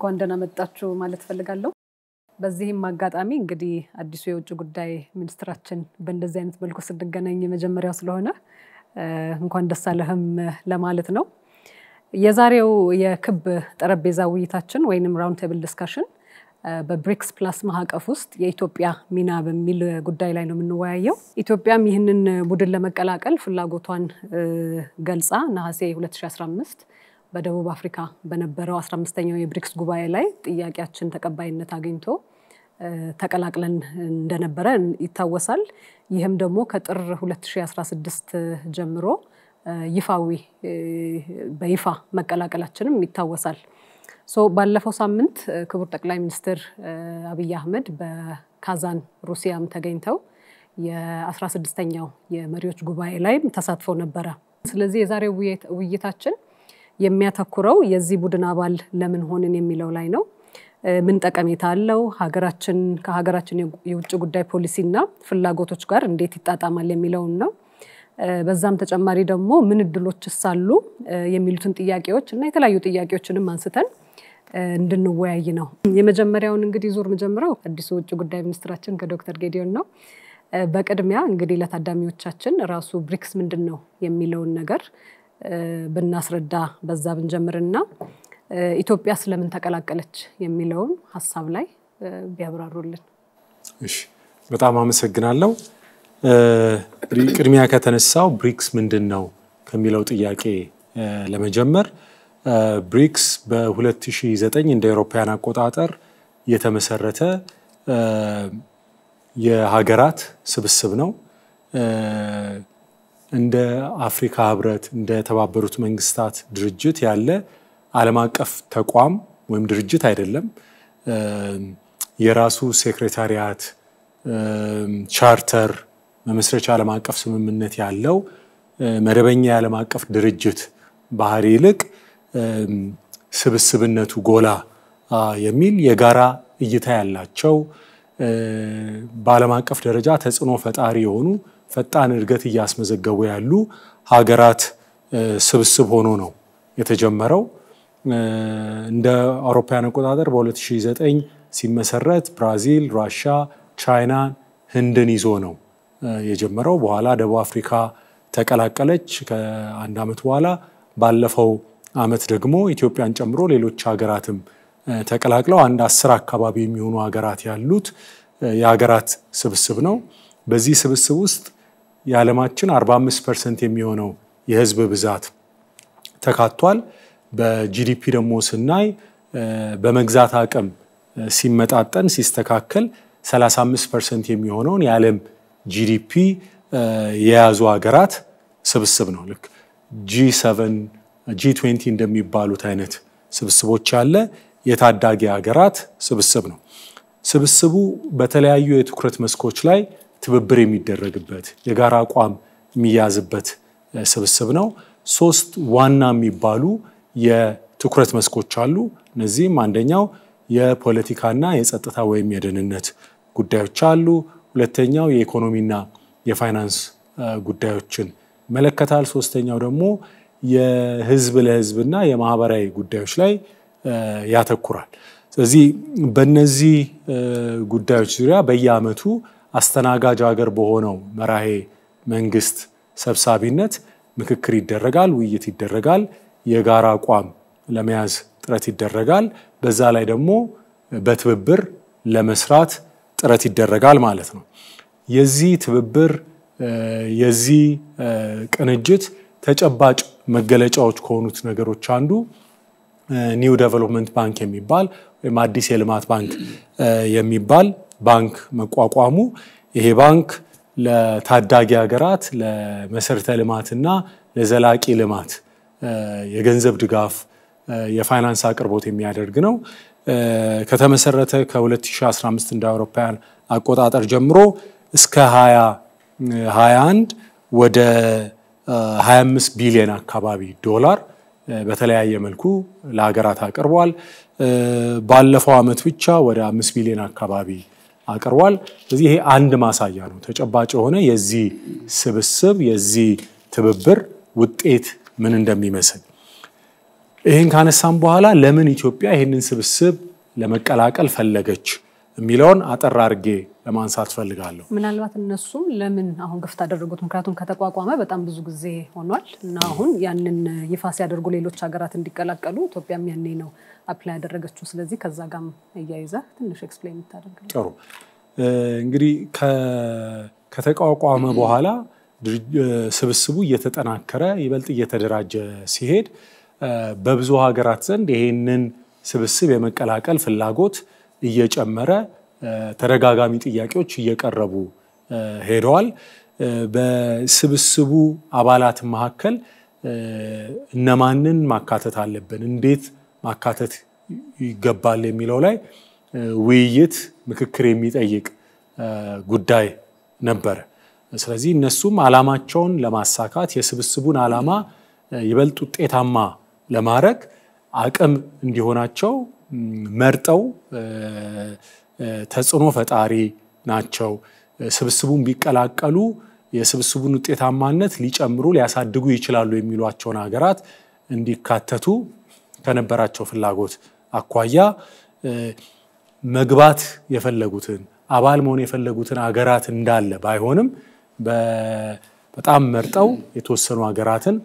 እንኳን ደህና መጣችሁ ማለት ፈልጋለሁ በዚህም አጋጣሚ እንግዲህ አዲሱ የውጭ ጉዳይ ሚኒስትራችን በእንደዚህ አይነት መልኩ ስንገናኝ የመጀመሪያው ስለሆነ እንኳን ደስ አለህም ለማለት ነው የዛሬው የክብ ጠረጴዛ ውይይታችን ወይንም ራውንድ ቴብል ዲስካሽን በብሪክስ ፕላስ ማዕቀፍ ውስጥ የኢትዮጵያ ሚና በሚል ጉዳይ ላይ ነው የምንወያየው ኢትዮጵያም ይህንን ቡድን ለመቀላቀል ፍላጎቷን ገልጻ ነሐሴ 2015 በደቡብ አፍሪካ በነበረው 15ኛው የብሪክስ ጉባኤ ላይ ጥያቄያችን ተቀባይነት አግኝቶ ተቀላቅለን እንደነበረ ይታወሳል ይህም ደግሞ ከጥር 2016 ጀምሮ ይፋዊ በይፋ መቀላቀላችንም ይታወሳል ባለፈው ሳምንት ክቡር ጠቅላይ ሚኒስትር አብይ አህመድ በካዛን ሩሲያም ተገኝተው የ16ኛው የመሪዎች ጉባኤ ላይ ተሳትፈው ነበር ስለዚህ የዛሬው ውይይታችን የሚያተኩረው የዚህ ቡድን አባል ለምን ሆነን የሚለው ላይ ነው ምን ጠቀሜታ አለው ሀገራችን ከሀገራችን የውጭ ጉዳይ ፖሊሲና ፍላጎቶች ጋር እንዴት ይጣጣማል የሚለው ነው በዛም ተጨማሪ ደግሞ ምን እድሎችስ አሉ የሚሉትን ጥያቄዎች እና የተለያዩ ጥያቄዎችንም አንስተን እንድንወያይ ነው የመጀመሪያውን እንግዲህ ዙር መጀመሪያው አዲሱ ውጭ ጉዳይ ሚኒስትራችን ከዶክተር ጌዲዮን ነው በቀድሚያ እንግዲህ ለታዳሚዎቻችን ራሱ ብሪክስ ምንድነው የሚለውን ነገር በእናስረዳ በዛ ብንጀምርና ኢትዮጵያ ስለምን ተቀላቀለች የሚለውን ሐሳብ ላይ ቢያብራሩልን እሺ በጣም አመሰግናለሁ ቅድሚያ ከተነሳው ብሪክስ ምንድነው ከሚለው ጥያቄ ለመጀመር ብሪክስ በ2009 እንደ አውሮፓውያን አቆጣጠር የተመሰረተ የሀገራት ስብስብ ነው እንደ አፍሪካ ህብረት እንደ ተባበሩት መንግስታት ድርጅት ያለ ዓለም አቀፍ ተቋም ወይም ድርጅት አይደለም የራሱ ሴክሬታሪያት ቻርተር መመስረቻ ዓለም አቀፍ ስምምነት ያለው መደበኛ ዓለም አቀፍ ድርጅት ባህሪ ይልቅ ስብስብነቱ ጎላ የሚል የጋራ እይታ ያላቸው በዓለም አቀፍ ደረጃ ተጽዕኖ ፈጣሪ የሆኑ ፈጣን እድገት ያስመዘገቡ ያሉ ሀገራት ስብስብ ሆኖ ነው የተጀመረው እንደ አውሮፓውያን አቆጣጠር በ2009 ሲመሰረት ብራዚል ራሺያ ቻይና ህንድን ይዞ ነው የጀመረው በኋላ ደቡብ አፍሪካ ተቀላቀለች ከአንድ አመት በኋላ ባለፈው አመት ደግሞ ኢትዮጵያን ጨምሮ ሌሎች ሀገራትም ተቀላቅለው አንድ 10 አካባቢ የሚሆኑ ሀገራት ያሉት የሀገራት ስብስብ ነው በዚህ ስብስብ ውስጥ የዓለማችን 45% የሚሆነው የህዝብ ብዛት ተካቷል በጂዲፒ ደግሞ ስናይ በመግዛት አቅም ሲመጣጠን ሲስተካከል 35% የሚሆነውን የዓለም ጂዲፒ የያዙ ሀገራት ስብስብ ነው ልክ G7 G20 እንደሚባሉት አይነት ስብስቦች ያለ የታዳጊ ሀገራት ስብስብ ነው ስብስቡ በተለያዩ የትኩረት መስኮች ላይ ትብብር የሚደረግበት የጋራ አቋም የሚያዝበት ስብስብ ነው ሶስት ዋና የሚባሉ የትኩረት መስኮች አሉ እነዚህም አንደኛው የፖለቲካና የጸጥታ ወይም የደህንነት ጉዳዮች አሉ ሁለተኛው የኢኮኖሚና የፋይናንስ ጉዳዮችን መለከታል ሶስተኛው ደግሞ የህዝብ ለህዝብና የማህበራዊ ጉዳዮች ላይ ያተኩራል ስለዚህ በእነዚህ ጉዳዮች ዙሪያ በየአመቱ አስተናጋጅ ሀገር በሆነው መራሄ መንግስት ሰብሳቢነት ምክክር ይደረጋል ውይይት ይደረጋል የጋራ አቋም ለመያዝ ጥረት ይደረጋል በዛ ላይ ደግሞ በትብብር ለመስራት ጥረት ይደረጋል ማለት ነው የዚህ ትብብር የዚህ ቅንጅት ተጨባጭ መገለጫዎች ከሆኑት ነገሮች አንዱ ኒው ዴቨሎፕመንት ባንክ የሚባል ወይም አዲስ የልማት ባንክ የሚባል ባንክ መቋቋሙ ይሄ ባንክ ለታዳጊ ሀገራት ለመሰረተ ልማትና ለዘላቂ ልማት የገንዘብ ድጋፍ የፋይናንስ አቅርቦት የሚያደርግ ነው ከተመሰረተ ከ2015 እንደ አውሮፓውያን አቆጣጠር ጀምሮ እስከ 2021 ወደ 25 ቢሊዮን አካባቢ ዶላር በተለያየ መልኩ ለሀገራት አቅርቧል ባለፈው አመት ብቻ ወደ 5 ቢሊዮን አካባቢ አቅርቧል ስለዚህ ይሄ አንድ ማሳያ ነው ተጨባጭ ሆነ የዚህ ስብስብ የዚህ ትብብር ውጤት ምን እንደሚመስል ይሄን ካነሳም በኋላ ለምን ኢትዮጵያ ይሄንን ስብስብ ለመቀላቀል ፈለገች የሚለውን አጠር አድርጌ ለማንሳት ፈልጋለሁ። ምናልባት እነሱም ለምን አሁን ገፍታ አደረጉት? ምክንያቱም ከተቋቋመ በጣም ብዙ ጊዜ ሆኗል እና አሁን ያንን ይፋ ሲያደርጉ ሌሎች ሀገራት እንዲቀላቀሉ ኢትዮጵያም ያኔ ነው አፕላይ ያደረገችው። ስለዚህ ከዛ ጋርም እያይዘ ትንሽ ኤክስፕሌን ታደርጋለህ? ጥሩ። እንግዲህ ከተቋቋመ በኋላ ስብስቡ እየተጠናከረ ይበልጥ እየተደራጀ ሲሄድ በብዙ ሀገራት ዘንድ ይሄንን ስብስብ የመቀላቀል ፍላጎት እየጨመረ ተደጋጋሚ ጥያቄዎች እየቀረቡ ሄደዋል። በስብስቡ አባላት መካከል እነማንን ማካተት አለብን፣ እንዴት ማካተት ይገባል የሚለው ላይ ውይይት፣ ምክክር የሚጠይቅ ጉዳይ ነበር። ስለዚህ እነሱም ዓላማቸውን ለማሳካት የስብስቡን ዓላማ ይበልጥ ውጤታማ ለማድረግ አቅም እንዲሆናቸው መርጠው ተጽዕኖ ፈጣሪ ናቸው፣ ስብስቡን ቢቀላቀሉ የስብስቡን ውጤታማነት ሊጨምሩ ሊያሳድጉ ይችላሉ የሚሏቸውን ሀገራት እንዲካተቱ ከነበራቸው ፍላጎት አኳያ መግባት የፈለጉትን አባል መሆን የፈለጉትን ሀገራት እንዳለ ባይሆንም በጣም መርጠው የተወሰኑ ሀገራትን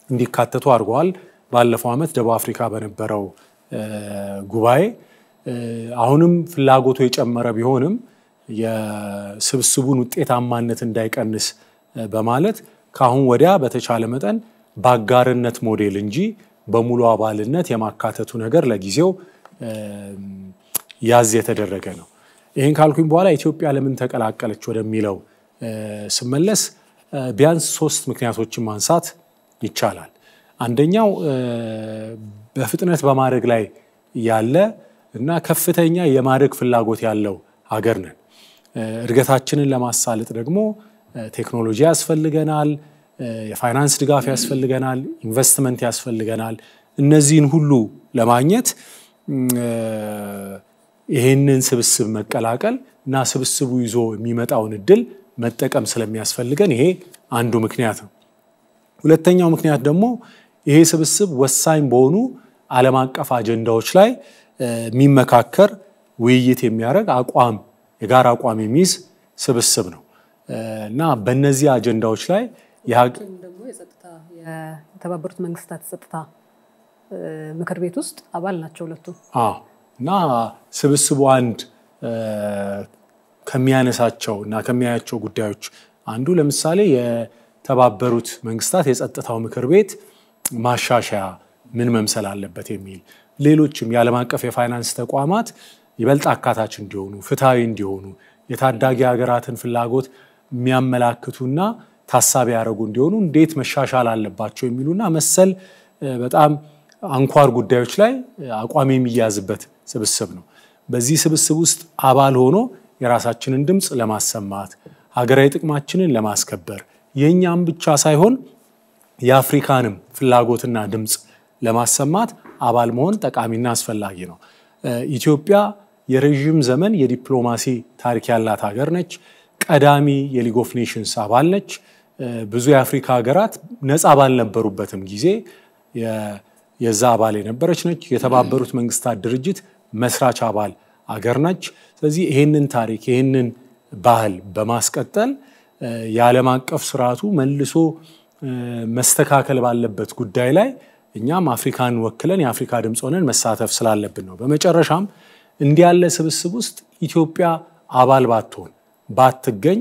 እንዲካተቱ አድርገዋል። ባለፈው ዓመት ደቡብ አፍሪካ በነበረው ጉባኤ አሁንም ፍላጎቱ የጨመረ ቢሆንም የስብስቡን ውጤታማነት እንዳይቀንስ በማለት ካሁን ወዲያ በተቻለ መጠን በአጋርነት ሞዴል እንጂ በሙሉ አባልነት የማካተቱ ነገር ለጊዜው ያዝ የተደረገ ነው። ይሄን ካልኩኝ በኋላ ኢትዮጵያ ለምን ተቀላቀለች ወደሚለው ስመለስ ቢያንስ 3 ምክንያቶችን ማንሳት ይቻላል። አንደኛው በፍጥነት በማደግ ላይ ያለ እና ከፍተኛ የማደግ ፍላጎት ያለው ሀገር ነን። እድገታችንን ለማሳለጥ ደግሞ ቴክኖሎጂ ያስፈልገናል፣ የፋይናንስ ድጋፍ ያስፈልገናል፣ ኢንቨስትመንት ያስፈልገናል። እነዚህን ሁሉ ለማግኘት ይሄንን ስብስብ መቀላቀል እና ስብስቡ ይዞ የሚመጣውን እድል መጠቀም ስለሚያስፈልገን ይሄ አንዱ ምክንያት ነው። ሁለተኛው ምክንያት ደግሞ ይሄ ስብስብ ወሳኝ በሆኑ ዓለም አቀፍ አጀንዳዎች ላይ የሚመካከር ውይይት የሚያደርግ አቋም የጋራ አቋም የሚይዝ ስብስብ ነው እና በእነዚህ አጀንዳዎች ላይ ደግሞ የተባበሩት መንግስታት ጸጥታ ምክር ቤት ውስጥ አባል ናቸው ሁለቱም። እና ስብስቡ አንድ ከሚያነሳቸው እና ከሚያያቸው ጉዳዮች አንዱ ለምሳሌ የተባበሩት መንግስታት የጸጥታው ምክር ቤት ማሻሻያ ምን መምሰል አለበት የሚል፣ ሌሎችም የዓለም አቀፍ የፋይናንስ ተቋማት ይበልጥ አካታች እንዲሆኑ፣ ፍትሃዊ እንዲሆኑ፣ የታዳጊ ሀገራትን ፍላጎት የሚያመላክቱና ታሳቢ ያደረጉ እንዲሆኑ እንዴት መሻሻል አለባቸው የሚሉና መሰል በጣም አንኳር ጉዳዮች ላይ አቋም የሚያዝበት ስብስብ ነው። በዚህ ስብስብ ውስጥ አባል ሆኖ የራሳችንን ድምጽ ለማሰማት ሀገራዊ ጥቅማችንን ለማስከበር የኛም ብቻ ሳይሆን የአፍሪካንም ፍላጎትና ድምጽ ለማሰማት አባል መሆን ጠቃሚና አስፈላጊ ነው። ኢትዮጵያ የረጅም ዘመን የዲፕሎማሲ ታሪክ ያላት ሀገር ነች። ቀዳሚ የሊግ ኦፍ ኔሽንስ አባል ነች። ብዙ የአፍሪካ ሀገራት ነፃ ባልነበሩበትም ጊዜ የዛ አባል የነበረች ነች። የተባበሩት መንግስታት ድርጅት መስራች አባል አገር ነች። ስለዚህ ይሄንን ታሪክ ይሄንን ባህል በማስቀጠል የዓለም አቀፍ ስርዓቱ መልሶ መስተካከል ባለበት ጉዳይ ላይ እኛም አፍሪካን ወክለን የአፍሪካ ድምጽ ሆነን መሳተፍ ስላለብን ነው። በመጨረሻም እንዲህ ያለ ስብስብ ውስጥ ኢትዮጵያ አባል ባትገኝ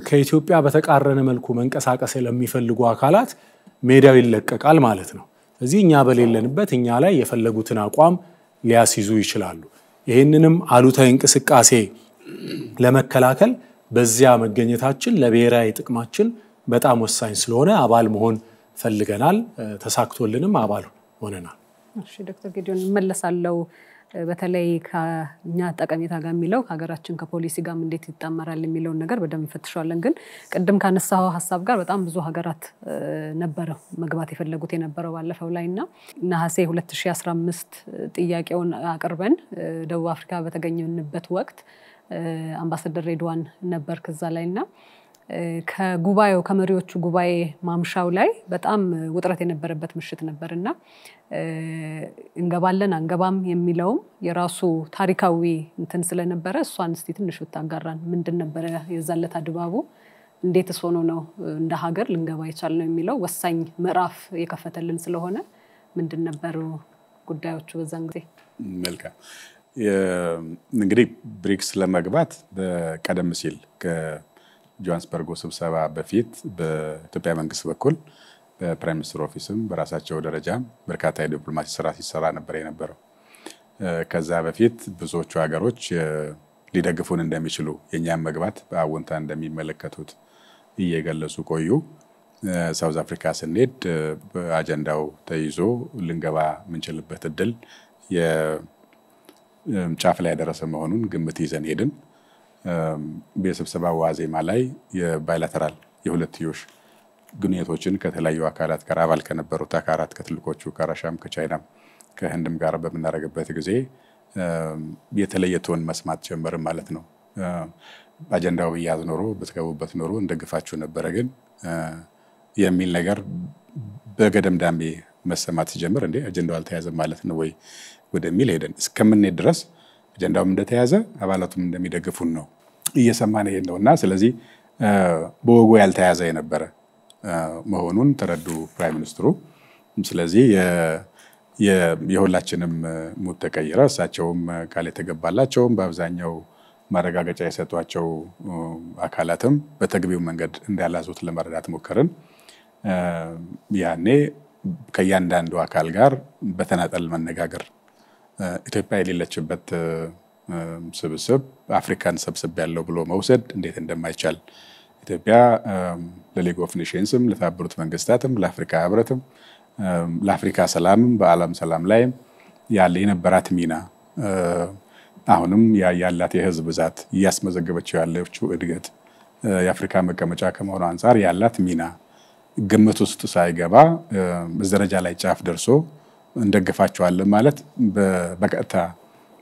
ከኢትዮጵያ በተቃረነ መልኩ መንቀሳቀስ ለሚፈልጉ አካላት ሜዳው ይለቀቃል ማለት ነው። ስለዚህ እኛ በሌለንበት እኛ ላይ የፈለጉትን አቋም ሊያስይዙ ይችላሉ። ይሄንንም አሉታዊ እንቅስቃሴ ለመከላከል በዚያ መገኘታችን ለብሔራዊ ጥቅማችን በጣም ወሳኝ ስለሆነ አባል መሆን ፈልገናል። ተሳክቶልንም አባል ሆነናል። እሺ ዶክተር ጌዲዮን መለሳለው በተለይ ከኛ ጠቀሜታ ጋር የሚለው ሀገራችን ከፖሊሲ ጋር እንዴት ይጣመራል የሚለውን ነገር በደንብ ፈትሻለን። ግን ቅድም ካነሳው ሐሳብ ጋር በጣም ብዙ ሀገራት ነበረው መግባት የፈለጉት የነበረው ባለፈው ላይና ነሐሴ 2015 ጥያቄውን አቅርበን ደቡብ አፍሪካ በተገኘንበት ወቅት አምባሳደር ሬድዋን ነበር ከዛ ላይና ከጉባኤው ከመሪዎቹ ጉባኤ ማምሻው ላይ በጣም ውጥረት የነበረበት ምሽት ነበርና እንገባለን አንገባም የሚለውም የራሱ ታሪካዊ እንትን ስለነበረ እሷን እስቲ ትንሽ ብታጋራን ምንድን ነበር የዛለታ ድባቡ እንዴትስ ሆኖ ነው እንደ ሀገር ልንገባ የቻልነው የሚለው ወሳኝ ምዕራፍ የከፈተልን ስለሆነ ምንድን ነበሩ ጉዳዮቹ በዛን ጊዜ? መልካም እንግዲህ ብሪክስ ለመግባት በቀደም ሲል ከጆሃንስበርግ ስብሰባ በፊት በኢትዮጵያ መንግስት በኩል በፕራይም ሚኒስትር ኦፊስም በራሳቸው ደረጃ በርካታ የዲፕሎማሲ ስራ ሲሰራ ነበር የነበረው። ከዛ በፊት ብዙዎቹ ሀገሮች ሊደግፉን እንደሚችሉ የኛም መግባት በአዎንታ እንደሚመለከቱት እየገለጹ ቆዩ። ሳውዝ አፍሪካ ስንሄድ በአጀንዳው ተይዞ ልንገባ ምንችልበት እድል ጫፍ ላይ ያደረሰ መሆኑን ግምት ይዘን ሄድን። በስብሰባው ዋዜማ ላይ የባይላተራል የሁለትዮሽ ግንኙነቶችን ከተለያዩ አካላት ጋር አባል ከነበሩት አካላት ከትልቆቹ ከራሻም ከቻይናም ከህንድም ጋር በመናረግበት ጊዜ የተለየ ቶን መስማት ጀመርን ማለት ነው። አጀንዳው ይያዝ ኖሮ በተገቡበት ኖሮ እንደግፋችሁ ነበር ግን የሚል ነገር በገደምዳሜ መሰማት ሲጀምር እንዴ አጀንዳው አልተያዘም ማለት ነው ወይ ወደሚል ሄደን እስከምንሄድ ድረስ አጀንዳውም እንደተያዘ አባላቱም እንደሚደግፉን ነው እየሰማን ነውና ስለዚህ በወጉ ያልተያዘ የነበረ መሆኑን ተረዱ ፕራይም ሚኒስትሩ። ስለዚህ የሁላችንም ሙት ተቀየረ። እሳቸውም ቃል የተገባላቸውም በአብዛኛው ማረጋገጫ የሰጧቸው አካላትም በተግቢው መንገድ እንዳላዙት ለመረዳት ሞከርን። ያኔ ከያንዳንዱ አካል ጋር በተናጠል መነጋገር ኢትዮጵያ የሌለችበት ስብስብ አፍሪካን ሰብስብ ያለው ብሎ መውሰድ እንዴት እንደማይቻል ኢትዮጵያ ለሊግ ኦፍ ኔሽንስም ለተባበሩት መንግስታትም ለአፍሪካ ህብረትም ለአፍሪካ ሰላምም በአለም ሰላም ላይ ያለ የነበራት ሚና አሁንም ያላት የህዝብ ብዛት ያስመዘገበችው ያለችው እድገት የአፍሪካ መቀመጫ ከመሆኑ አንፃር ያላት ሚና ግምት ውስጥ ሳይገባ በደረጃ ላይ ጫፍ ደርሶ እንደግፋቸዋለን ማለት በቀጥታ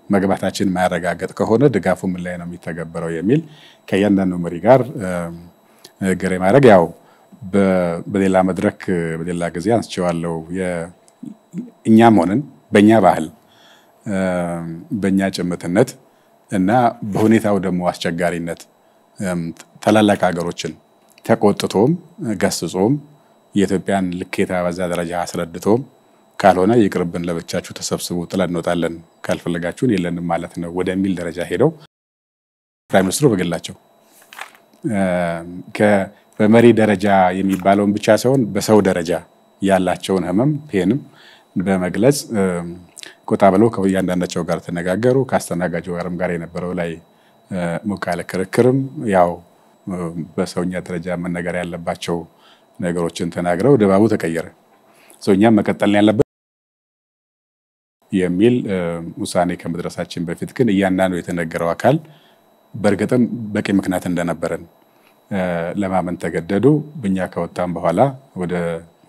መግባታችን ማያረጋግጥ ከሆነ ድጋፉ ምን ላይ ነው የሚተገበረው የሚል ከያንዳንዱ መሪ ጋር ገሬ ማድረግ ያው በሌላ መድረክ በሌላ ጊዜ አንስቼዋለሁ። እኛም ሆነን በእኛ ባህል በእኛ ጭምትነት እና በሁኔታው ደግሞ አስቸጋሪነት ታላላቅ ሀገሮችን ተቆጥቶም ገስጾም የኢትዮጵያን ልኬታ በዛ ደረጃ አስረድቶም ካልሆነ ይቅርብን ለብቻችሁ ተሰብስቡ ጥለን እንወጣለን ካልፈለጋችሁን የለንም ማለት ነው ወደሚል ደረጃ ሄደው ፕራይም ሚኒስትሩ በግላቸው በመሪ ደረጃ የሚባለውን ብቻ ሳይሆን በሰው ደረጃ ያላቸውን ህመም ፔንም በመግለጽ ቆጣ ብለው ከያንዳንዳቸው ጋር ተነጋገሩ። ካስተናጋጁ ጋር የነበረው ላይ ሙቃለ ክርክርም ያው በሰውኛ ደረጃ መነገር ያለባቸው ነገሮችን ተናግረው ድባቡ ተቀየረ። ሶኛም መቀጠል ያለበት የሚል ውሳኔ ከመድረሳችን በፊት ግን እያንዳንዱ የተነገረው አካል በርግጥም በቂ ምክንያት እንደነበረን ለማመን ተገደዱ። በእኛ ከወጣን በኋላ ወደ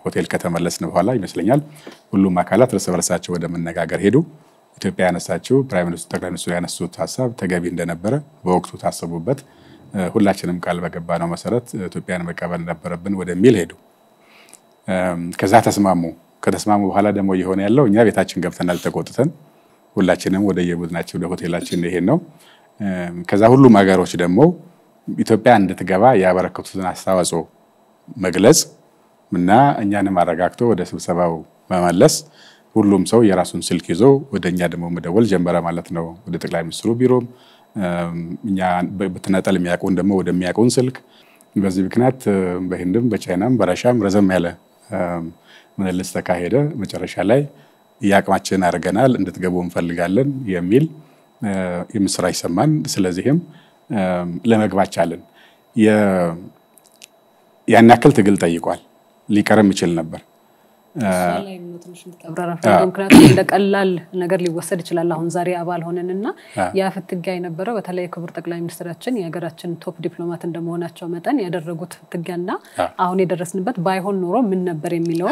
ሆቴል ከተመለስን በኋላ ይመስለኛል ሁሉም አካላት ለሰበርሳቸው ወደ መነጋገር ሄዱ። ኢትዮጵያ ያነሳችው ፕራይም ሚኒስትር ጠቅላይ ሚኒስትሩ ያነሱት ሐሳብ ተገቢ እንደነበረ በወቅቱ ታሰቡበት ሁላችንም ቃል በገባነው መሰረት ኢትዮጵያን መቀበል ነበረብን ወደሚል ሄዱ። ከዛ ተስማሙ። ከተስማሙ በኋላ ደግሞ ይሆነ ያለው እኛ ቤታችን ገብተናል ተቆጥተን ሁላችንም ወደ የቡድናችን ወደ ሆቴላችን ይሄን ነው። ከዛ ሁሉም ሀገሮች ደግሞ ኢትዮጵያ እንድትገባ ያበረከቱትን አስተዋጽኦ መግለጽ እና እኛንም አረጋግቶ ወደ ስብሰባው መመለስ ሁሉም ሰው የራሱን ስልክ ይዞ ወደኛ ደግሞ መደወል ጀመረ ማለት ነው። ወደ ጠቅላይ ሚኒስትሩ ቢሮም እኛ በተናጠል የሚያቆን ደግሞ ወደሚያቆን ስልክ በዚህ ምክንያት በህንድም በቻይናም በራሻም ረዘም ያለ ምልልስ ተካሄደ። መጨረሻ ላይ ያቅማችን አርገናል እንድትገቡ እንፈልጋለን የሚል የምስራች ሰማን። ስለዚህም ለመግባት ቻለን። ያን ያክል ትግል ጠይቋል። ሊቀርም ይችል ነበር። ላይ ነው ትንሽ ተብራራ ምክንያቱም እንደቀላል ነገር ሊወሰድ ይችላል። አሁን ዛሬ አባል ሆነንና ያ ፍትጊያ የነበረው በተለይ ክቡር ጠቅላይ ሚኒስትራችን የሀገራችን ቶፕ ዲፕሎማት እንደመሆናቸው መጠን ያደረጉት ፍትጊያና አሁን የደረስንበት ባይሆን ኖሮ ምን ነበር የሚለው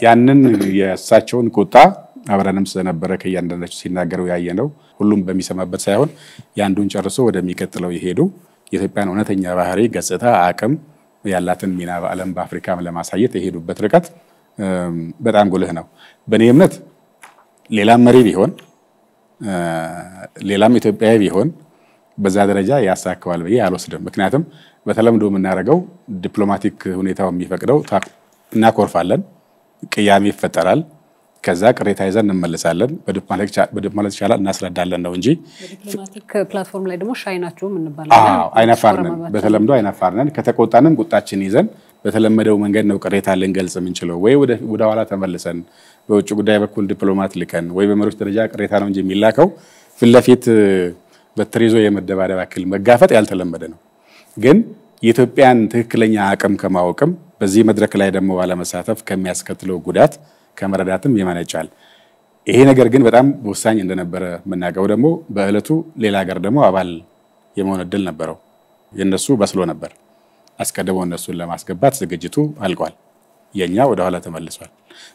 ያንን የእሳቸውን ቁጣ አብረንም ስለነበረ ከያንዳንዳቸው ሲናገሩ ያየነው ሁሉም በሚሰማበት ሳይሆን ያንዱን ጨርሶ ወደሚቀጥለው ይሄዱ የኢትዮጵያን እውነተኛ ባህሪ ገጽታ አቅም ያላትን ሚና በዓለም በአፍሪካም ለማሳየት የሄዱበት ርቀት በጣም ጉልህ ነው። በእኔ እምነት ሌላም መሪ ቢሆን ሌላም ኢትዮጵያዊ ቢሆን በዛ ደረጃ ያሳካዋል ብዬ አልወስድም። ምክንያቱም በተለምዶ የምናደርገው ዲፕሎማቲክ ሁኔታው የሚፈቅደው እናኮርፋለን፣ ቅያሜ ይፈጠራል፣ ከዛ ቅሬታ ይዘን እንመለሳለን፣ በዲፕሎማቲክ ቻናል እናስረዳለን ነው እንጂ በዲፕሎማቲክ ፕላትፎርም ላይ ደግሞ ሻይ ናችሁም እንባላለን። አይናፋርነን፣ በተለምዶ አይናፋርነን። ከተቆጣንም ቁጣችን ይዘን በተለመደው መንገድ ነው ቅሬታ ልንገልጽ የምንችለው። ወይ ወደ ኋላ ተመልሰን በውጭ ጉዳይ በኩል ዲፕሎማት ልከን ወይ በመሪዎች ደረጃ ቅሬታ ነው እንጂ የሚላከው ፊት ለፊት በትሪዞ የመደባደብ አክል መጋፈጥ ያልተለመደ ነው። ግን የኢትዮጵያን ትክክለኛ አቅም ከማወቅም በዚህ መድረክ ላይ ደግሞ ባለመሳተፍ ከሚያስከትለው ጉዳት ከመረዳትም ይመነጫል። ይሄ ነገር ግን በጣም ወሳኝ እንደነበረ መናገው ደግሞ በእለቱ ሌላ ሀገር ደግሞ አባል የመሆን እድል ነበረው። የነሱ በስሎ ነበር። አስቀድመው እነሱን ለማስገባት ዝግጅቱ አልቋል። የኛ ወደ ኋላ ተመልሷል።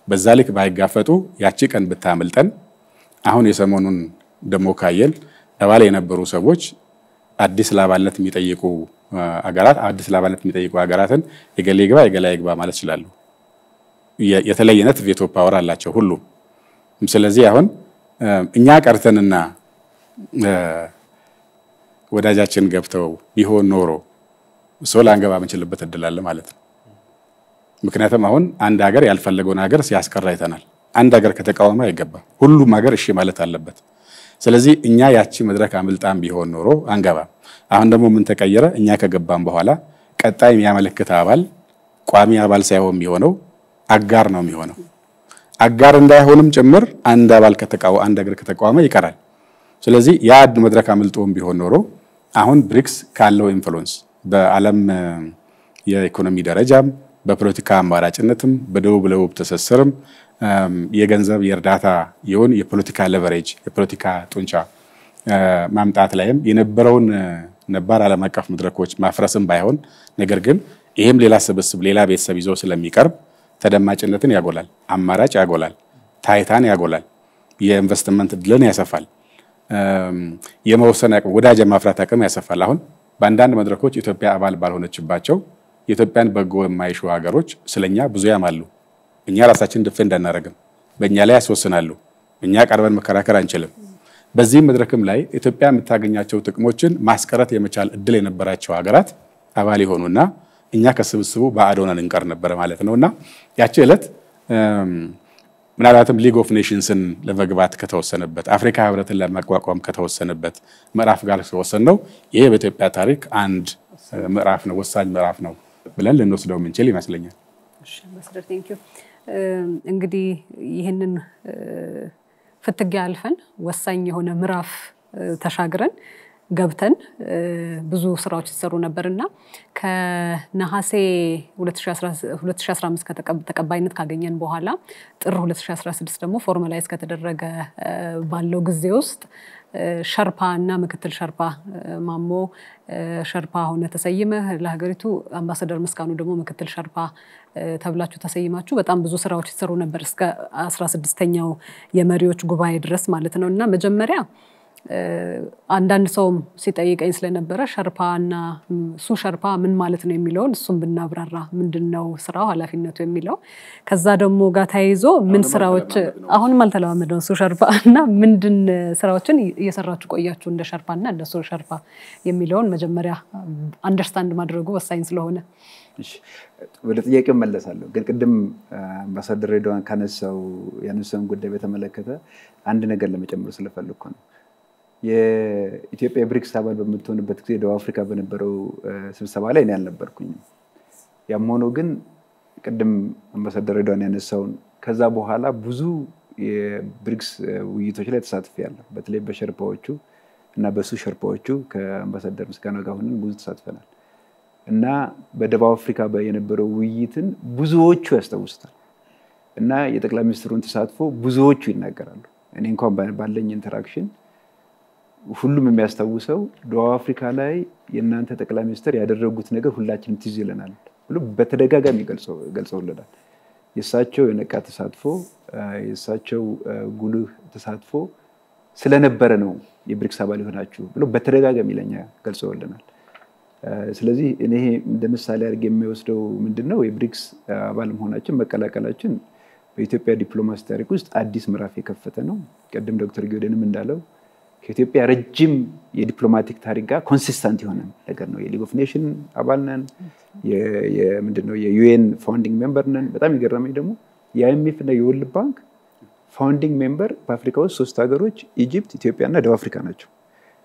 በዛ ልክ ባይጋፈጡ ያቺ ቀን ብታመልጠን አሁን የሰሞኑን ደሞ ካየን አባል የነበሩ ሰዎች አዲስ ለአባልነት የሚጠይቁ ሀገራትን የገሌ ይግባ የገሌ ይግባ ማለት ይችላሉ። የተለየነት ቬቶ ፓወር አላቸው ሁሉም። ስለዚህ አሁን እኛ ቀርተንና ወዳጃችን ገብተው ቢሆን ኖሮ ሶላ አንገባ ምንችልበት እድል አለ ማለት ነው። ምክንያቱም አሁን አንድ ሀገር ያልፈለገውን ሀገር ሲያስቀራ አይተናል። አንድ ሀገር ከተቃወመ አይገባም፣ ሁሉም ሀገር እሺ ማለት አለበት። ስለዚህ እኛ ያቺ መድረክ አምልጣም ቢሆን ኖሮ አንገባም። አሁን ደግሞ ምን ተቀየረ? እኛ ከገባም በኋላ ቀጣይ የሚያመለክት አባል ቋሚ አባል ሳይሆን የሚሆነው አጋር ነው የሚሆነው። አጋር እንዳይሆንም ጭምር አንድ ሀገር ከተቃወመ ይቀራል። ስለዚህ ያ መድረክ አምልጦም ቢሆን ኖሮ አሁን ብሪክስ ካለው ኢንፍሉዌንስ በዓለም የኢኮኖሚ ደረጃም በፖለቲካ አማራጭነትም በደቡብ ለደቡብ ትስስርም የገንዘብ የእርዳታ ይሁን የፖለቲካ ሌቨሬጅ የፖለቲካ ጡንቻ ማምጣት ላይም የነበረውን ነባር ዓለም አቀፍ መድረኮች ማፍረስም ባይሆን ነገር ግን ይሄም ሌላ ስብስብ ሌላ ቤተሰብ ይዞ ስለሚቀርብ ተደማጭነትን ያጎላል፣ አማራጭ ያጎላል፣ ታይታን ያጎላል፣ የኢንቨስትመንት ድልን ያሰፋል፣ የመወሰን አቅም ወዳጅ ማፍራት አቅም ያሰፋል። አሁን በአንዳንድ መድረኮች ኢትዮጵያ አባል ባልሆነችባቸው የኢትዮጵያን በጎ የማይሹ ሀገሮች ስለኛ ብዙ ያማሉ። እኛ ራሳችን ዲፌንድ አናረግም፣ በእኛ ላይ ያስወስናሉ። እኛ ቀርበን መከራከር አንችልም። በዚህ መድረክም ላይ ኢትዮጵያ የምታገኛቸው ጥቅሞችን ማስቀረት የመቻል እድል የነበራቸው ሀገራት አባል ይሆኑና እኛ ከስብስቡ ባዕዶነን እንቀር ነበር ማለት ነውና ያቺ ዕለት ምናልባትም ሊግ ኦፍ ኔሽንስን ለመግባት ከተወሰነበት አፍሪካ ህብረትን ለማቋቋም ከተወሰነበት ምዕራፍ ጋር ተወሰነው ይሄ በኢትዮጵያ ታሪክ አንድ ምዕራፍ ነው፣ ወሳኝ ምዕራፍ ነው ብለን ልንወስደው የምንችል ይመስለኛል። እሺ ማስተር ቴንክ ዩ። እንግዲህ ይሄንን ፍትጊያ አልፈን ወሳኝ የሆነ ምዕራፍ ተሻግረን ገብተን ብዙ ስራዎች ተሰሩ ነበርና ከነሐሴ 2015 ተቀባይነት ካገኘን በኋላ ጥር 2016 ደግሞ ፎርማላይዝ ከተደረገ ባለው ጊዜ ውስጥ ሸርፓ እና ምክትል ሸርፓ ማሞ ሸርፓ ሆነ ተሰይመ ለሀገሪቱ አምባሳደር መስካኑ ደግሞ ምክትል ሸርፓ ተብላችሁ ተሰይማችሁ በጣም ብዙ ስራዎች ተሰሩ ነበር እስከ 16ኛው የመሪዎች ጉባኤ ድረስ ማለት ነውና መጀመሪያ አንዳንድ ሰው ሲጠይቀኝ ስለነበረ ሸርፓና ሱ ሸርፓ ምን ማለት ነው የሚለውን እሱም ብናብራራ ምንድነው ስራው ኃላፊነቱ የሚለው ከዛ ደግሞ ጋር ታይዞ ምን ስራዎች አሁንም አልተለማመደው ሱ ሸርፓና ምንድን ስራዎችን እየሰራችሁ ቆያችሁ እንደ ሸርፓና እንደ ሱ ሸርፓ የሚለውን መጀመሪያ አንደርስታንድ ማድረጉ ወሳኝ ስለሆነ እሺ ወደ ጥያቄው መለሳለሁ ግን ቅድም አምባሳደር ሬድዋን ያነሳውን ጉዳይ በተመለከተ አንድ ነገር ለመጨመር ስለፈልኩ ነው የኢትዮጵያ ብሪክስ አባል በመሆንበት ጊዜ ደቡብ አፍሪካ በነበረው ስብሰባ ላይ እኔ አልነበርኩኝ ያም ሆኖ ግን ቅድም አምባሳደር ሬድዋን ያነሳውን ከዛ በኋላ ብዙ የብሪክስ ውይይቶች ላይ ተሳትፌያለሁ በተለይ በሸርፓዎቹ እና በሱ ሸርፓዎቹ ከአምባሳደር ምስጋናው ጋር ሆነን ብዙ ተሳትፈናል እና በደቡብ አፍሪካ የነበረው ውይይትን ብዙዎቹ ያስታውሱታል እና የጠቅላይ ሚኒስትሩን ተሳትፎ ብዙዎቹ ይናገራሉ እኔ እንኳን ባለኝ ኢንተራክሽን ሁሉም የሚያስታውሰው ደቡብ አፍሪካ ላይ የናንተ ጠቅላይ ሚኒስትር ያደረጉት ነገር ሁላችንም ትዝ ይለናል ብሎ በተደጋጋሚ ገልጸውልናል የሳቸው የነቃ ተሳትፎ የሳቸው ጉልህ ተሳትፎ ስለነበረ ነው የብሪክስ አባል ሆናችሁ ብሎ በተደጋጋሚ ለኛ ገልጸውልናል ስለዚህ እኔ እንደ ምሳሌ አድርጌ የሚወስደው ምንድነው የብሪክስ አባል መሆናችን መቀላቀላችን በኢትዮጵያ ዲፕሎማሲ ታሪክ ውስጥ አዲስ ምዕራፍ የከፈተ ነው። ቀደም ዶክተር ጊዮርጊስም እንዳለው ከኢትዮጵያ ረጅም የዲፕሎማቲክ ታሪክ ጋር ኮንሲስተንት የሆነ ነገር ነው። የሊግ ኦፍ ኔሽን አባል ነን፣ ምንድነው የዩኤን ፋውንዲንግ ሜምበር ነን። በጣም የገረመኝ ደግሞ የአይኤምኤፍ እና የወርልድ ባንክ ፋውንዲንግ ሜምበር በአፍሪካ ውስጥ 3 ሀገሮች ኢጂፕት፣ ኢትዮጵያ እና ደቡብ አፍሪካ ናቸው።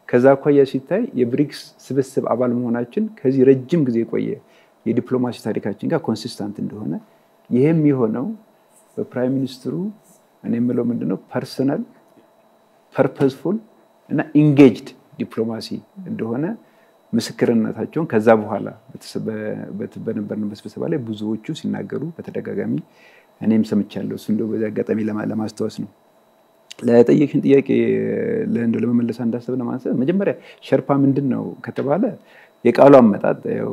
ከዛ አኳያ ሲታይ የብሪክስ ስብስብ አባል መሆናችን ከዚህ ረጅም ጊዜ የቆየ የዲፕሎማሲ ታሪካችን ጋር ኮንሲስተንት እንደሆነ ይሄም የሆነው በፕራይም ሚኒስትሩ እኔ የምለው ምንድነው ፐርሰናል ፐርፐስፉል እና ኢንጌጅድ ዲፕሎማሲ እንደሆነ ምስክርነታቸውን ከዛ በኋላ በነበርንበት ስብሰባ ላይ ብዙዎቹ ሲናገሩ በተደጋጋሚ እኔም ሰምቻለሁ። እሱ እንደው በዚህ አጋጣሚ ለማስተዋወስ ነው። ለጠየቅሽን ጥያቄ ለመመለስ እንዳሰብ ለማንሳት መጀመሪያ ሸርፓ ምንድነው ከተባለ የቃሉ አመጣጥ ያው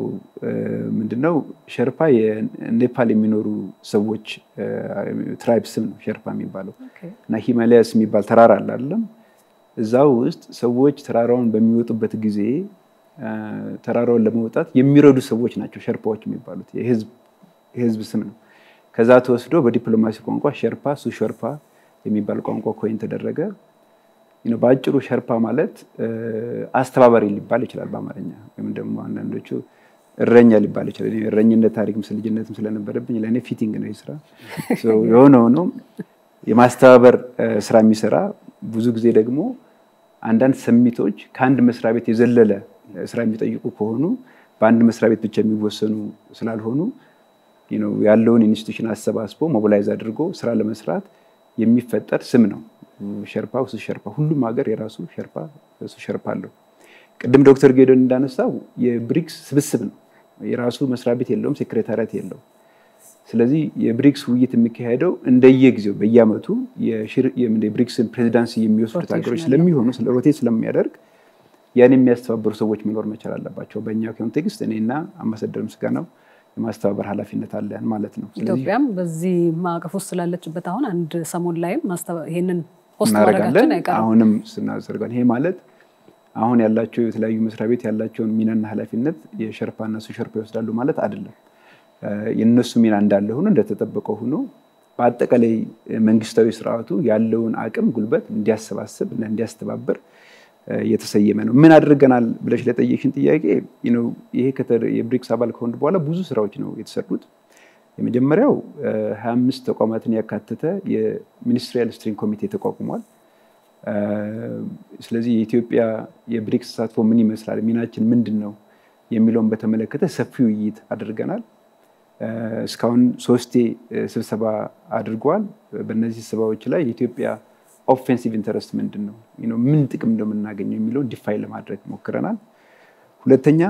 ምንድነው ሸርፓ የኔፓል የሚኖሩ ሰዎች ትራይብስ ነው ሸርፓ የሚባለው እና ሂማላያስ የሚባል ተራራ አለ አይደለም። እዛው ውስጥ ሰዎች ተራራውን በሚወጡበት ጊዜ ተራራውን ለመውጣት የሚረዱ ሰዎች ናቸው ሸርፓዎች የሚባሉት። የህዝብ ስም ነው። ከዛ ተወስዶ በዲፕሎማሲ ቋንቋ ሸርፓ ሱሸርፓ የሚባል ቋንቋ ኮይን ተደረገ። በአጭሩ ሸርፓ ማለት አስተባባሪ ሊባል ይችላል በአማርኛ ወይም ደግሞ አንዳንዶቹ እረኛ ሊባል ይችላል። እረኝነት ታሪክም ልጅነትም ስለነበረብኝ ለኔ ፊቲንግ ነው ይስራ የሆነው የማስተባበር ስራ የሚሰራ ብዙ ጊዜ ደግሞ አንዳንድ ሰሚቶች ከአንድ መስሪያ ቤት የዘለለ ስራ የሚጠይቁ ከሆኑ በአንድ መስሪያ ቤት ብቻ የሚወሰኑ ስላልሆኑ ያለውን ኢንስቲትዩሽን አሰባስቦ ሞቢላይዝ አድርጎ ስራ ለመስራት የሚፈጠር ስም ነው። ሸርፓ ሸርፓ ሁሉም ሀገር የራሱ ሸርፓ ሸርፓ አለው። ቅድም ዶክተር ጌዶን እንዳነሳው የብሪክስ ስብስብ ነው። የራሱ መስሪያ ቤት የለውም፣ ሴክሬታሪያት የለውም። ስለዚህ የብሪክስ ውይይት የሚካሄደው እንደየጊዜው በየአመቱ የብሪክስን ፕሬዚዳንሲ የሚወስዱት ሀገሮች ስለሚሆኑ ሮቴት ስለሚያደርግ ያን የሚያስተባብሩ ሰዎች መኖር መቻል አለባቸው። በእኛ ኮንቴክስት እኔና አምባሳደር ምስጋናው የማስተባበር ኃላፊነት አለን ማለት ነው። ኢትዮጵያም በዚህ ማዕቀፍ ውስጥ ስላለችበት አሁን አንድ ሰሞን ላይም ይሄንን ሆስት ማድረጋችን አይቀርም። አሁንም ስናዘርጋን ይሄ ማለት አሁን ያላቸው የተለያዩ መስሪያ ቤት ያላቸውን ሚናና ኃላፊነት የሸርፓና ሱሸርፓ ይወስዳሉ ማለት አይደለም። የነሱ ሚና እንዳለ ሆኖ እንደተጠበቀው ሆኖ በአጠቃላይ መንግስታዊ ስርዓቱ ያለውን አቅም ጉልበት እንዲያሰባስብ እና እንዲያስተባብር የተሰየመ ነው። ምን አድርገናል ብለሽ ለጠየቅሽን ጥያቄ ይሄ የብሪክስ አባል ከሆነ በኋላ ብዙ ስራዎች ነው የተሰሩት። የመጀመሪያው 25 ተቋማትን ያካተተ የሚኒስትሪያል ስትሪንግ ኮሚቴ ተቋቁሟል። ስለዚህ የኢትዮጵያ የብሪክስ ተሳትፎ ምን ይመስላል፣ ሚናችን ምንድነው የሚለውን በተመለከተ ሰፊ ውይይት አድርገናል። እስካሁን 3 ስብሰባ አድርጓል። በእነዚህ ስብሰባዎች ላይ የኢትዮጵያ ኦፌንሲቭ ኢንተረስት ምንድነው ምን ጥቅም እንደምናገኘው የሚለውን ዲፋይን ለማድረግ ሞክረናል። ሁለተኛ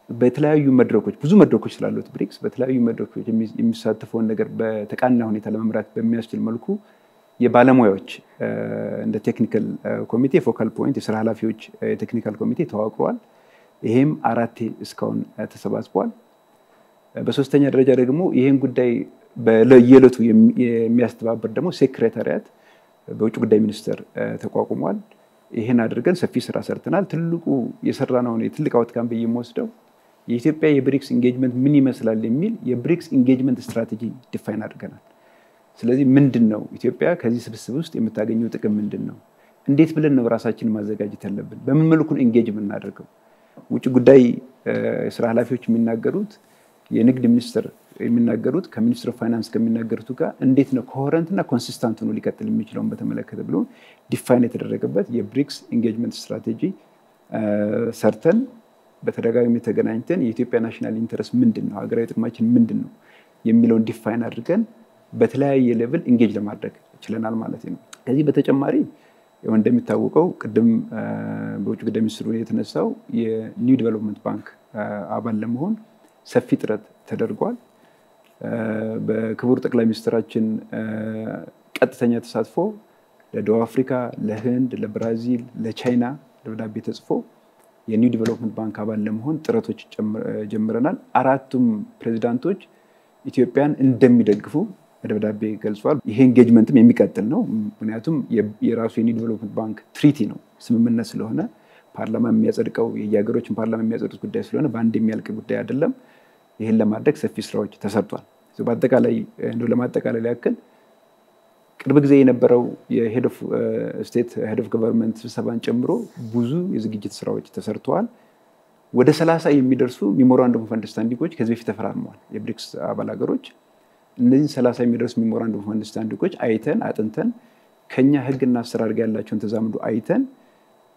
በተለያዩ መድረኮች ብዙ መድረኮች ስላሉት ብሪክስ በተለያዩ መድረኮች የሚሳተፈውን ነገር በተቃና ሁኔታ ለመምራት በሚያስችል መልኩ የባለሙያዎች እንደ ቴክኒካል ኮሚቴ ፎካል ፖይንት የስራ ኃላፊዎች የቴክኒካል ኮሚቴ ተዋቅሯል። ይሄም 4 እስካሁን ተሰባስቧል። በሶስተኛ ደረጃ ደግሞ ይሄን ጉዳይ በየዕለቱ የሚያስተባብር ደግሞ ሴክሬታሪያት በውጭ ጉዳይ ሚኒስቴር ተቋቁሟል። ይሄን አድርገን ሰፊ ስራ ሰርተናል። ትልቁ የሰራነው የትልቅ አውትካም በየመወስደው የኢትዮጵያ የብሪክስ ኢንጌጅመንት ምን ይመስላል የሚል የብሪክስ ኢንጌጅመንት ስትራቴጂ ዲፋይን አድርገናል። ስለዚህ ምንድነው ኢትዮጵያ ከዚህ ስብስብ ውስጥ የምታገኘው ጥቅም ምንድነው? እንዴት ብለን ነው ራሳችንን ማዘጋጀት ያለብን? በምን መልኩ ኢንጌጅ የምናደርገው? ውጭ ጉዳይ ስራ ኃላፊዎች የሚናገሩት የንግድ ሚኒስትር የሚናገሩት ከሚኒስትር ኦፍ ፋይናንስ ከሚናገሩት ጋር እንዴት ነው ኮሄረንት እና ኮንሲስተንት ሆኖ ሊቀጥል የሚችለውን በተመለከተ ብሎ ዲፋይን የተደረገበት የብሪክስ ኢንጌጅመንት ስትራቴጂ ሰርተን በተደጋጋሚ ተገናኝተን የኢትዮጵያ ናሽናል ኢንተረስት ምንድነው፣ ሀገራዊ ጥቅማችን ምንድነው የሚለውን ዲፋይን አድርገን በተለያየ ሌቭል ኢንጌጅ ለማድረግ ችለናል ማለት ነው። ከዚህ በተጨማሪ እንደሚታወቀው ቅድም በውጭ ጉዳይ ሚኒስትሩ የተነሳው የኒው ዲቨሎፕመንት ባንክ አባል ለመሆን ሰፊ ጥረት ተደርጓል። በክቡር ጠቅላይ ሚኒስትራችን ቀጥተኛ ተሳትፎ ለደቡብ አፍሪካ፣ ለህንድ፣ ለብራዚል፣ ለቻይና ደብዳቤ ተጽፎ የኒው ዲቨሎፕመንት ባንክ አባል ለመሆን ጥረቶች ጀምረናል። 4ቱም ፕሬዚዳንቶች ኢትዮጵያን እንደሚደግፉ በደብዳቤ ገልጿል። ይሄ ኢንጌጅመንትም የሚቀጥል ነው። ምክንያቱም የራሱ የኒው ዲቨሎፕመንት ባንክ ትሪቲ ነው ስምምነት ስለሆነ ፓርላማ የሚያጸድቀው የየሀገሮችን ፓርላማ የሚያጸድቁት ጉዳይ ስለሆነ በአንድ የሚያልቅ ጉዳይ አይደለም። ይህን ለማድረግ ሰፊ ስራዎች ተሰርቷል። በአጠቃላይ እንደው ለማጠቃለል ያክል ቅርብ ጊዜ የነበረው የሄድ ኦፍ ስቴት ሄድ ኦፍ ገቨርንመንት ስብሰባን ጨምሮ ብዙ የዝግጅት ስራዎች ተሰርተዋል። ወደ 30 የሚደርሱ ሜሞራንደም ኦፍ አንደርስታንዲንጎች ከዚህ በፊት ተፈራርመዋል የብሪክስ አባል ሀገሮች። እነዚህ 30 የሚደርሱ ሜሞራንደም ኦፍ አንደርስታንዲንጎች አይተን አጥንተን ከኛ ህግና አሰራር ጋር ያላቸውን ተዛምዶ አይተን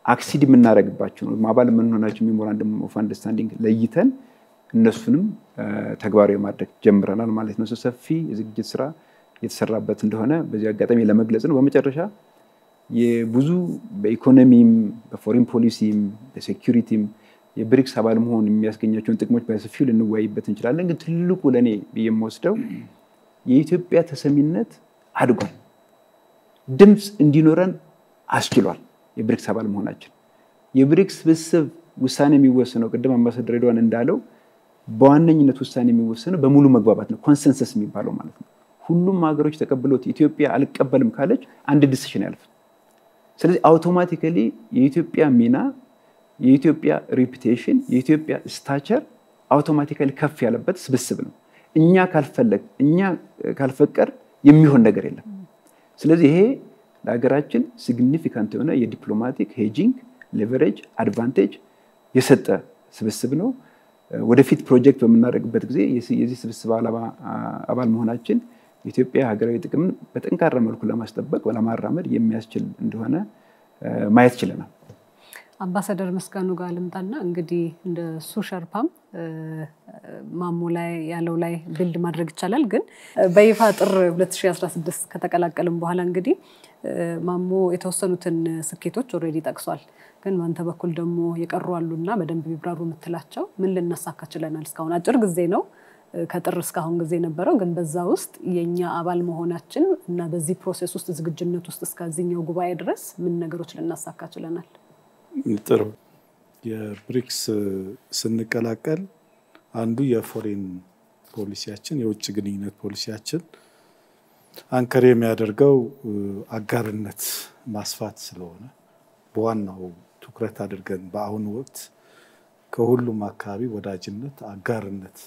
አክሲድ የምናደርግባቸው ነው አባል የምንሆናቸው ሜሞራንደም ኦፍ አንደርስታንዲንግ ለይተን እነሱንም ተግባራዊ ማድረግ ጀምረናል ማለት ነው። ሰፊ የዝግጅት ስራ የተሰራበት እንደሆነ በዚህ አጋጣሚ ለመግለጽ ነው። በመጨረሻ የብዙ በኢኮኖሚም በፎሪን ፖሊሲም በሴኩሪቲም የብሪክስ አባል መሆን የሚያስገኛቸውን ጥቅሞች በሰፊው ልንወያይበት እንችላለን። ግን ትልቁ ለኔ የምወስደው የኢትዮጵያ ተሰሚነት አድጓል፣ ድምጽ እንዲኖረን አስችሏል። የብሪክስ አባል መሆናችን የብሪክስ ስብስብ ውሳኔ የሚወሰነው ቅድም አምባሳደር ሬድዋን እንዳለው በዋነኝነት ውሳኔ የሚወሰነው በሙሉ መግባባት ነው፣ ኮንሰንሰስ የሚባለው ማለት ነው። ሁሉም ሀገሮች ተቀብሎት ኢትዮጵያ አልቀበልም ካለች አንድ ዲሲሽን ያልፍ። ስለዚህ አውቶማቲካሊ የኢትዮጵያ ሚና የኢትዮጵያ ሬፑቴሽን የኢትዮጵያ ስታቸር አውቶማቲካሊ ከፍ ያለበት ስብስብ ነው። እኛ ካልፈቀድ የሚሆን ነገር የለም። ስለዚህ ይሄ ለሀገራችን ሲግኒፊካንት የሆነ የዲፕሎማቲክ ሄጂንግ ሌቨሬጅ አድቫንቴጅ የሰጠ ስብስብ ነው። ወደፊት ፕሮጀክት በምናደርግበት ጊዜ የዚህ ስብስብ አባል መሆናችን ኢትዮጵያ ሀገራዊ ጥቅምን በጠንካራ መልኩ ለማስጠበቅ ለማራመድ የሚያስችል እንደሆነ ማየት ችለናል። አምባሳደር መስጋኑ ጋር ልምጣና እንግዲህ እንደ ሱሸርፓም ማሞ ላይ ያለው ላይ ቢልድ ማድረግ ይቻላል። ግን በይፋ ጥር 2016 ከተቀላቀልን በኋላ እንግዲህ ማሞ የተወሰኑትን ስኬቶች ኦሬዲ ጠቅሷል። ግን ማንተ በኩል ደግሞ የቀሩ አሉና በደንብ ቢብራሩ የምትላቸው ምን ልናሳካ ችለናል? እስካሁን አጭር ጊዜ ነው ከጥር እስካሁን ጊዜ ነበረው። ግን በዛ ውስጥ የኛ አባል መሆናችን እና በዚህ ፕሮሰስ ውስጥ ዝግጅነት ውስጥ እስከዚህኛው ጉባኤ ድረስ ምን ነገሮች ልናሳካ ችለናል? ጥሩ የብሪክስ ስንቀላቀል አንዱ የፎሬን ፖሊሲያችን የውጭ ግንኙነት ፖሊሲያችን አንከር የሚያደርገው አጋርነት ማስፋት ስለሆነ በዋናው ትኩረት አድርገን በአሁኑ ወቅት ከሁሉም አካባቢ ወዳጅነት አጋርነት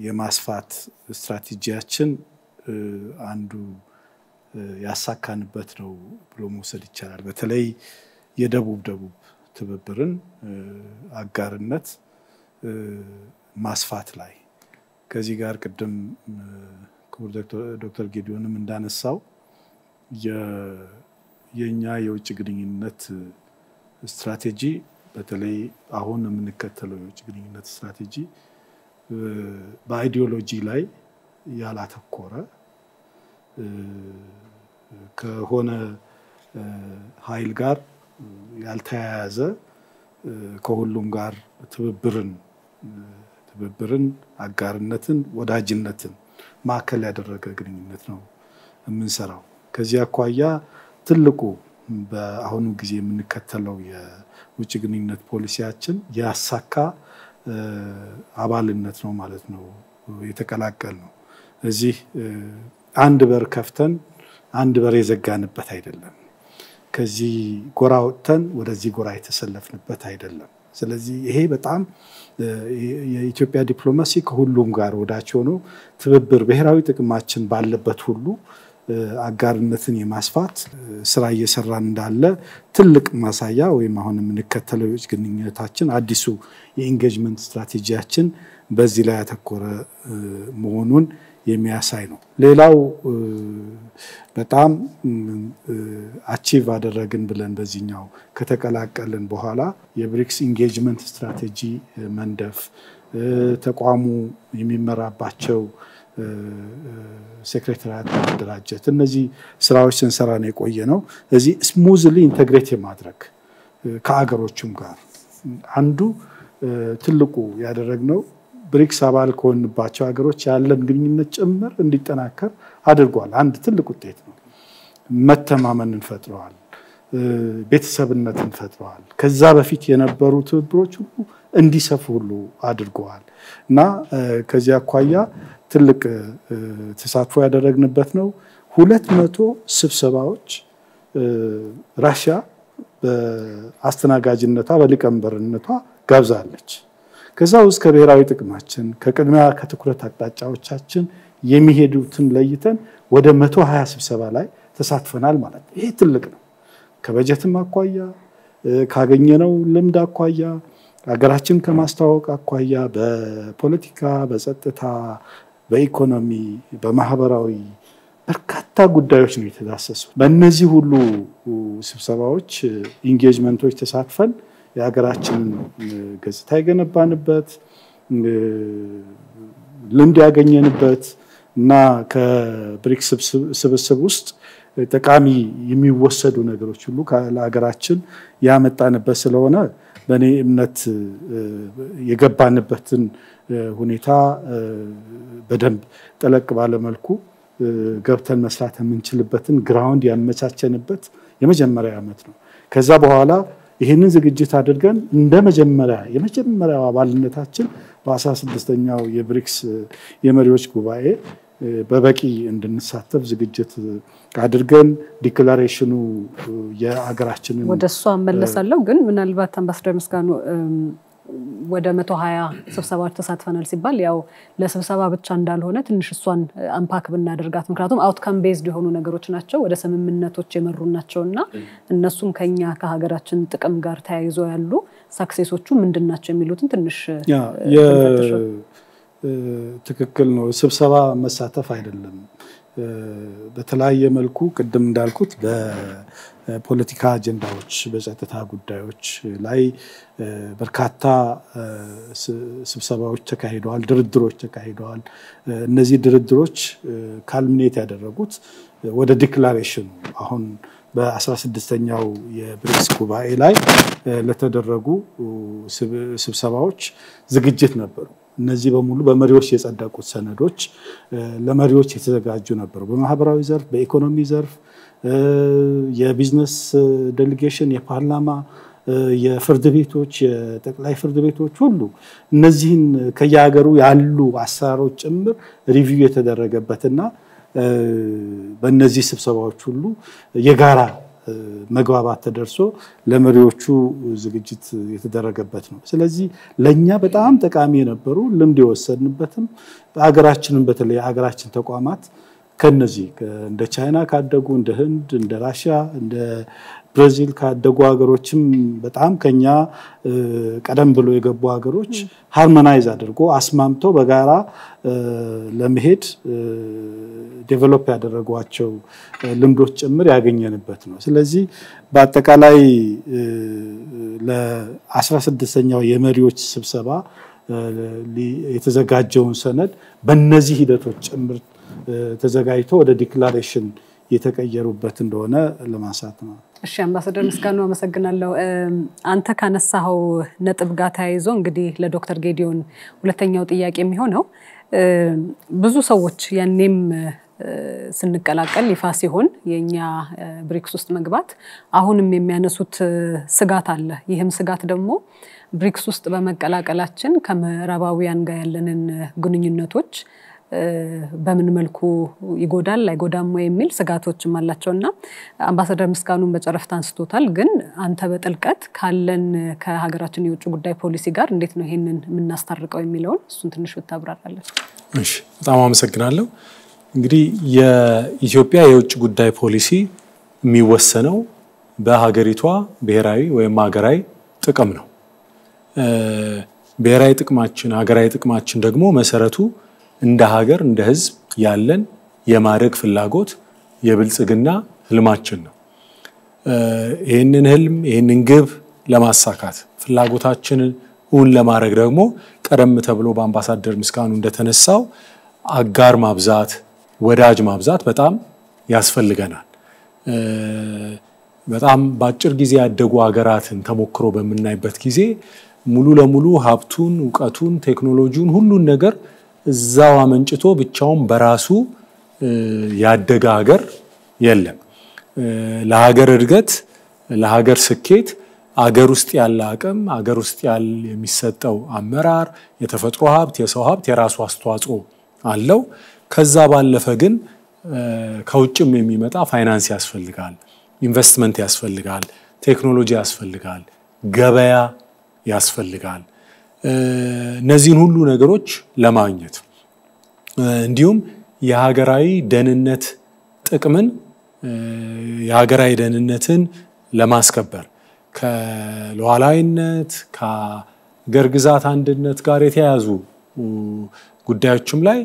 የማስፋት ስትራቴጂያችን አንዱ ያሳካንበት ነው ብሎ መውሰድ ይቻላል። በተለይ የደቡብ ትብብርን አጋርነት ማስፋት ላይ ከዚህ ጋር ቅድም ክቡር ዶክተር ጌዲዮንም እንዳነሳው የኛ የውጭ ግንኙነት ስትራቴጂ በተለይ አሁን የምንከተለው የውጭ ግንኙነት ስትራቴጂ በአይዲዮሎጂ ላይ ያላተኮረ ከሆነ ኃይል ጋር ያልተያያዘ ከሁሉም ጋር ትብብርን አጋርነትን ወዳጅነትን ማዕከል ያደረገ ግንኙነት ነው የምንሰራው። ከዚህ አኳያ ትልቁ በአሁኑ ጊዜ የምንከተለው የውጭ ግንኙነት ፖሊሲያችን ያሳካ አባልነት ነው ማለት ነው የተቀላቀል ነው። እዚህ አንድ በር ከፍተን አንድ በር የዘጋንበት አይደለም። ከዚህ ጎራ ወጥተን ወደዚህ ጎራ የተሰለፍንበት አይደለም። ስለዚህ ይሄ በጣም የኢትዮጵያ ዲፕሎማሲ ከሁሉም ጋር ወዳጅ ሆኖ ትብብር ብሔራዊ ጥቅማችን ባለበት ሁሉ አጋርነትን የማስፋት ስራ እየሰራን እንዳለ ትልቅ ማሳያ ወይም አሁን የምንከተለው የውጭ ግንኙነታችን አዲሱ የኢንጌጅመንት ስትራቴጂያችን በዚህ ላይ ያተኮረ መሆኑን የሚያሳይ ነው። ሌላው በጣም አቺቭ አደረግን ብለን በዚህኛው ከተቀላቀልን በኋላ የብሪክስ ኢንጌጅመንት ስትራቴጂ መንደፍ ተቋሙ የሚመራባቸው ሴክሬታሪያት ማደራጀት እነዚህ ስራዎች ስንሰራ ነው የቆየ ነው። እዚህ ስሙዝሊ ኢንተግሬት ማድረግ ከአገሮችም ጋር አንዱ ትልቁ ያደረግነው ብሪክስ አባል ከሆንባቸው ሀገሮች ያለን ግንኙነት ጭምር እንዲጠናከር አድርጓል። አንድ ትልቅ ውጤት ነው። መተማመንን ፈጥረዋል፣ ቤተሰብነትን ፈጥረዋል። ከዛ በፊት የነበሩ ትብብሮች ሁሉ እንዲሰፉ ሁሉ አድርገዋል እና ከዚህ አኳያ ትልቅ ተሳትፎ ያደረግንበት ነው። 200 ስብሰባዎች ራሽያ በአስተናጋጅነቷ በሊቀመንበርነቷ ጋብዛለች። ከዛ ውስጥ ከብሔራዊ ጥቅማችን ከቅድሚያ ከትኩረት አቅጣጫዎቻችን የሚሄዱትን ለይተን ወደ 120 ስብሰባ ላይ ተሳትፈናል ማለት ነው። ይሄ ትልቅ ነው። ከበጀትም አኳያ ካገኘነው ልምድ አኳያ ሀገራችን ከማስተዋወቅ አኳያ በፖለቲካ፣ በጸጥታ፣ በኢኮኖሚ፣ በማህበራዊ በርካታ ጉዳዮች ነው የተዳሰሱት። በእነዚህ ሁሉ ስብሰባዎች ኢንጌጅመንቶች ተሳትፈን የሀገራችንን ገጽታ የገነባንበት ልምድ ያገኘንበት እና ከብሪክስ ስብስብ ውስጥ ጠቃሚ የሚወሰዱ ነገሮች ሁሉ ለሀገራችን ያመጣንበት ስለሆነ በእኔ እምነት የገባንበትን ሁኔታ በደንብ ጠለቅ ባለ መልኩ ገብተን መስራት የምንችልበትን ግራውንድ ያመቻቸንበት የመጀመሪያ ዓመት ነው። ከዛ በኋላ ይሄንን ዝግጅት አድርገን እንደ የመጀመሪያው አባልነታችን በ16ኛው የብሪክስ የመሪዎች ጉባኤ በበቂ እንድንሳተፍ ዝግጅት አድርገን ዲክላሬሽኑ የሀገራችንን ወደሷ መለሳለሁ። ግን ምናልባት አምባሳደር ምስጋኑ ወደ 120 ስብሰባዎች ተሳትፈናል ሲባል ያው ለስብሰባ ብቻ እንዳልሆነ ትንሽ እሷን አንፓክ ብናደርጋት፣ ምክንያቱም አውትካም ቤዝድ የሆኑ ነገሮች ናቸው፣ ወደ ስምምነቶች የመሩ ናቸውና እነሱም ከኛ ከሀገራችን ጥቅም ጋር ተያይዞ ያሉ ሳክሴሶቹ ምንድናቸው የሚሉትን ትንሽ ትክክል ነው። ስብሰባ መሳተፍ አይደለም። በተለያየ መልኩ ቅድም እንዳልኩት በፖለቲካ አጀንዳዎች፣ በጸጥታ ጉዳዮች ላይ በርካታ ስብሰባዎች ተካሂደዋል፣ ድርድሮች ተካሂደዋል። እነዚህ ድርድሮች ካልሚኔት ያደረጉት ወደ ዲክላሬሽን አሁን በ16ኛው የብሪክስ ጉባኤ ላይ ለተደረጉ ስብሰባዎች ዝግጅት ነበሩ። እነዚህ በሙሉ በመሪዎች የጸደቁት ሰነዶች ለመሪዎች የተዘጋጁ ነበሩ። በማህበራዊ ዘርፍ፣ በኢኮኖሚ ዘርፍ፣ የቢዝነስ ዴሊጌሽን፣ የፓርላማ፣ የፍርድ ቤቶች፣ የጠቅላይ ፍርድ ቤቶች ሁሉ እነዚህን ከየሀገሩ ያሉ አሰራሮች ጭምር ሪቪው የተደረገበትና በእነዚህ ስብሰባዎች ሁሉ የጋራ መግባባት ተደርሶ ለመሪዎቹ ዝግጅት የተደረገበት ነው። ስለዚህ ለኛ በጣም ጠቃሚ የነበሩ ልምድ የወሰድንበትም በአገራችንም በተለይ አገራችን ተቋማት ከነዚህ እንደ ቻይና ካደጉ እንደ ህንድ እንደ ራሽያ እንደ ብራዚል ካደጉ ሀገሮችም በጣም ከኛ ቀደም ብሎ የገቡ ሀገሮች ሃርሞናይዝ አድርጎ አስማምተው በጋራ ለመሄድ ዴቨሎፕ ያደረጓቸው ልምዶች ጭምር ያገኘንበት ነው። ስለዚህ በአጠቃላይ ለ16ኛው የመሪዎች ስብሰባ የተዘጋጀውን ሰነድ በእነዚህ ሂደቶች ጭምር ተዘጋጅቶ ወደ ዲክላሬሽን የተቀየሩበት እንደሆነ ለማንሳት ነው። እሺ አምባሳደር ምስጋኑ አመሰግናለሁ። አንተ ካነሳው ነጥብ ጋር ተያይዞ እንግዲህ ለዶክተር ጌዲዮን ሁለተኛው ጥያቄ የሚሆነው ብዙ ሰዎች ያኔም ስንቀላቀል ይፋ ሲሆን የኛ ብሪክስ ውስጥ መግባት አሁንም የሚያነሱት ስጋት አለ። ይህም ስጋት ደግሞ ብሪክስ ውስጥ በመቀላቀላችን ከምዕራባውያን ጋር ያለንን ግንኙነቶች በምን መልኩ ይጎዳል አይጎዳም የሚል ስጋቶችም አላቸውና አምባሳደር ምስጋኑን በጨረፍታ አንስቶታል። ግን አንተ በጥልቀት ካለን ከሀገራችን የውጭ ጉዳይ ፖሊሲ ጋር እንዴት ነው ይሄንን የምናስታርቀው የሚለውን እሱን ትንሽ ብታብራራለን። እሺ በጣም አመሰግናለሁ። እንግዲህ የኢትዮጵያ የውጭ ጉዳይ ፖሊሲ የሚወሰነው በሀገሪቷ ብሔራዊ ወይም ሀገራዊ ጥቅም ነው። ብሔራዊ ጥቅማችን ሀገራዊ ጥቅማችን ደግሞ መሰረቱ እንደ ሀገር እንደ ህዝብ ያለን የማድረግ ፍላጎት የብልጽግና ህልማችን ነው። ይሄንን ህልም ይሄንን ግብ ለማሳካት ፍላጎታችንን እውን ለማድረግ ደግሞ ቀደም ተብሎ በአምባሳደር ምስጋኑ እንደተነሳው አጋር ማብዛት ወዳጅ ማብዛት በጣም ያስፈልገናል። በጣም በአጭር ጊዜ ያደጉ ሀገራትን ተሞክሮ በመናይበት ጊዜ ሙሉ ለሙሉ ሀብቱን ዕውቀቱን ቴክኖሎጂውን ሁሉን ነገር እዛው አመንጭቶ ብቻውን በራሱ ያደገ ሀገር የለም። ለሀገር እድገት ለሀገር ስኬት አገር ውስጥ ያለ አቅም አገር ውስጥ ያለ የሚሰጠው አመራር የተፈጥሮ ሀብት የሰው ሀብት የራሱ አስተዋጽኦ አለው። ከዛ ባለፈ ግን ከውጭም የሚመጣ ፋይናንስ ያስፈልጋል፣ ኢንቨስትመንት ያስፈልጋል፣ ቴክኖሎጂ ያስፈልጋል፣ ገበያ ያስፈልጋል። እነዚህን ሁሉ ነገሮች ለማግኘት እንዲሁም የሀገራዊ ደህንነት ጥቅምን የሀገራዊ ደህንነትን ለማስከበር ከሉዓላዊነት ከሀገር ግዛት አንድነት ጋር የተያያዙ ጉዳዮችም ላይ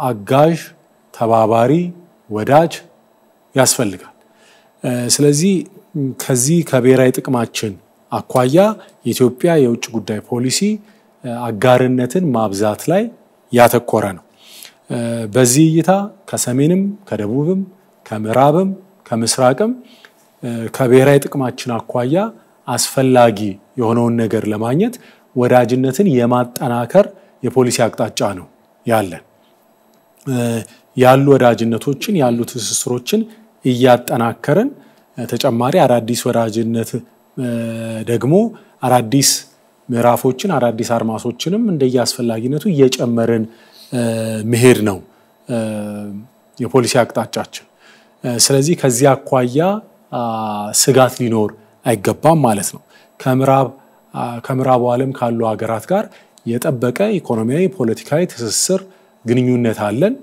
አጋዥ፣ ተባባሪ፣ ወዳጅ ያስፈልጋል። ስለዚህ ከዚህ ከብሔራዊ ጥቅማችን አኳያ የኢትዮጵያ የውጭ ጉዳይ ፖሊሲ አጋርነትን ማብዛት ላይ ያተኮረ ነው። በዚህ እይታ ከሰሜንም ከደቡብም ከምዕራብም ከምስራቅም ከብሔራዊ ጥቅማችን አኳያ አስፈላጊ የሆነውን ነገር ለማግኘት ወዳጅነትን የማጠናከር የፖሊሲ አቅጣጫ ነው ያለን። ያሉ ወዳጅነቶችን ያሉ ትስስሮችን እያጠናከርን ተጨማሪ አዳዲስ ወዳጅነት ደግሞ አዳዲስ ምዕራፎችን አዳዲስ አድማሶችንም እንደየአስፈላጊነቱ እየጨመርን መሄድ ነው የፖሊሲ አቅጣጫችን። ስለዚህ ከዚህ አኳያ ስጋት ሊኖር አይገባም ማለት ነው። ከምዕራቡ ዓለም ካሉ ሀገራት ጋር የጠበቀ ኢኮኖሚያዊ፣ ፖለቲካዊ ትስስር ግንኙነት አለን።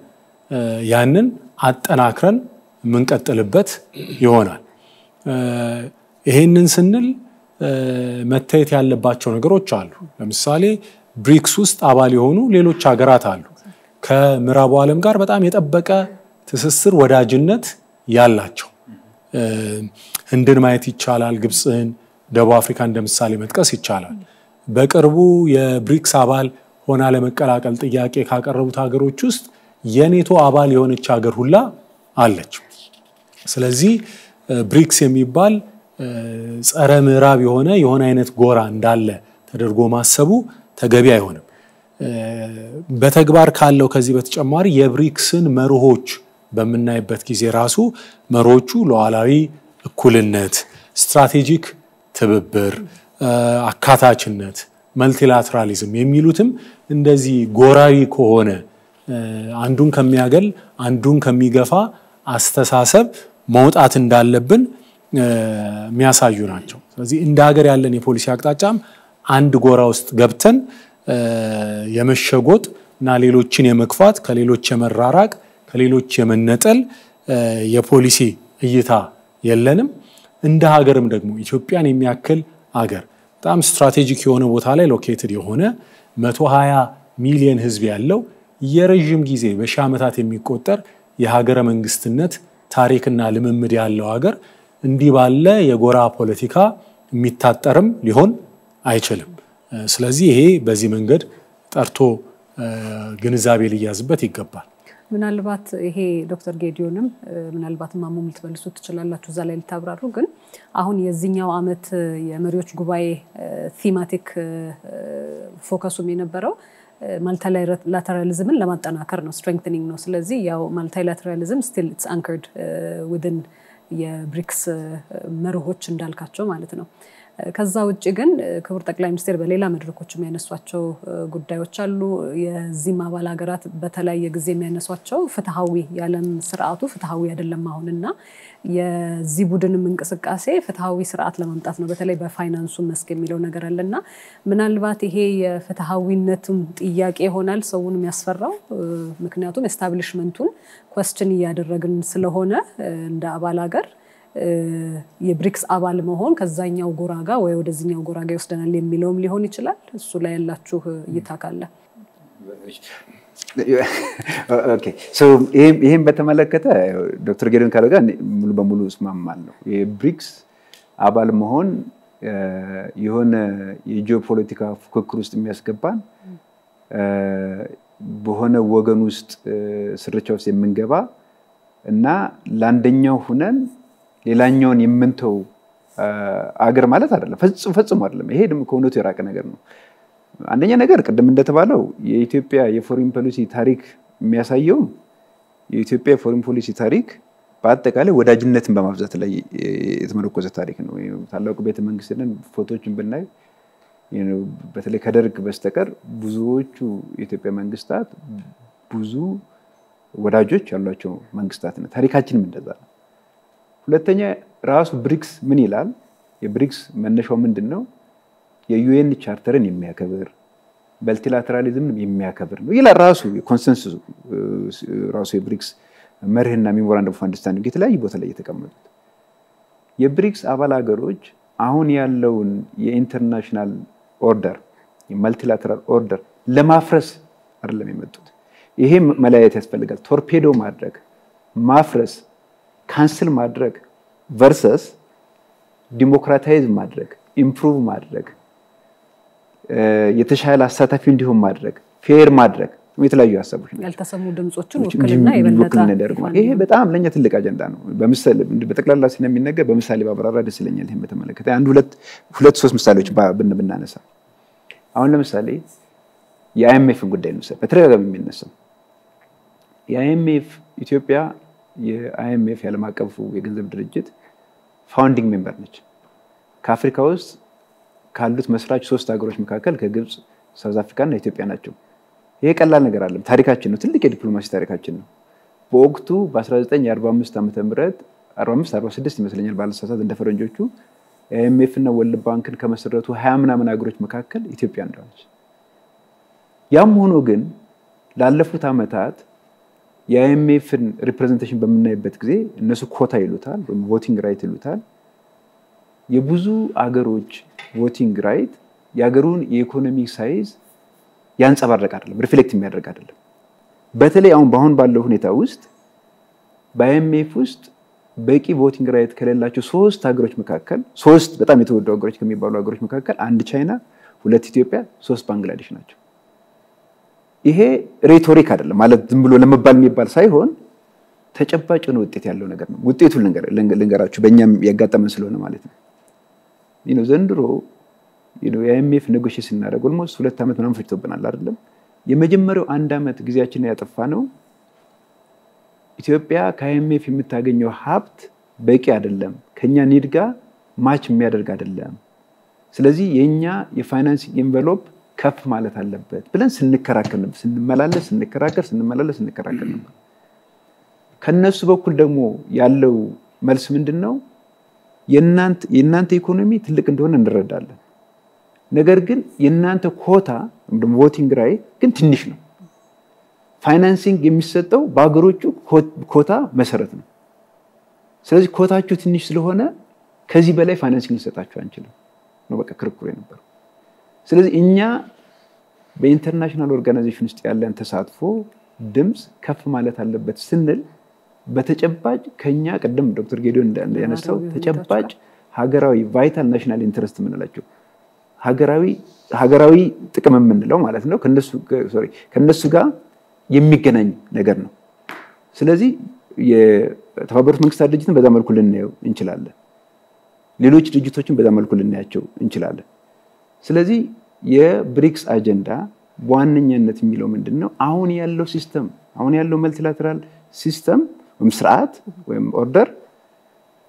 ያንን አጠናክረን የምንቀጥልበት ይሆናል። ይሄንን ስንል መታየት ያለባቸው ነገሮች አሉ። ለምሳሌ ብሪክስ ውስጥ አባል የሆኑ ሌሎች ሀገራት አሉ። ከምዕራቡ ዓለም ጋር በጣም የጠበቀ ትስስር ወዳጅነት ያላቸው ህንድን ማየት ይቻላል፣ ግብፅን፣ ደቡብ አፍሪካ እንደ ምሳሌ መጥቀስ ይቻላል። በቅርቡ የብሪክስ አባል ሆና ለመቀላቀል ጥያቄ ካቀረቡት ሀገሮች ውስጥ የኔቶ አባል የሆነች ሀገር ሁላ አለች። ስለዚህ ብሪክስ የሚባል ጸረ ምዕራብ የሆነ አይነት ጎራ እንዳለ ተደርጎ ማሰቡ ተገቢ አይሆንም። በተግባር ካለው ከዚህ በተጨማሪ የብሪክስን መርሆች በምናይበት ጊዜ ራሱ መርሆቹ ሉዓላዊ እኩልነት፣ ስትራቴጂክ ትብብር፣ አካታችነት፣ መልቲላተራሊዝም የሚሉትም እንደዚህ ጎራዊ ከሆነ አንዱን ከሚያገል አንዱን ከሚገፋ አስተሳሰብ መውጣት እንዳለብን የሚያሳዩ ናቸው። ስለዚህ እንደ ሀገር ያለን የፖሊሲ አቅጣጫም አንድ ጎራ ውስጥ ገብተን የመሸጎጥ እና ሌሎችን የመግፋት ከሌሎች የመራራቅ ከሌሎች የመነጠል የፖሊሲ እይታ የለንም። እንደ ሀገርም ደግሞ ኢትዮጵያን የሚያክል ሀገር በጣም ስትራቴጂክ የሆነ ቦታ ላይ ሎኬትድ የሆነ 120 ሚሊዮን ህዝብ ያለው የረጅም ጊዜ በሺህ ዓመታት የሚቆጠር የሀገረ መንግስትነት ታሪክና ልምምድ ያለው ሀገር እንዲህ ባለ የጎራ ፖለቲካ የሚታጠርም ሊሆን አይችልም። ስለዚህ ይሄ በዚህ መንገድ ጠርቶ ግንዛቤ ሊያዝበት ይገባል። ምናልባት ይሄ ዶክተር ጌዲዮንም ምናልባት ማሙም ልትመልሱ ትችላላችሁ እዛ ላይ ልታብራሩ። ግን አሁን የዚህኛው ዓመት የመሪዎች ጉባኤ ቲማቲክ ፎከሱም የነበረው ማልቲላተራሊዝምን ለማጠናከር ነው፣ ስትሬንግተኒንግ ነው። ስለዚህ ያው ማልቲላተራሊዝም ስቲል ኢትስ አንከርድ ዊዝን የብሪክስ መርሆች እንዳልካቸው ማለት ነው። ከዛ ውጪ ግን ክቡር ጠቅላይ ሚኒስትር በሌላ መድረኮች የሚያነሷቸው ጉዳዮች አሉ። የዚህም አባል ሀገራት በተለያየ ጊዜ የሚያነሷቸው ፍትሃዊ የዓለም ስርዓቱ ፍትሃዊ አይደለም አሁንና የዚህ ቡድንም እንቅስቃሴ ፍትሃዊ ስርዓት ለማምጣት ነው፣ በተለይ በፋይናንሱ መስክ የሚለው ነገር አለና ምናልባት ይሄ የፍትሃዊነቱም ጥያቄ ይሆናል ሰውን የሚያስፈራው። ምክንያቱም ኤስታብሊሽመንቱን ኳስችን እያደረግን ስለሆነ እንደ አባል ሀገር የብሪክስ አባል መሆን ከዛኛው ጎራ ጋር ወይ ወደዚህኛው ጎራ ጋር ይወስደናል የሚለውም ሊሆን ይችላል። እሱ ላይ ያላችሁ እይታ ካለ። ኦኬ ሶ ይሄን በተመለከተ ዶክተር ጌዲዮን ካለው ጋር ሙሉ በሙሉ እስማማለሁ። የብሪክስ አባል መሆን የሆነ የጂኦፖለቲካ ፉክክር ውስጥ የሚያስገባን በሆነ ወገን ውስጥ ስርቻ ውስጥ የምንገባ እና ለአንደኛው ሁነን ሌላኛውን የምንተው አገር ማለት አይደለም። ፈጽሞ አይደለም። ይሄ ደግሞ ከእውነቱ የራቀ ነገር ነው። አንደኛ ነገር ቅድም እንደተባለው የኢትዮጵያ የፎሪን ፖሊሲ ታሪክ የሚያሳየው የኢትዮጵያ የፎሪን ፖሊሲ ታሪክ በአጠቃላይ ወዳጅነትን በማብዛት ላይ የተመረኮዘ ታሪክ ነው። ታላቁ ቤተ መንግስትን ፎቶዎችን ብናይ በተለይ ከደርግ በስተቀር ብዙዎቹ የኢትዮጵያ መንግስታት ብዙ ወዳጆች ያሏቸው መንግስታት ነው። ታሪካችንም እንደዛ ነው። ሁለተኛ ራሱ ብሪክስ ምን ይላል? የብሪክስ መነሻው ምንድነው? የዩኤን ቻርተርን የሚያከብር መልቲላተራሊዝምን የሚያከብር ነው ይላል ራሱ ኮንሰንሰሱ ራሱ የብሪክስ መርህና ሜሞራንደም ኦፍ አንደርስታንዲንግ የተለያዩ ቦታ ላይ የተቀመጡት። የብሪክስ አባል ሀገሮች አሁን ያለውን የኢንተርናሽናል ኦርደር የመልቲላተራል ኦርደር ለማፍረስ አይደለም የመጡት። ይሄ መለያየት ያስፈልጋል። ቶርፔዶ ማድረግ፣ ማፍረስ፣ ካንስል ማድረግ ቨርሰስ ዲሞክራታይዝ ማድረግ፣ ኢምፕሩቭ ማድረግ፣ የተሻለ አሳታፊ እንዲሆን ማድረግ፣ ፌር ማድረግ የተለያዩ ሀሳቦች ናቸው። ያልተሰሙ ድምጾችን ውክልና ይበለጣል። ይሄ በጣም ለኛ ትልቅ አጀንዳ ነው። በምሳሌ በጠቅላላ ስለሚነገር በምሳሌ ባብራራ ደስ ይለኛል። ይሄን በተመለከተ አንድ ሁለት ሶስት ምሳሌዎች ብናነሳ አሁን ለምሳሌ የአይኤምኤፍን ጉዳይ ነው በተደጋጋሚ የሚነሳው። የአይኤምኤፍ ኢትዮጵያ የአይኤምኤፍ የዓለም አቀፉ የገንዘብ ድርጅት ፋውንዲንግ ሜምበር ነች። ከአፍሪካ ውስጥ ካሉት መስራች 3 ሀገሮች መካከል ከግብጽ፣ ሳውዝ አፍሪካ እና ኢትዮጵያ ናቸው። ይሄ ቀላል ነገር አይደለም። ታሪካችን ነው። ትልቅ የዲፕሎማሲ ታሪካችን ነው። በወቅቱ በ1945 ዓመተ ምህረት 46 ይመስለኛል ባለሳሳት እንደ ፈረንጆቹ አይኤምኤፍ እና ወርልድ ባንክን ከመሰረቱ 20 ምናምን ሀገሮች መካከል ኢትዮጵያ እንደሆነች። ያም ሆኖ ግን ላለፉት ዓመታት የአይኤምኤፍን ሪፕሬዘንቴሽን በምናይበት ጊዜ እነሱ ኮታ ይሉታል ወይም ቮቲንግ ራይት ይሉታል። የብዙ አገሮች ቮቲንግ ራይት የአገሩን የኢኮኖሚ ሳይዝ ያንጸባረቀ አይደለም፣ ሪፍሌክት የሚያደርግ አይደለም። በተለይ አሁን ባለው ሁኔታ ውስጥ በአይኤምኤፍ ውስጥ በቂ ቮቲንግ ራይት ከሌላቸው 3 ሀገሮች መካከል 3 በጣም የተወደዱ ሀገሮች ከሚባሉ ሀገሮች መካከል 1 ቻይና፣ 2 ኢትዮጵያ፣ 3 ባንግላዴሽ ናቸው። ይሄ ሬቶሪክ አይደለም ማለት ዝም ብሎ ለመባል የሚባል ሳይሆን ተጨባጭ ነው ውጤት ያለው ነገር ነው። ውጤቱን ልንገራችሁ በእኛም ያጋጠመን ስለሆነ ማለት ነው። ዘንድሮ የአይኤምኤፍ ኔጎሺዬት ስናደርግ ኦልሞስት 2 ዓመት ምናምን ፈጅቶብናል አይደለም። የመጀመሪያው 1 ዓመት ጊዜያችንን ያጠፋነው ኢትዮጵያ ከአይኤምኤፍ የምታገኘው ሀብት በቂ አይደለም፣ ከኛ ኒድ ጋር ማች የሚያደርግ አይደለም። ስለዚህ የኛ የፋይናንሲንግ ኤንቨሎፕ ከፍ ማለት አለበት ብለን ስንከራከር ነበር። ስንከራከር ነበር። ከነሱ በኩል ደግሞ ያለው መልስ ምንድነው? የእናንተ ኢኮኖሚ ትልቅ እንደሆነ እንረዳለን፣ ነገር ግን የእናንተ ኮታ ወይም ቮቲንግ ራይት ግን ትንሽ ነው። ፋይናንሲንግ የሚሰጠው በአገሮቹ ኮታ መሰረት ነው። ስለዚህ ኮታችሁ ትንሽ ስለሆነ ከዚህ በላይ ፋይናንሲንግ ልንሰጣችሁ አንችልም ነው በቃ ክርክሩ የነበረው። ስለዚህ እኛ በኢንተርናሽናል ኦርጋናይዜሽን ውስጥ ያለን ተሳትፎ ድምጽ ከፍ ማለት አለበት ስንል በተጨባጭ ከኛ ቀደም ዶክተር ጌዲዮን ያነሳው ተጨባጭ ሀገራዊ ቫይታል ናሽናል ኢንተረስት የምንላቸው ሀገራዊ ጥቅም የምንለው ማለት ነው ከነሱ ጋር የሚገናኝ ነገር ነው። ስለዚህ የተባበሩት መንግስታት ድርጅትን በዛ መልኩ ልናየው እንችላለን። ሌሎች ድርጅቶችን በዛ መልኩ ልናያቸው እንችላለን። ስለዚህ የብሪክስ አጀንዳ በዋነኛነት የሚለው ምንድነው? አሁን ያለው ሲስተም አሁን ያለው መልቲላተራል ሲስተም ወይም ስርዓት ወይም ኦርደር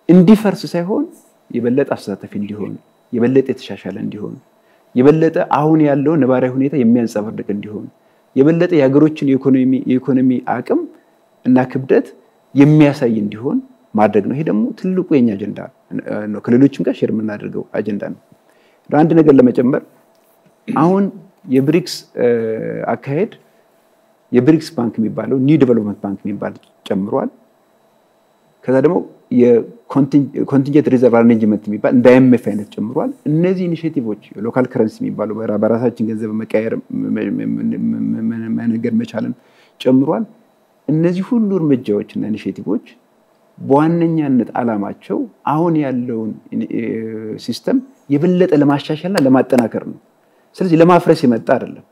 እንዲፈርስ ሳይሆን የበለጠ አሳታፊ እንዲሆን፣ የበለጠ የተሻሻለ እንዲሆን፣ የበለጠ አሁን ያለው ነባራዊ ሁኔታ የሚያንጸባርቅ እንዲሆን፣ የበለጠ የሀገሮችን የኢኮኖሚ አቅም እና ክብደት የሚያሳይ እንዲሆን ማድረግ ነው። ይሄ ደግሞ ትልቁ የኛ አጀንዳ ነው። ከሌሎችም ጋር ሼር የምናደርገው አጀንዳ ነው። አንድ ነገር ለመጨመር አሁን የብሪክስ አካሄድ የብሪክስ ባንክ የሚባለው ኒው ዴቨሎፕመንት ባንክ የሚባል ጨምሯል። ከዛ ደግሞ የኮንቲንጀንት ሪዘርቭ አሬንጅመንት የሚባል እንደ አይኤምኤፍ አይነት ጨምሯል። እነዚህ ኢኒሼቲቮች ሎካል ከረንሲ የሚባሉ በራሳችን ገንዘብ መቀየር መነገድ መቻልን ጨምሯል። እነዚህ ሁሉ እርምጃዎች እና ኢኒሼቲቮች በዋነኛነት አላማቸው አሁን ያለውን ሲስተም የበለጠ ለማሻሻልና ለማጠናከር ነው። ስለዚህ ለማፍረስ የመጣ አይደለም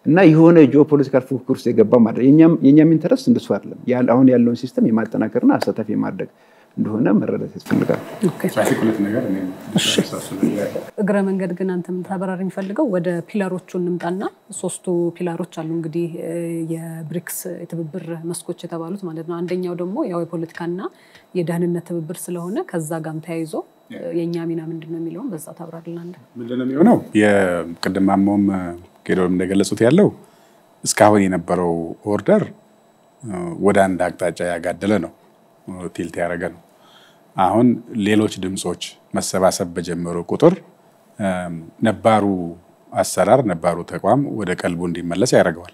እና የሆነ ጂኦፖለቲካል ፉክክር ውስጥ የገባ ማለት የኛም ኢንተረስት እንደሱ አይደለም። አሁን ያለውን ሲስተም የማጠናከርና አሳታፊ ማድረግ እንደሆነ መረዳት ያስፈልጋል። እግረ መንገድ ግን አንተ ተበራሪ የሚፈልገው ወደ ፒላሮቹ እንምጣና 3ቱ ፒላሮች አሉ እንግዲህ የብሪክስ የትብብር መስኮች የተባሉት ማለት ነው። አንደኛው ደግሞ ያው የፖለቲካና የደህንነት ትብብር ስለሆነ ከዛ ጋርም ተያይዞ የኛ ሚና ምንድነው የሚለውን በዛ ታብራራለህ። ምንድነው የሚሆነው? የቅድም ማሞም ጌዶም እንደገለጹት ያለው እስካሁን የነበረው ኦርደር ወደ አንድ አቅጣጫ ያጋደለ ነው፣ ቲልት ያደረገ ነው። አሁን ሌሎች ድምጾች መሰባሰብ በጀመሩ ቁጥር ነባሩ አሰራር ነባሩ ተቋም ወደ ቀልቡ እንዲመለስ ያደርገዋል።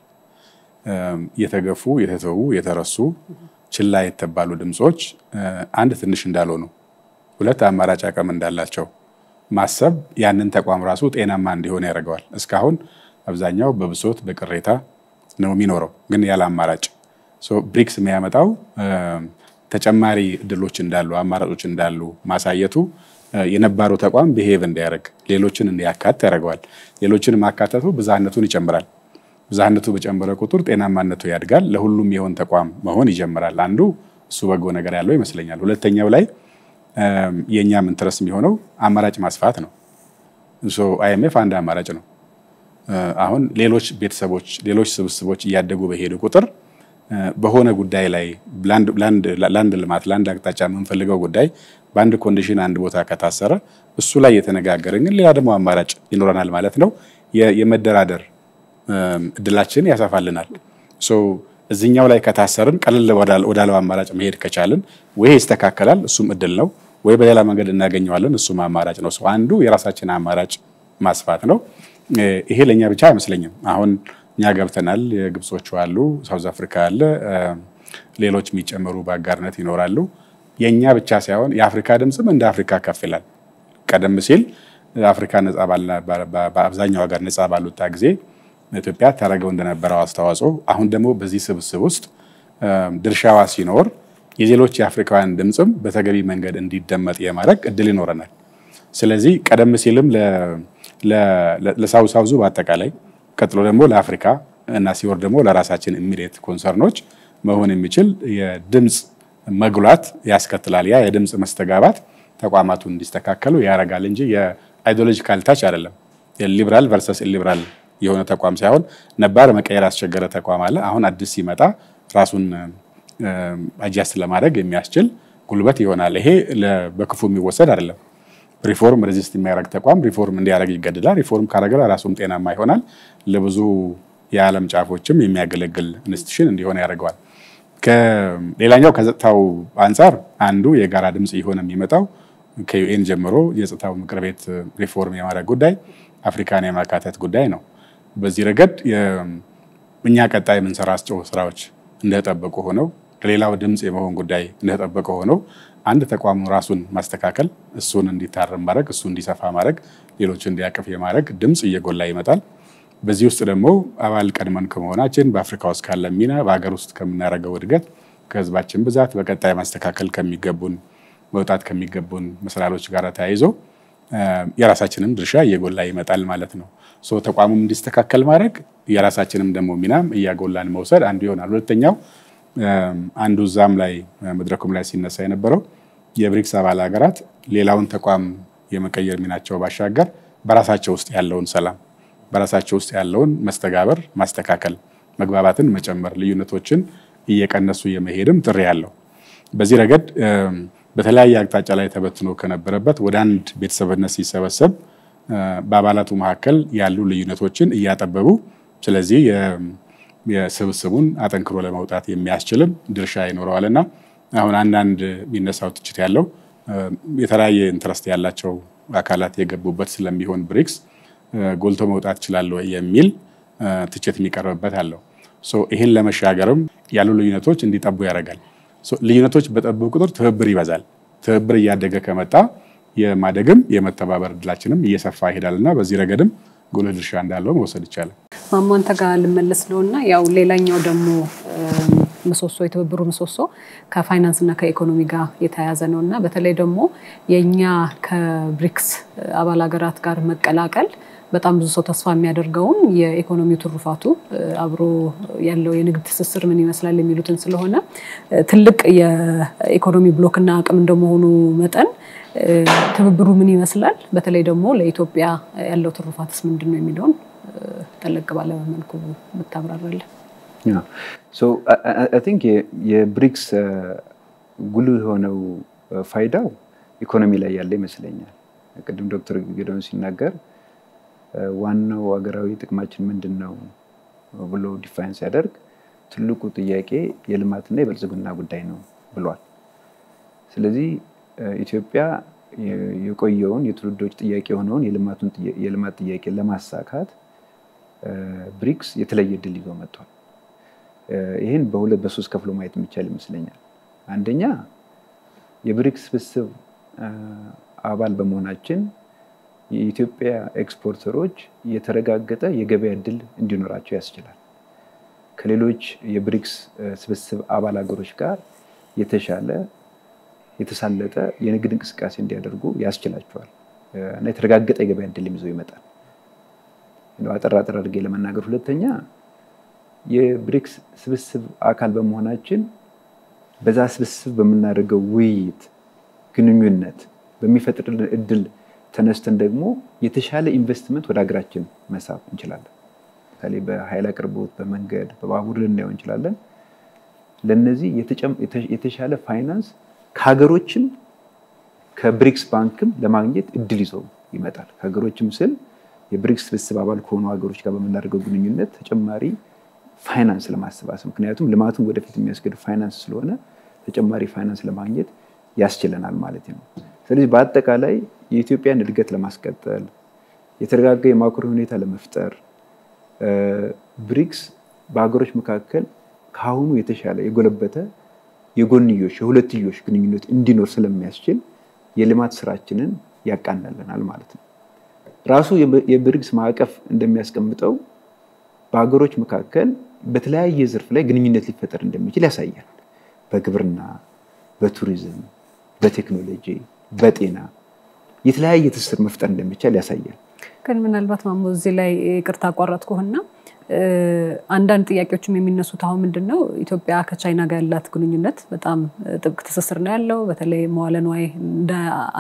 የተገፉ የተተዉ የተረሱ ችላ የተባሉ ድምጾች አንድ ትንሽ እንዳልሆኑ ሁለት አማራጭ አቅም እንዳላቸው ማሰብ ያንን ተቋም ራሱ ጤናማ እንዲሆን ያደርገዋል። እስካሁን አብዛኛው በብሶት በቅሬታ ነው የሚኖረው ግን ያለ አማራጭ ብሪክስ የሚያመጣው ተጨማሪ እድሎች እንዳሉ አማራጮች እንዳሉ ማሳየቱ የነባሩ ተቋም ቢሄቭ እንዲያደርግ ሌሎችን እንዲያካትት ያደርገዋል። ሌሎችን ማካተቱ ብዝሃነቱን ይጨምራል። ብዝሃነቱ በጨመረ ቁጥር ጤናማነቱ ያድጋል። ለሁሉም የሆነ ተቋም መሆን ይጀምራል። አንዱ እሱ በጎ ነገር ያለው ይመስለኛል። ሁለተኛው ላይ የኛም ኢንተረስት የሚሆነው አማራጭ ማስፋት ነው። አይኤምኤፍ አንድ አማራጭ ነው። አሁን ሌሎች ቤተሰቦች ሌሎች ስብስቦች እያደጉ በሄዱ ቁጥር በሆነ ጉዳይ ላይ ላንድ ልማት ላንድ አቅጣጫ የምንፈልገው ጉዳይ በአንድ ኮንዲሽን አንድ ቦታ ከታሰረ እሱ ላይ የተነጋገርን ግን ሌላ ደግሞ አማራጭ ይኖረናል ማለት ነው። የመደራደር እድላችን ያሰፋልናል። እዚህኛው ላይ ከታሰርን ቀለል ወዳለው አማራጭ መሄድ ከቻልን ወይ ይስተካከላል እሱም እድል ነው ወይ በሌላ መንገድ እናገኘዋለን እሱም አማራጭ ነው። አንዱ የራሳችን አማራጭ ማስፋት ነው። ይሄ ለኛ ብቻ አይመስለኝም። አሁን እኛ ገብተናል የግብጾቹ አሉ ሳውዝ አፍሪካ አለ ሌሎች የሚጨመሩ በአጋርነት ይኖራሉ። የኛ ብቻ ሳይሆን የአፍሪካ ድምጽም እንደ አፍሪካ ከፍ ይላል። ቀደም ሲል አፍሪካ ነፃ በአብዛኛው ሀገር ነፃ ባሉት ጊዜ ኢትዮጵያ ታረገው እንደነበረው አስተዋጽኦ አሁን ደግሞ በዚህ ስብስብ ውስጥ ድርሻዋ ሲኖር የሌሎች የአፍሪካውያን ድምጽም በተገቢ መንገድ እንዲደመጥ የማድረግ እድል ይኖረናል። ስለዚህ ቀደም ሲልም ለሳውዝ በአጠቃላይ ቀጥሎ ደግሞ ለአፍሪካ እና ሲወር ደግሞ ለራሳችን ኢሚዲየት ኮንሰርኖች መሆን የሚችል የድምጽ መግሏት ያስከትላል። ያ የድምጽ መስተጋባት ተቋማቱ እንዲስተካከሉ ያረጋል እንጂ የአይዲዮሎጂካል ታች አይደለም። የሊበራል ቨርሰስ ኢሊበራል የሆነ ተቋም ሳይሆን ነባር መቀየር ያስቸገረ ተቋም አለ። አሁን አዲስ ሲመጣ ራሱን አጃስት ለማድረግ የሚያስችል ጉልበት ይሆናል። ይሄ በክፉ የሚወሰድ አይደለም። ሪፎርም ሬዚስት የሚያደርግ ተቋም ሪፎርም እንዲያደርግ ይገደዳል። ሪፎርም ካደረገ ራሱም ጤናማ ይሆናል። ለብዙ የዓለም ጫፎችም የሚያገለግል ኢንስቲትዩሽን እንዲሆን ያደርገዋል። ሌላኛው ከጸጥታው አንፃር አንዱ የጋራ ድምጽ ይሆን የሚመጣው ከዩኤን ጀምሮ የጸጥታው ምክር ቤት ሪፎርም የማድረግ ጉዳይ አፍሪካን የማካተት ጉዳይ ነው። በዚህ ረገድ እኛ ቀጣይ የምንሰራቸው ስራዎች እንደተጠበቁ ሆነው ሌላው ድምጽ የመሆን ጉዳይ እንደተጠበቀ ሆነው አንድ ተቋም ራሱን ማስተካከል እሱን እንዲታረም ማድረግ እሱ እንዲሰፋ ማድረግ ሌሎችን እንዲያቀፍ የማድረግ ድምጽ እየጎላ ይመጣል። በዚህ ውስጥ ደግሞ አባል ቀድመን ከመሆናችን በአፍሪካ ውስጥ ካለ ሚና በአገር ውስጥ ከምናደርገው እድገት ከህዝባችን ብዛት በቀጣይ ማስተካከል ከሚገቡን መውጣት ከሚገቡን መስራሎች ጋር ተያይዞ የራሳችንን ድርሻ እየጎላ ይመጣል ማለት ነው። ተቋሙም እንዲስተካከል ማድረግ የራሳችንም ደግሞ ሚናም እያጎላን መውሰድ አንዱ ይሆናል። ሁለተኛው አንዱ ዛም ላይ መድረኩም ላይ ሲነሳ የነበረው የብሪክስ አባል ሀገራት ሌላውን ተቋም የመቀየር ሚናቸው ባሻገር በራሳቸው ውስጥ ያለውን ሰላም በራሳቸው ውስጥ ያለውን መስተጋበር ማስተካከል መግባባትን መጨመር ልዩነቶችን እየቀነሱ የመሄድም ጥሪ ያለው በዚህ ረገድ በተለያየ አቅጣጫ ላይ ተበትኖ ከነበረበት ወደ አንድ ቤተሰብነት ሲሰበሰብ በአባላቱ መካከል ያሉ ልዩነቶችን እያጠበቡ ስለዚህ የስብስቡን አጠንክሮ ለማውጣት የሚያስችልም ድርሻ ይኖረዋልና አሁን አንዳንድ የሚነሳው ትችት ያለው የተለያየ ኢንተረስት ያላቸው አካላት የገቡበት ስለሚሆን ብሪክስ ጎልቶ መውጣት ይችላል ወይ የሚል ትችት የሚቀርብበት አለው። ይሄን ለመሻገርም ያሉ ልዩነቶች እንዲጠቡ ያደርጋል። ልዩነቶች በጠቡ ቁጥር ትብብር ይበዛል። ትብብር እያደገ ከመጣ የማደግም የመተባበር እድላችንም እየሰፋ ይሄዳልና በዚህ ረገድም ጉልህ ድርሻ እንዳለው መውሰድ ይቻላል። ማማንተ ጋር ልመለስ ነውና ያው ሌላኛው ደግሞ ምሰሶ የትብብሩ ምሰሶ ከፋይናንስ እና ከኢኮኖሚ ጋር የተያያዘ ነውና በተለይ ደግሞ የኛ ከብሪክስ አባል ሀገራት ጋር መቀላቀል በጣም ብዙ ሰው ተስፋ የሚያደርገውን የኢኮኖሚው ትሩፋቱ አብሮ ያለው የንግድ ትስስር ምን ይመስላል የሚሉትን ስለሆነ ትልቅ የኢኮኖሚ ብሎክና አቅም እንደመሆኑ መጠን ትብብሩ ምን ይመስላል በተለይ ደግሞ ለኢትዮጵያ ያለው ትሩፋትስ ምንድነው የሚለውን ተለቅ ባለ መልኩ ብታብራራለን። I think የብሪክስ ጉልህ ሆነው ፋይዳው ኢኮኖሚ ላይ ያለ ይመስለኛል። ቅድም ዶክተር ጌዶን ሲናገር ዋናው ሀገራዊ ጥቅማችን ምንድነው ብሎ ዲፋይን ሲያደርግ ትልቁ ጥያቄ የልማትና የብልጽግና ጉዳይ ነው ብሏል። ስለዚህ ኢትዮጵያ የቆየውን የትውልዶች ጥያቄ የሆነውን የልማት ጥያቄ ለማሳካት ብሪክስ የተለየ ድል ይዞ መጥቷል። ይህን በሁለት በሶስት ከፍሎ ማየት የሚቻል ይመስለኛል። አንደኛ የብሪክስ ስብስብ አባል በመሆናችን የኢትዮጵያ ኤክስፖርተሮች የተረጋገጠ የገበያ ድል እንዲኖራቸው ያስችላል። ከሌሎች የብሪክስ ስብስብ አባል ሀገሮች ጋር የተሻለ የተሳለጠ የንግድ እንቅስቃሴ እንዲያደርጉ ያስችላቸዋል እና የተረጋገጠ የገበያ ድል ይዞ ይመጣል። አጠር አድርጌ ለመናገር ሁለተኛ የብሪክስ ስብስብ አካል በመሆናችን በዛ ስብስብ በምናደርገው ውይይት ግንኙነት በሚፈጥርልን እድል ተነስተን ደግሞ የተሻለ ኢንቨስትመንት ወደ ሀገራችን መሳብ እንችላለን። ለምሳሌ በኃይል አቅርቦት፣ በመንገድ፣ በባቡር ልናየው እንችላለን። ለነዚህ የተሻለ ፋይናንስ ከሀገሮችም ከብሪክስ ባንክም ለማግኘት እድል ይዞ ይመጣል። ከሀገሮችም ስል የብሪክስ ስብስብ አባል ከሆኑ ሀገሮች ጋር በምናደርገው ግንኙነት ተጨማሪ ፋይናንስ ለማሰባሰብ ምክንያቱም ልማቱን ወደፊት የሚያስገድ ፋይናንስ ስለሆነ ተጨማሪ ፋይናንስ ለማግኘት ያስችለናል ማለት ነው። ስለዚህ በአጠቃላይ የኢትዮጵያን እድገት ለማስቀጠል የተረጋጋ የማክሮ ሁኔታ ለመፍጠር ብሪክስ በሀገሮች መካከል ካሁኑ የተሻለ የጎለበተ የጎንዮሽ የሁለትዮሽ ግንኙነት እንዲኖር ስለሚያስችል የልማት ስራችንን ያቃናልናል ማለት ነው። ራሱ የብሪክስ ማዕቀፍ እንደሚያስቀምጠው በሀገሮች መካከል በተለያየ ዘርፍ ላይ ግንኙነት ሊፈጠር እንደሚችል ያሳያል። በግብርና፣ በቱሪዝም፣ በቴክኖሎጂ፣ በጤና የተለያየ ትስስር መፍጠር እንደሚቻል ያሳያል። ግን ምናልባት ማሞ እዚህ ላይ ይቅርታ አቋረጥኩህና አንዳንድ ጥያቄዎችም የሚነሱት አሁን ምንድነው ኢትዮጵያ ከቻይና ጋር ያላት ግንኙነት በጣም ጥብቅ ትስስር ነው ያለው። በተለይ መዋለ ንዋይ እንደ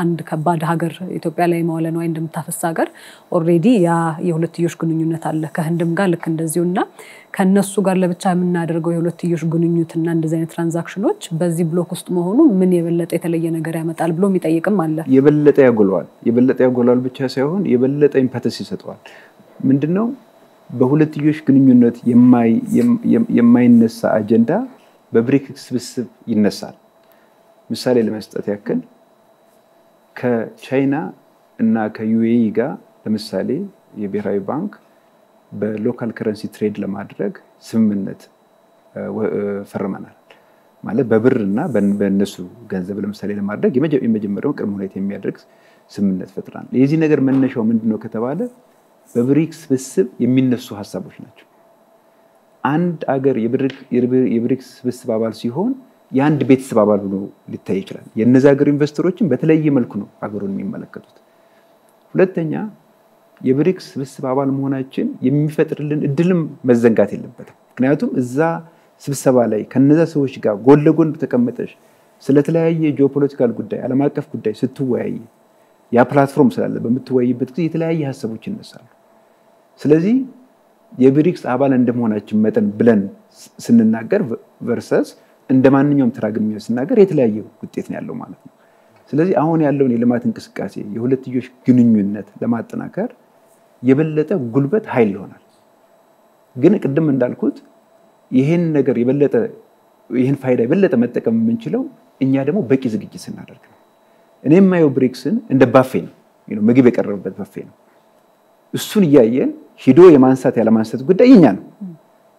አንድ ከባድ ሀገር ኢትዮጵያ ላይ መዋለ ንዋይ እንደምታፈስ ሀገር ኦልሬዲ ያ የሁለትዮሽ ግንኙነት አለ ከህንድም ጋር ልክ እንደዚሁና ከነሱ ጋር ለብቻ የምናደርገው የሁለትዮሽ ግንኙነትና እንደዚህ አይነት ትራንዛክሽኖች በዚህ ብሎክ ውስጥ መሆኑ ምን የበለጠ የተለየ ነገር ያመጣል ብሎ የሚጠይቅም አለ። የበለጠ ያጎላዋል ብቻ ሳይሆን የበለጠ ኢምፓተስ ይሰጠዋል። ምንድነው በሁለትዮሽ ግንኙነት የማይነሳ አጀንዳ በብሪክስ ስብስብ ይነሳል። ምሳሌ ለመስጠት ያክል ከቻይና እና ከዩኤኢ ጋር ለምሳሌ የብሔራዊ ባንክ በሎካል ከረንሲ ትሬድ ለማድረግ ስምምነት ፈርመናል። ማለት በብርና በእነሱ ገንዘብ ለምሳሌ ለማድረግ የመጀመሪያው ቅድመ ሁኔታ የሚያደርግ ስምምነት ፈጥረናል። የዚህ ነገር መነሻው ምንድነው ከተባለ በብሪክስ ስብስብ የሚነሱ ሀሳቦች ናቸው። አንድ አገር የብሪክስ ስብስብ አባል ሲሆን የአንድ ቤተሰብ አባል ሆኖ ሊታይ ይችላል። የነዛ ሀገር ኢንቨስተሮችን በተለየ መልኩ ነው አገሩን የሚመለከቱት። ሁለተኛ የብሪክስ ስብስብ አባል መሆናችን የሚፈጥርልን እድልም መዘንጋት የለበትም። ምክንያቱም እዛ ስብሰባ ላይ ከነዛ ሰዎች ጋር ጎን ለጎን ተቀምጠሽ ስለተለያየ ጂኦፖለቲካል ጉዳይ ዓለም አቀፍ ጉዳይ ስትወያይ ያ ፕላትፎርም ስላለ በምትወያይበት ጊዜ የተለያየ ሀሳቦች ይነሳሉ። ስለዚህ የብሪክስ አባል እንደመሆናችን መጠን ብለን ስንናገር ቨርሰስ እንደማንኛውም ተራ ግንኙነት ስናገር የተለያየ ውጤት ነው ያለው ማለት ነው። ስለዚህ አሁን ያለውን የልማት እንቅስቃሴ የሁለትዮሽ ግንኙነት ለማጠናከር የበለጠ ጉልበት ኃይል ይሆናል። ግን ቅድም እንዳልኩት ይሄን ነገር ይሄን ፋይዳ የበለጠ መጠቀም የምንችለው እኛ ደግሞ በቂ ዝግጅት ስናደርግ ነው። እኔ የማየው ብሪክስን እንደ ባፌ ነው፣ ምግብ የቀረበበት ባፌ ነው። እሱን እያየን ሂዶ የማንሳት ያለማንሳት ጉዳይ የኛ ነው።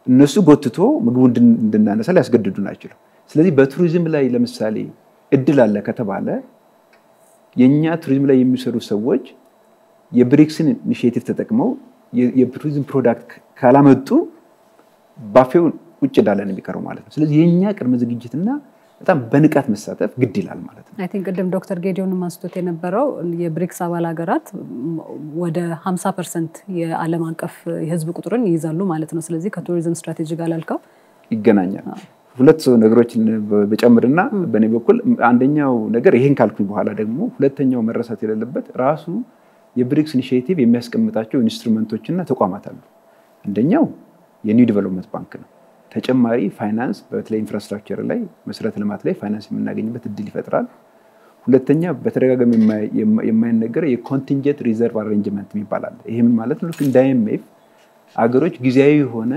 እነሱ ጎትቶ ምግቡ እንድናነሳ ሊያስገድዱን አይችሉም። ስለዚህ በቱሪዝም ላይ ለምሳሌ እድል አለ ከተባለ የኛ ቱሪዝም ላይ የሚሰሩ ሰዎች የብሪክስን ኢኒሺዬቲቭ ተጠቅመው የቱሪዝም ፕሮዳክት ካላመጡ ባፌው ውጭ እንዳለ ነው የሚቀረው ማለት ነው። ስለዚህ የኛ ቅድመ ዝግጅትና በጣም በንቃት መሳተፍ ግድ ይላል ማለት ነው። አይ ቲንክ ቅድም ዶክተር ጌዲዮን ማንስቶት የነበረው የብሪክስ አባል ሀገራት ወደ 50% የዓለም አቀፍ የህዝብ ቁጥርን ይይዛሉ ማለት ነው። ስለዚህ ከቱሪዝም ስትራቴጂ ጋር ላልከው ይገናኛል። ሁለት ነገሮችን በጨምርና በኔ በኩል አንደኛው ነገር ይሄን ካልኩኝ በኋላ ደግሞ ሁለተኛው መረሳት የሌለበት ራሱ የብሪክስ ኢኒሺዬቲቭ የሚያስቀምጣቸው ኢንስትሩመንቶችና ተቋማት አሉ። አንደኛው የኒው ዲቨሎፕመንት ባንክ ነው። ተጨማሪ ፋይናንስ በተለይ ኢንፍራስትራክቸር ላይ መሰረተ ልማት ላይ ፋይናንስ የምናገኝበት እድል ይፈጥራል። ሁለተኛ በተደጋጋሚ የማይነገር የኮንቲንጀንት ሪዘርቭ አሬንጅመንት ይባላል። ይሄ ምን ማለት ነው? እንደ IMF አገሮች ጊዜያዊ የሆነ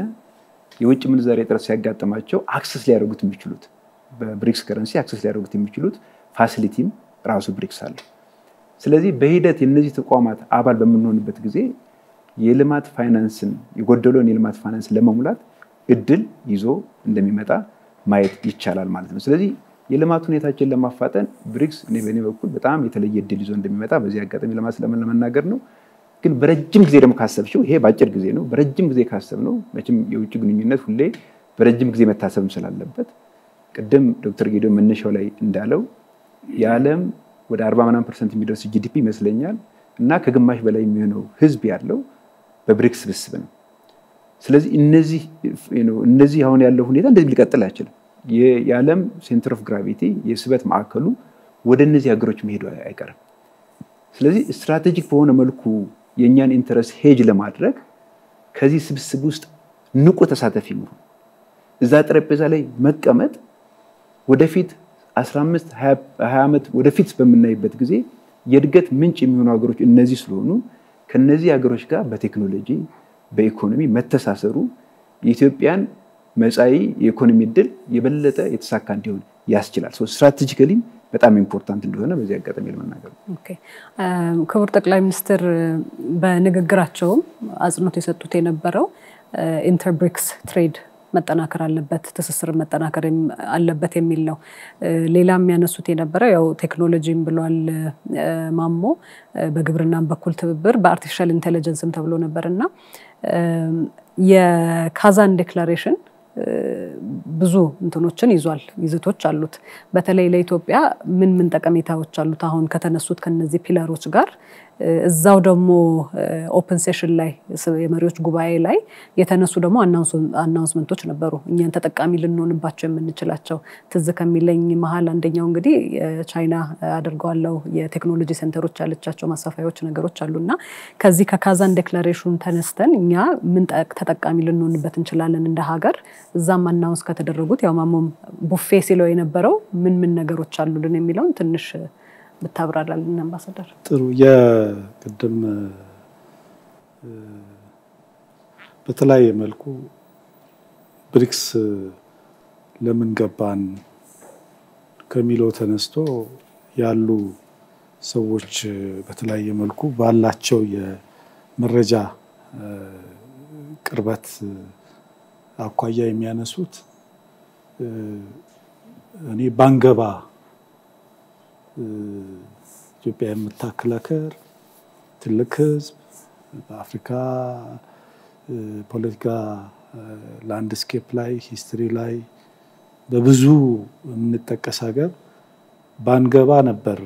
የውጭ ምንዛሬ እጥረት ሲያጋጥማቸው አክሰስ ሊያደርጉት የሚችሉት በብሪክስ ከረንሲ አክሰስ ሊያደርጉት የሚችሉት ፋሲሊቲም ራሱ ብሪክስ አለ። ስለዚህ በሂደት የነዚህ ተቋማት አባል በምንሆንበት ጊዜ የልማት ፋይናንስን የጎደለውን የልማት ፋይናንስ ለመሙላት እድል ይዞ እንደሚመጣ ማየት ይቻላል ማለት ነው። ስለዚህ የልማት ሁኔታችን ለማፋጠን ብሪክስ በኔ በኩል በጣም የተለየ እድል ይዞ እንደሚመጣ በዚህ አጋጣሚ ለመናገር ነው። ግን በረጅም ጊዜ ደግሞ ካሰብሽው ይሄ በአጭር ጊዜ ነው። በረጅም ጊዜ ካሰብነው መቼም የውጭ ግንኙነት ሁሌ በረጅም ጊዜ መታሰብ ስላለበት ቅድም ዶክተር ጌዲዮን መነሻው ላይ እንዳለው የዓለም ወደ 40% የሚደርስ ጂዲፒ ይመስለኛል እና ከግማሽ በላይ የሚሆነው ህዝብ ያለው በብሪክስ ስብስብ ነው። ስለዚህ እነዚህ አሁን ያለው ሁኔታ እንደዚህ ሊቀጥል አይችልም። የዓለም ሴንተር ኦፍ ግራቪቲ የስበት ማዕከሉ ወደ እነዚህ ሀገሮች መሄዱ አይቀርም። ስለዚህ ስትራቴጂክ በሆነ መልኩ የኛን ኢንተረስት ሄጅ ለማድረግ ከዚህ ስብስብ ውስጥ ንቁ ተሳታፊ መሆን እዛ ጠረጴዛ ላይ መቀመጥ ወደፊት 15 20 ዓመት ወደፊት በምናይበት ጊዜ የእድገት ምንጭ የሚሆኑ ሀገሮች እነዚህ ስለሆኑ ከነዚህ ሀገሮች ጋር በቴክኖሎጂ በኢኮኖሚ መተሳሰሩ የኢትዮጵያን መጻኢ የኢኮኖሚ እድል የበለጠ የተሳካ እንዲሆን ያስችላል። ስትራቴጂካሊ በጣም ኢምፖርታንት እንደሆነ በዚህ አጋጣሚ ለመናገር ነው። ኦኬ ክቡር ጠቅላይ ሚኒስትር በንግግራቸውም አጽንኦት የሰጡት የነበረው ኢንተርብሪክስ ትሬድ መጠናከር አለበት፣ ትስስር መጠናከር አለበት የሚል ነው። ሌላም ያነሱት የነበረው ያው ቴክኖሎጂም ብሏል ማሞ በግብርናም በኩል ትብብር በአርቲፊሻል ኢንተለጀንስም ተብሎ ነበርና የካዛን ዲክላሬሽን ብዙ እንትኖችን ይዟል፣ ይዘቶች አሉት። በተለይ ለኢትዮጵያ ምን ጠቀሜታዎች አሉት አሁን ከተነሱት ከነዚህ ፒላሮች ጋር እዛው ደግሞ ኦፕን ሴሽን ላይ የመሪዎች ጉባኤ ላይ የተነሱ ደግሞ አናውንስመንቶች ነበሩ እኛን ተጠቃሚ ልንሆንባቸው የምንችላቸው። ትዝ ከሚለኝ መሃል አንደኛው እንግዲህ ቻይና አድርገዋለው የቴክኖሎጂ ሴንተሮች ያለቻቸው ማሳፋያዎች ነገሮች አሉና ከዚህ ከካዛን ዲክላሬሽን ተነስተን እኛ ምን ተጠቃሚ ልንሆንበት እንችላለን እንደ ሀገር እዛም አናውንስ ከተደረጉት ያው ማሞም ቡፌ ሲለው የነበረው ምን ነገሮች አሉልን የሚለውን ትንሽ ብታብራራልን አምባሳደር። ጥሩ የቅድም በተለያየ መልኩ ብሪክስ ለምን ገባን ከሚለው ተነስቶ ያሉ ሰዎች በተለያየ መልኩ ባላቸው የመረጃ ቅርበት አኳያ የሚያነሱት እኔ ባንገባ ኢትዮጵያ የምታክል ሀገር ትልቅ ህዝብ በአፍሪካ ፖለቲካ ላንድስኬፕ ላይ ሂስትሪ ላይ በብዙ የምንጠቀስ ሀገር ባንገባ ነበር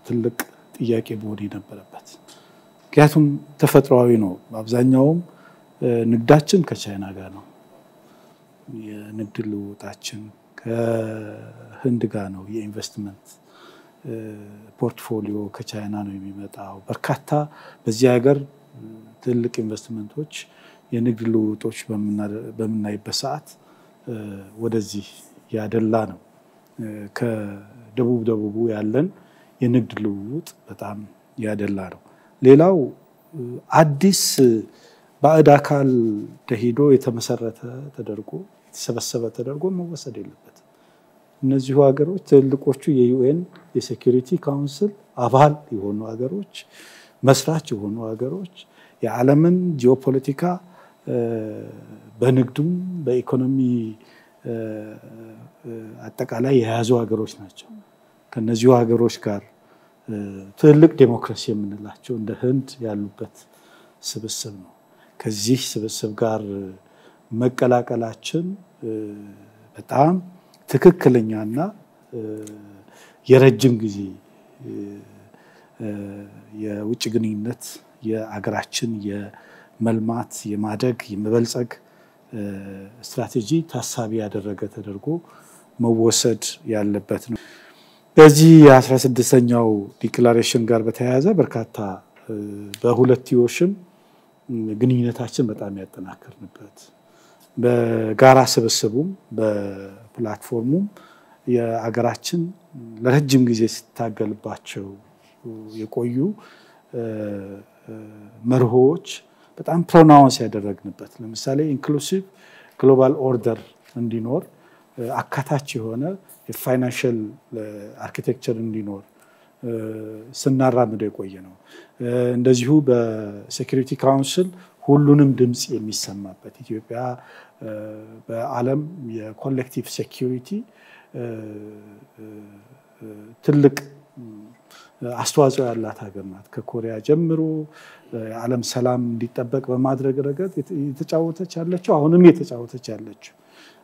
ትልቅ ጥያቄ መሆን የነበረበት። ምክንያቱም ተፈጥሯዊ ነው። አብዛኛውም ንግዳችን ከቻይና ጋር ነው። የንግድ ልውጣችን ከህንድ ጋር ነው። የኢንቨስትመንት ፖርትፎሊዮ ከቻይና ነው የሚመጣው። በርካታ በዚህ ሀገር ትልቅ ኢንቨስትመንቶች የንግድ ልውጦች በምናይበት ሰዓት ወደዚህ ያደላ ነው። ከደቡብ ያለን የንግድ ልውጥ በጣም ያደላ ነው። ሌላው አዲስ ባዕድ አካል ተሄዶ የተመሰረተ ተደርጎ የተሰበሰበ ተደርጎ መወሰድ የለበትም። እነዚህ ሀገሮች ትልቆቹ የዩኤን የሴኩሪቲ ካውንስል አባል የሆኑ ሀገሮች መስራች የሆኑ ሀገሮች የዓለምን ጂኦፖለቲካ በንግዱም በኢኮኖሚ አጠቃላይ የያዙ ሀገሮች ናቸው። ከነዚህ ሀገሮች ጋር ትልቅ ዴሞክራሲ የምንላቸው እንደ ህንድ ያሉበት ስብስብ ነው። ከዚህ ስብስብ ጋር መቀላቀላችን በጣም ትክክለኛና የረጅም ጊዜ የውጭ ግንኙነት የአገራችን የመልማት የማደግ የመበልጸግ ስትራቴጂ ታሳቢ ያደረገ ተደርጎ መወሰድ ያለበት ነው። በዚህ የ16ኛው ዲክላሬሽን ጋር በተያያዘ በርካታ በሁለትዮሽም ግንኙነታችን በጣም ያጠናከርንበት በጋራ ስብስቡም በፕላትፎርሙም የአገራችን ለረጅም ጊዜ ሲታገልባቸው የቆዩ መርሆች በጣም ፕሮናውንስ ያደረግንበት ለምሳሌ ኢንክሉሲቭ ግሎባል ኦርደር እንዲኖር አካታች የሆነ የፋይናንሻል አርኪቴክቸር እንዲኖር ስናራምደው የቆየ ነው። እንደዚሁ በሴኩሪቲ ካውንስል ሁሉንም ድምፅ የሚሰማበት ኢትዮጵያ በዓለም የኮሌክቲቭ ሴኩሪቲ ትልቅ አስተዋጽኦ ያላት ሀገር ናት። ከኮሪያ ጀምሮ የዓለም ሰላም እንዲጠበቅ በማድረግ ረገድ የተጫወተች ያለችው አሁንም የተጫወተች ያለችው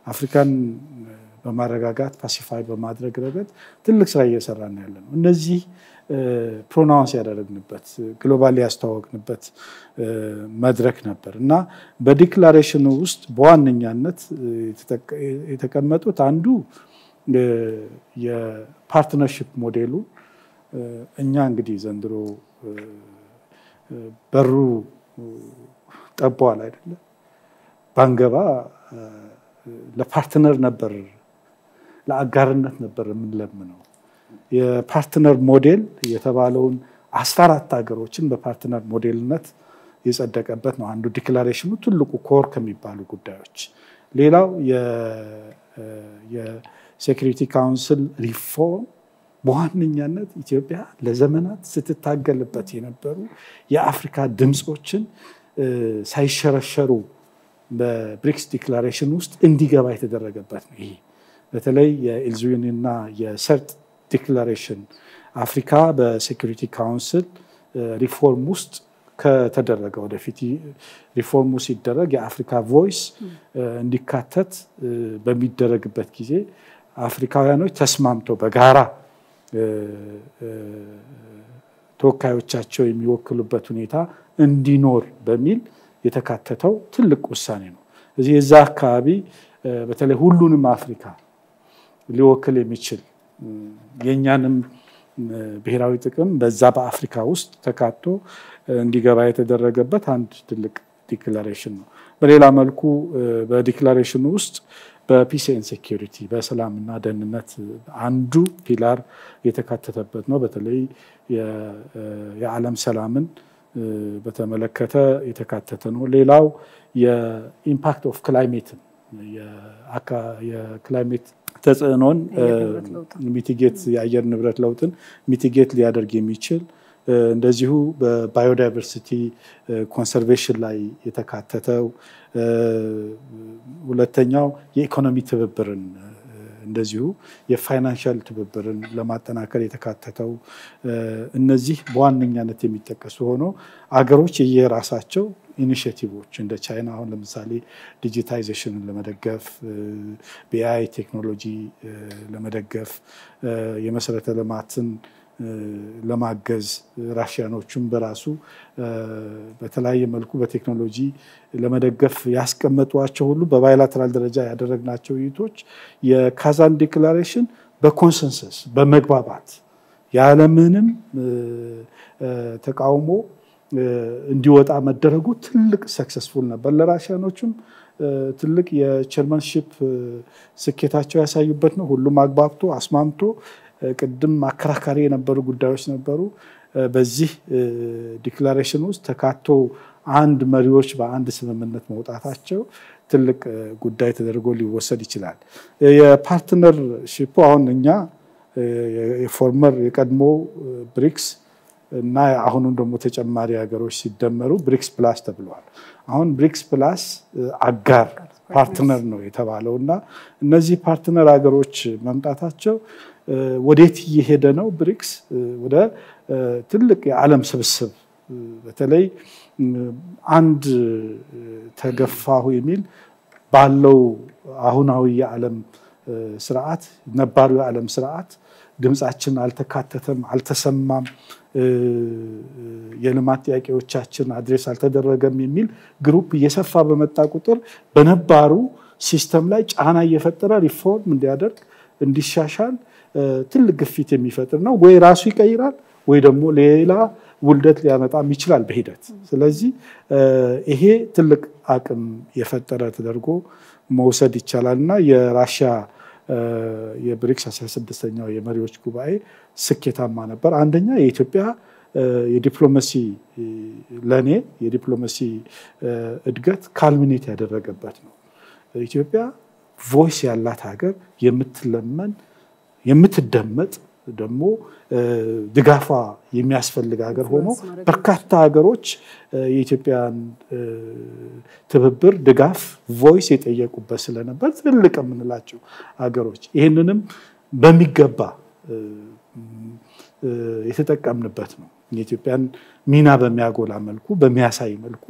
አፍሪካን በማረጋጋት ፓሲፋይ በማድረግ ረገድ ትልቅ ስራ እየሰራን ያለ ነው። እነዚህ ፕሮናውንስ ያደረግንበት ግሎባሊ ያስተዋወቅንበት መድረክ ነበር እና በዲክላሬሽኑ ውስጥ በዋነኛነት የተቀመጡት አንዱ የፓርትነርሺፕ ሞዴሉ እኛ እንግዲህ ዘንድሮ በሩ ጠቧል አይደለ? ባንገባ ለፓርትነር ነበር ለአጋርነት ነበር የምንለምነው። የፓርትነር ሞዴል የተባለውን 14 ሀገሮችን በፓርትነር ሞዴልነት የጸደቀበት ነው። አንዱ ዲክላሬሽኑ ትልቁ ኮር ከሚባሉ ጉዳዮች። ሌላው የሴኩሪቲ ካውንስል ሪፎርም በዋነኛነት ኢትዮጵያ ለዘመናት ስትታገልበት የነበሩ የአፍሪካ ድምጾችን ሳይሸረሸሩ በብሪክስ ዲክላሬሽን ውስጥ እንዲገባ የተደረገበት ነው። ይሄ በተለይ የኤልዙዊንና የሰርጥ ዲክላሬሽን አፍሪካ በሴኩሪቲ ካውንስል ሪፎርም ውስጥ ከተደረገ ወደፊት ሪፎርሙ ሲደረግ የአፍሪካ ቮይስ እንዲካተት በሚደረግበት ጊዜ አፍሪካውያኖች ተስማምተው በጋራ ተወካዮቻቸው የሚወክሉበት ሁኔታ እንዲኖር በሚል የተካተተው ትልቅ ውሳኔ ነው። እዚህ የዛ አካባቢ በተለይ ሁሉንም አፍሪካ ሊወክል የሚችል የኛንም ብሔራዊ ጥቅም በዛ በአፍሪካ ውስጥ ተካቶ እንዲገባ የተደረገበት አንድ ትልቅ ዲክላሬሽን ነው። በሌላ መልኩ በዲክላሬሽኑ ውስጥ በፒስ ኤንድ ሴኩሪቲ በሰላምና ደህንነት አንዱ ፒላር የተካተተበት ነው። በተለይ የዓለም ሰላምን በተመለከተ የተካተተ ነው። ሌላው የኢምፓክት ኦፍ ክላይሜት የክላይሜት ተጽዕኖን ሚቲጌት የአየር ንብረት ለውጥን ሚቲጌት ሊያደርግ የሚችል እንደዚሁ በባዮዳይቨርሲቲ ኮንሰርቬሽን ላይ የተካተተው ሁለተኛው የኢኮኖሚ ትብብርን እንደዚሁ የፋይናንሻል ትብብርን ለማጠናከር የተካተተው እነዚህ በዋነኛነት የሚጠቀሱ ሆኖ አገሮች የየራሳቸው ኢኒሼቲቮች እንደ ቻይና አሁን ለምሳሌ ዲጂታይዜሽንን ለመደገፍ በኤአይ ቴክኖሎጂ ለመደገፍ የመሰረተ ልማትን ለማገዝ ራሽያኖቹም በራሱ በተለያየ መልኩ በቴክኖሎጂ ለመደገፍ ያስቀመጧቸው ሁሉ በባይላተራል ደረጃ ያደረግናቸው ውይይቶች የካዛን ዲክላሬሽን በኮንሰንሰስ በመግባባት ያለምንም ተቃውሞ እንዲወጣ መደረጉ ትልቅ ሰክሰስፉል ነበር። ለራሽያኖቹም ትልቅ የቸርማንሺፕ ስኬታቸው ያሳዩበት ነው። ሁሉም አግባብቶ አስማምቶ ቅድም አከራካሪ የነበሩ ጉዳዮች ነበሩ። በዚህ ዲክላሬሽን ውስጥ ተካቶ አንድ መሪዎች በአንድ ስምምነት መውጣታቸው ትልቅ ጉዳይ ተደርጎ ሊወሰድ ይችላል። የፓርትነርሺፕ አሁን እኛ የፎርመር የቀድሞ ብሪክስ እና አሁንም ደግሞ ተጨማሪ ሀገሮች ሲደመሩ ብሪክስ ፕላስ ተብለዋል። አሁን ብሪክስ ፕላስ አጋር ፓርትነር ነው የተባለው እና እነዚህ ፓርትነር ሀገሮች መምጣታቸው ወዴት እየሄደ ነው? ብሪክስ ወደ ትልቅ የዓለም ስብስብ በተለይ አንድ ተገፋሁ የሚል ባለው አሁናዊ የዓለም ስርዓት ነባሩ የዓለም ስርዓት ድምጻችን አልተካተተም፣ አልተሰማም፣ የልማት ጥያቄዎቻችን አድሬስ አልተደረገም የሚል ግሩፕ እየሰፋ በመጣ ቁጥር በነባሩ ሲስተም ላይ ጫና እየፈጠረ ሪፎርም እንዲያደርግ እንዲሻሻል ትልቅ ግፊት የሚፈጥር ነው። ወይ ራሱ ይቀይራል ወይ ደግሞ ሌላ ውልደት ሊያመጣም ይችላል በሂደት። ስለዚህ ይሄ ትልቅ አቅም የፈጠረ ተደርጎ መውሰድ ይቻላልና የራሽያ የብሪክስ 16ኛው የመሪዎች ጉባኤ ስኬታማ ነበር። አንደኛ የኢትዮጵያ የዲፕሎማሲ ለኔ የዲፕሎማሲ እድገት ካልሚኔት ያደረገበት ነው። ኢትዮጵያ ቮይስ ያላት ሀገር የምትለመን የምትደመጥ ደግሞ ድጋፋ የሚያስፈልግ ሀገር ሆኖ በርካታ ሀገሮች የኢትዮጵያን ትብብር ድጋፍ ቮይስ የጠየቁበት ስለነበር ትልልቅ የምንላቸው ሀገሮች ይህንንም በሚገባ የተጠቀምንበት ነው። የኢትዮጵያን ሚና በሚያጎላ መልኩ በሚያሳይ መልኩ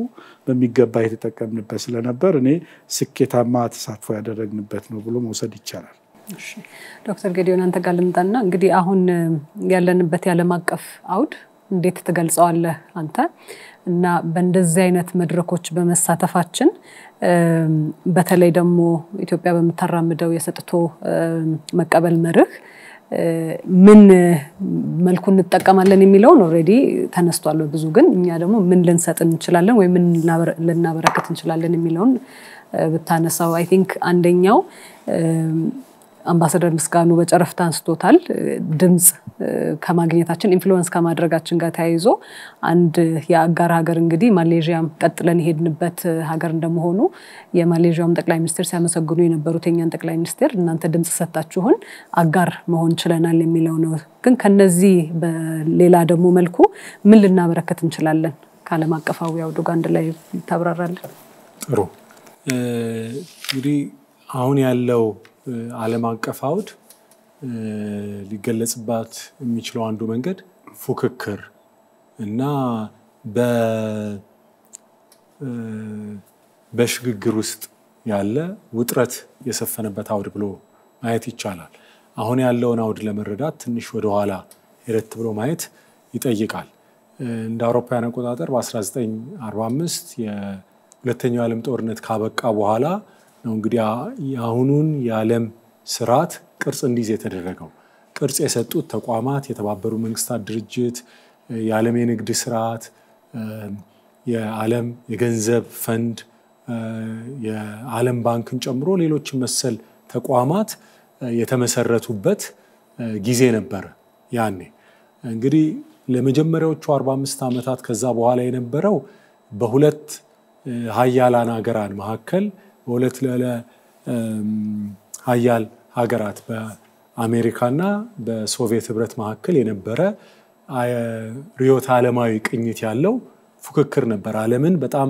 በሚገባ የተጠቀምንበት ስለነበር እኔ ስኬታማ ተሳትፎ ያደረግንበት ነው ብሎ መውሰድ ይቻላል። ዶክተር ጌዲዮን አንተ ጋር ልምጣና እንግዲህ አሁን ያለንበት የዓለም አቀፍ አውድ እንዴት ትገልጸዋለህ አንተ? እና በእንደዚህ አይነት መድረኮች በመሳተፋችን በተለይ ደግሞ ኢትዮጵያ በመተራመደው የሰጥቶ መቀበል መርህ ምን መልኩ እንጠቀማለን የሚለው ኦሬዲ ተነስቷል ብዙ ግን እኛ ደግሞ ምን ልንሰጥ እንችላለን ወይ ምን ልናበረከት እንችላለን የሚለውን ብታነሳው አይ ቲንክ አንደኛው አምባሳደር ምስጋኑ በጨረፍታ አንስቶታል ድምጽ ከማግኘታችን ኢንፍሉዌንስ ከማድረጋችን ጋር ተያይዞ አንድ የአጋር ሀገር እንግዲህ ማሌዥያም ቀጥለን ሄድንበት ሀገር እንደመሆኑ የማሌዥያም ጠቅላይ ሚኒስትር ሲያመሰግኑ የነበሩት የኛን ጠቅላይ ሚኒስትር እናንተ ድምጽ ሰጣችሁን አጋር መሆን ችለናል የሚለው ነው። ግን ከነዚህ በሌላ ደግሞ መልኩ ምን ልናበረከት እንችላለን ከዓለም አቀፋዊ አውዱ ጋር አንድ ላይ ታብራራለህ? ጥሩ እንግዲህ አሁን ያለው ዓለም አቀፍ አውድ ሊገለጽባት የሚችለው አንዱ መንገድ ፉክክር እና በሽግግር ውስጥ ያለ ውጥረት የሰፈነበት አውድ ብሎ ማየት ይቻላል። አሁን ያለውን አውድ ለመረዳት ትንሽ ወደ ኋላ ሄደት ብሎ ማየት ይጠይቃል። እንደ አውሮፓውያን አቆጣጠር በ1945 የሁለተኛው ዓለም ጦርነት ካበቃ በኋላ ነው እንግዲህ የአሁኑን የዓለም ስርዓት ቅርጽ እንዲይዝ የተደረገው። ቅርጽ የሰጡት ተቋማት የተባበሩ መንግስታት ድርጅት፣ የዓለም የንግድ ስርዓት፣ የዓለም የገንዘብ ፈንድ፣ የዓለም ባንክን ጨምሮ ሌሎች መሰል ተቋማት የተመሰረቱበት ጊዜ ነበር ያኔ። እንግዲህ ለመጀመሪያዎቹ 45 ዓመታት ከዛ በኋላ የነበረው በሁለት ሀያላን ሀገራት መካከል በሁለት ሀያል ሀገራት በአሜሪካና በሶቪየት ህብረት መካከል የነበረ ርዕዮተ ዓለማዊ ቅኝት ያለው ፉክክር ነበር። ዓለምን በጣም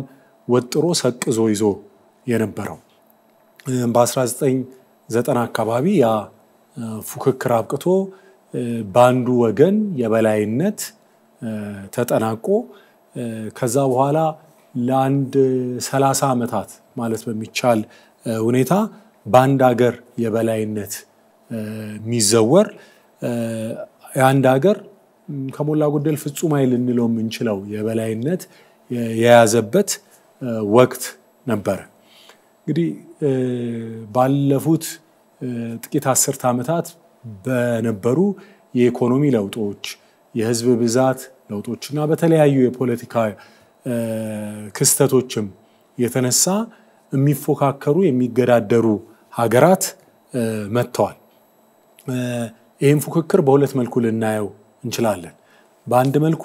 ወጥሮ ሰቅዞ ይዞ የነበረው በ1990 አካባቢ ያ ፉክክር አብቅቶ በአንዱ ወገን የበላይነት ተጠናቆ ከዛ በኋላ ለአንድ 30 ዓመታት ማለት በሚቻል ሁኔታ በአንድ ሀገር የበላይነት የሚዘወር የአንድ ሀገር ከሞላ ጎደል ፍጹም ኃይል እንለው የምንችለው የበላይነት የያዘበት ወቅት ነበር። እንግዲህ ባለፉት ጥቂት 10 ዓመታት በነበሩ የኢኮኖሚ ለውጦች፣ የህዝብ ብዛት ለውጦችና በተለያዩ የፖለቲካ ክስተቶችም የተነሳ የሚፎካከሩ የሚገዳደሩ ሀገራት መጥተዋል። ይህም ፉክክር በሁለት መልኩ ልናየው እንችላለን። በአንድ መልኩ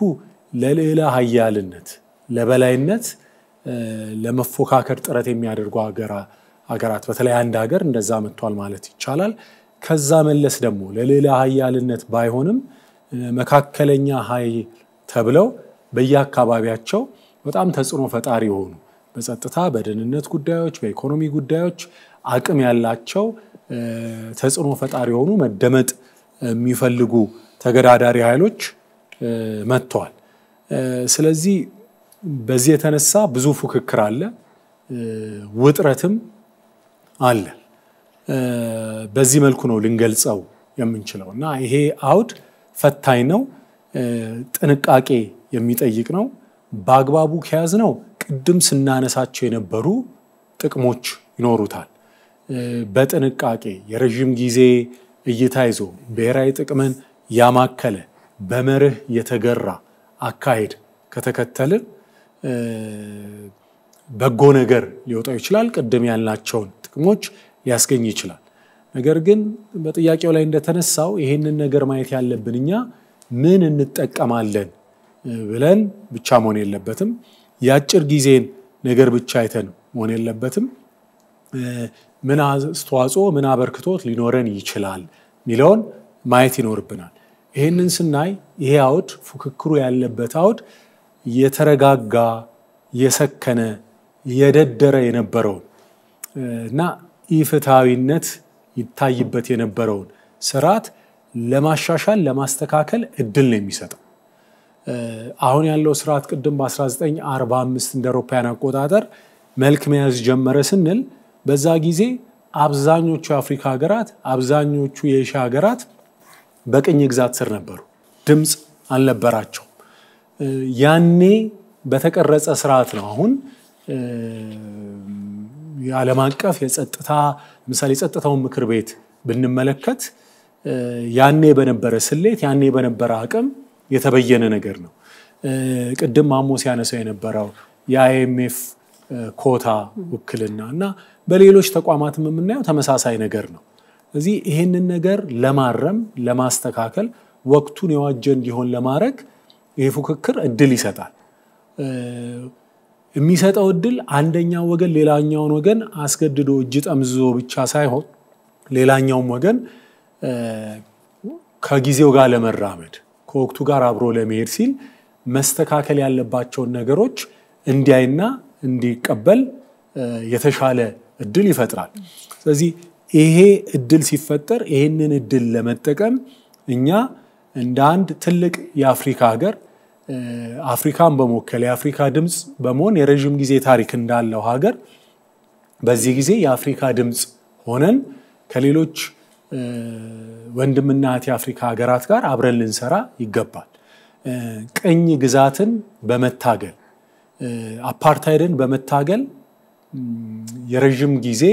ለልዕለ ሀያልነት ለበላይነት ለመፎካከር ጥረት የሚያደርጉ ሀገራት በተለይ አንድ ሀገር እንደዛ መጥቷል ማለት ይቻላል። ከዛ መለስ ደግሞ ለልዕለ ሀያልነት ባይሆንም መካከለኛ ኃይል ተብለው በየአካባቢያቸው በጣም ተጽዕኖ ፈጣሪ የሆኑ በጸጥታ በደህንነት ጉዳዮች በኢኮኖሚ ጉዳዮች አቅም ያላቸው ተጽዕኖ ፈጣሪ የሆኑ መደመጥ የሚፈልጉ ተገዳዳሪ ኃይሎች መጥተዋል። ስለዚህ በዚህ የተነሳ ብዙ ፉክክር አለ፣ ውጥረትም አለ። በዚህ መልኩ ነው ልንገልጸው የምንችለው እና ይሄ አውድ ፈታኝ ነው፣ ጥንቃቄ የሚጠይቅ ነው። በአግባቡ ከያዝነው ቅድም ስናነሳቸው የነበሩ ጥቅሞች ይኖሩታል። በጥንቃቄ የረጅም ጊዜ እይታ ይዞ ብሔራዊ ጥቅምን ያማከለ በመርህ የተገራ አካሄድ ከተከተልን በጎ ነገር ሊወጣው ይችላል። ቅድም ያልናቸውን ጥቅሞች ሊያስገኝ ይችላል። ነገር ግን በጥያቄው ላይ እንደተነሳው ይሄንን ነገር ማየት ያለብን እኛ ምን እንጠቀማለን ብለን ብቻ መሆን የለበትም። የአጭር ጊዜን ነገር ብቻ አይተን መሆን የለበትም። ምን አስተዋጽኦ ምን አበርክቶት ሊኖረን ይችላል ሚለውን ማየት ይኖርብናል። ይህንን ስናይ ይሄ አውድ ፉክክሩ ያለበት አውድ የተረጋጋ የሰከነ የደደረ የነበረውን እና ኢፍትሃዊነት ይታይበት የነበረውን ስርዓት ለማሻሻል ለማስተካከል እድል ነው የሚሰጠው። አሁን ያለው ስርዓት ቅድም በ1945 እንደ አውሮፓውያን አቆጣጠር መልክ መያዝ ጀመረ ስንል በዛ ጊዜ አብዛኞቹ የአፍሪካ ሀገራት አብዛኞቹ የኤሽያ ሀገራት በቅኝ ግዛት ስር ነበሩ። ድምፅ አልነበራቸው። ያኔ በተቀረጸ ስርዓት ነው አሁን የዓለም አቀፍ የጸጥታ ለምሳሌ የጸጥታውን ምክር ቤት ብንመለከት ያኔ በነበረ ስሌት ያኔ በነበረ አቅም የተበየነ ነገር ነው። ቅድም ማሞ ሲያነሳው የነበረው የአይኤምኤፍ ኮታ ውክልና እና በሌሎች ተቋማትም የምናየው ተመሳሳይ ነገር ነው። ስለዚህ ይሄንን ነገር ለማረም ለማስተካከል ወቅቱን የዋጀ እንዲሆን ለማድረግ ይሄ ፉክክር እድል ይሰጣል። የሚሰጠው እድል አንደኛው ወገን ሌላኛውን ወገን አስገድዶ እጅ ጠምዝዞ ብቻ ሳይሆን ሌላኛውም ወገን ከጊዜው ጋር ለመራመድ ከወቅቱ ጋር አብሮ ለመሄድ ሲል መስተካከል ያለባቸውን ነገሮች እንዲያይና እንዲቀበል የተሻለ እድል ይፈጥራል። ስለዚህ ይሄ እድል ሲፈጠር ይሄንን እድል ለመጠቀም እኛ እንደ አንድ ትልቅ የአፍሪካ ሀገር አፍሪካን በመወከል የአፍሪካ ድምፅ በመሆን የረጅም ጊዜ ታሪክ እንዳለው ሀገር በዚህ ጊዜ የአፍሪካ ድምፅ ሆነን ከሌሎች ወንድምና እህት የአፍሪካ ሀገራት ጋር አብረን ልንሰራ ይገባል። ቅኝ ግዛትን በመታገል አፓርታይድን በመታገል የረጅም ጊዜ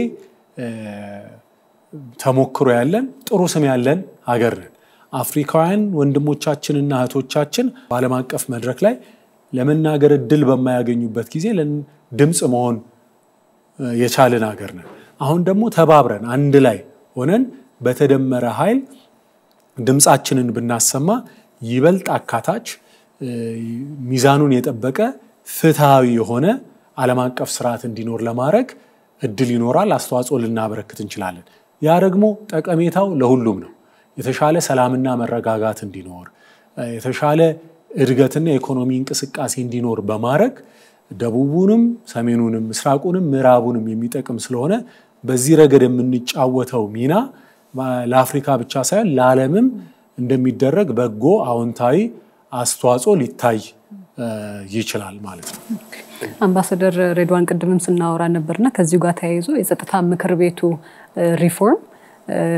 ተሞክሮ ያለን ጥሩ ስም ያለን ሀገር ነን። አፍሪካውያን ወንድሞቻችንና እህቶቻችን በዓለም አቀፍ መድረክ ላይ ለመናገር እድል በማያገኙበት ጊዜ ድምፅ መሆን የቻልን ሀገር ነን። አሁን ደግሞ ተባብረን አንድ ላይ ሆነን በተደመረ ኃይል ድምፃችንን ብናሰማ ይበልጥ አካታች ሚዛኑን የጠበቀ ፍትሃዊ የሆነ ዓለም አቀፍ ስርዓት እንዲኖር ለማድረግ እድል ይኖራል፣ አስተዋጽኦ ልናበረክት እንችላለን። ያ ደግሞ ጠቀሜታው ለሁሉም ነው። የተሻለ ሰላምና መረጋጋት እንዲኖር የተሻለ እድገትና የኢኮኖሚ እንቅስቃሴ እንዲኖር በማድረግ ደቡቡንም ሰሜኑንም ምስራቁንም ምዕራቡንም የሚጠቅም ስለሆነ በዚህ ረገድ የምንጫወተው ሚና ለአፍሪካ ብቻ ሳይሆን ለዓለምም እንደሚደረግ በጎ አዎንታዊ አስተዋጽኦ ሊታይ ይችላል ማለት ነው። አምባሳደር ሬድዋን ቅድምም ስናወራ ነበርና ከዚሁ ጋር ተያይዞ የጸጥታ ምክር ቤቱ ሪፎርም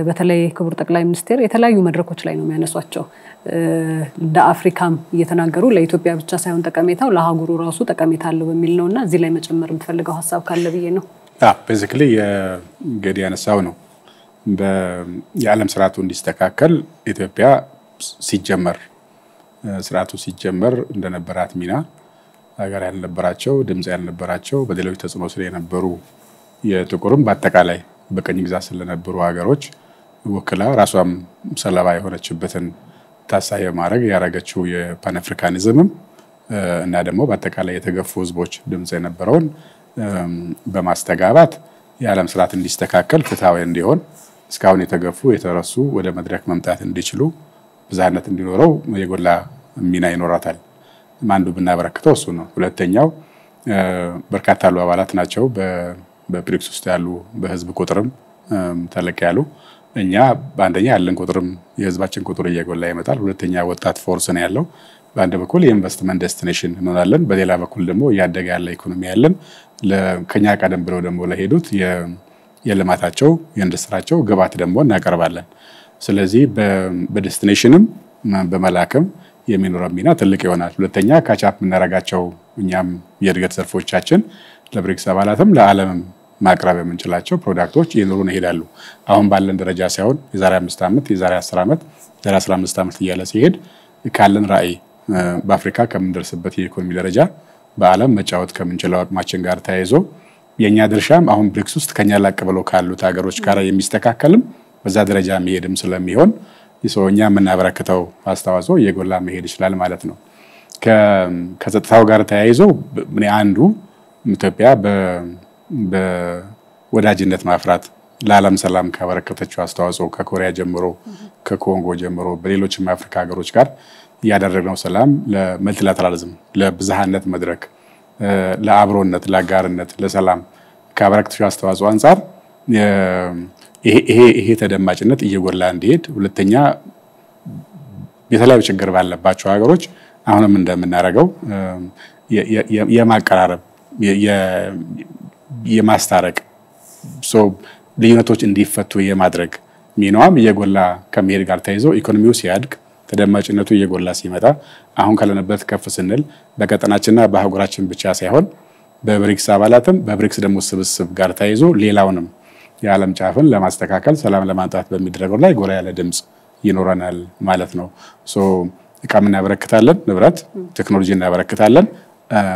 በተለይ ክቡር ጠቅላይ ሚኒስትር የተለያዩ መድረኮች ላይ ነው የሚያነሷቸው። እንደ አፍሪካም እየተናገሩ ለኢትዮጵያ ብቻ ሳይሆን ጠቀሜታው ለሀገሩ ራሱ ጠቀሜታ አለው በሚል ነውና እዚህ ላይ መጨመር የምትፈልገው ሐሳብ ካለ ብዬ ነው። ቤዚክሊ የገዲ ያነሳው ነው። የዓለም ስርዓቱ እንዲስተካከል ኢትዮጵያ ሲጀመር ስርዓቱ ሲጀመር እንደነበራት ሚና ሀገር ያልነበራቸው ድምጽ ያልነበራቸው በሌሎች ተጽዕኖ ስለ የነበሩ የጥቁርም በአጠቃላይ በቀኝ ግዛት ስለነበሩ ሀገሮች ወክላ ራሷም ሰለባ የሆነችበትን ታሳቢ ማድረግ ያረጋችው የፓን አፍሪካኒዝምም እና ደግሞ በአጠቃላይ የተገፉ ህዝቦች ድምጽ የነበረውን በማስተጋባት የዓለም ስርዓት እንዲስተካከል ፍትሃዊ እንዲሆን እስካሁን የተገፉ የተረሱ ወደ መድረክ መምጣት እንዲችሉ ብዛነት እንዲኖረው የጎላ ሚና ይኖራታል። አንዱ ብናበረክተው እሱ ነው። ሁለተኛው በርካታ ያሉ አባላት ናቸው በብሪክስ ውስጥ ያሉ በህዝብ ቁጥርም ተለቅ ያሉ እኛ በአንደኛ ያለን ቁጥርም የህዝባችን ቁጥር እየጎላ ይመጣል። ሁለተኛ ወጣት ፎርስ ነው ያለው። በአንድ በኩል የኢንቨስትመንት ዴስቲኔሽን እንሆናለን፣ በሌላ በኩል ደግሞ ያደገ ያለ ኢኮኖሚ ያለን ለከኛ ቀደም ብለው ደግሞ ለሄዱት የልማታቸው የኢንዱስትሪያቸው ግብዓት ደግሞ እናቀርባለን። ስለዚህ በዴስቲኔሽንም በመላክም የሚኖረው ሚና ትልቅ ይሆናል። ሁለተኛ ካቻፕ የምናረጋቸው እኛም የእድገት ዘርፎቻችን ለብሪክስ አባላትም ለዓለምም ማቅረብ የምንችላቸው ፕሮዳክቶች ይኖሩን ይሄዳሉ። አሁን ባለን ደረጃ ሳይሆን የዛሬ 5 ዓመት የዛሬ 10 ዓመት የዛሬ 15 ዓመት እያለ ሲሄድ ካለን ራዕይ በአፍሪካ ከምንደርስበት የኢኮኖሚ ደረጃ በዓለም መጫወት ከምንችለው አቅማችን ጋር ተያይዞ የኛ ድርሻም አሁን ብሪክስ ውስጥ ከኛ ላቅ ብለው ካሉት ሀገሮች ጋር የሚስተካከልም በዛ ደረጃ መሄድም ስለሚሆን ይሶኛ ምናበረከተው አስተዋጽኦ የጎላ መሄድ ይችላል ማለት ነው። ከጸጥታው ጋር ተያይዞ ምን አንዱ ኢትዮጵያ በወዳጅነት ማፍራት ለዓለም ሰላም ካበረከተችው አስተዋጽኦ ከኮሪያ ጀምሮ ከኮንጎ ጀምሮ በሌሎችም አፍሪካ ሀገሮች ጋር ያደረግነው ሰላም ለመልቲላተራሊዝም ለብዝሃነት መድረክ ለአብሮነት ለአጋርነት ለሰላም ካበረከተችው አስተዋጽኦ አንፃር ይሄ ተደማጭነት እየጎላ እንዲሄድ ሁለተኛ የተለያዩ ችግር ባለባቸው ሀገሮች አሁንም እንደምናረጋው የማቀራረብ የማስታረቅ ልዩነቶች እንዲፈቱ የማድረግ ሚናውም እየጎላ ከመሄድ ጋር ተያይዞ ኢኮኖሚው ሲያድግ ተደማጭነቱ እየጎላ ሲመጣ አሁን ካለንበት ከፍ ስንል በቀጠናችንና በአህጉራችን ብቻ ሳይሆን በብሪክስ አባላትም በብሪክስ ደግሞ ስብስብ ጋር ተያይዞ ሌላውንም የዓለም ጫፍን ለማስተካከል ሰላም ለማምጣት በሚደረገው ላይ ጎላ ያለ ድምጽ ይኖረናል ማለት ነው። እቃም እናበረክታለን፣ ንብረት ቴክኖሎጂ እናበረክታለን፣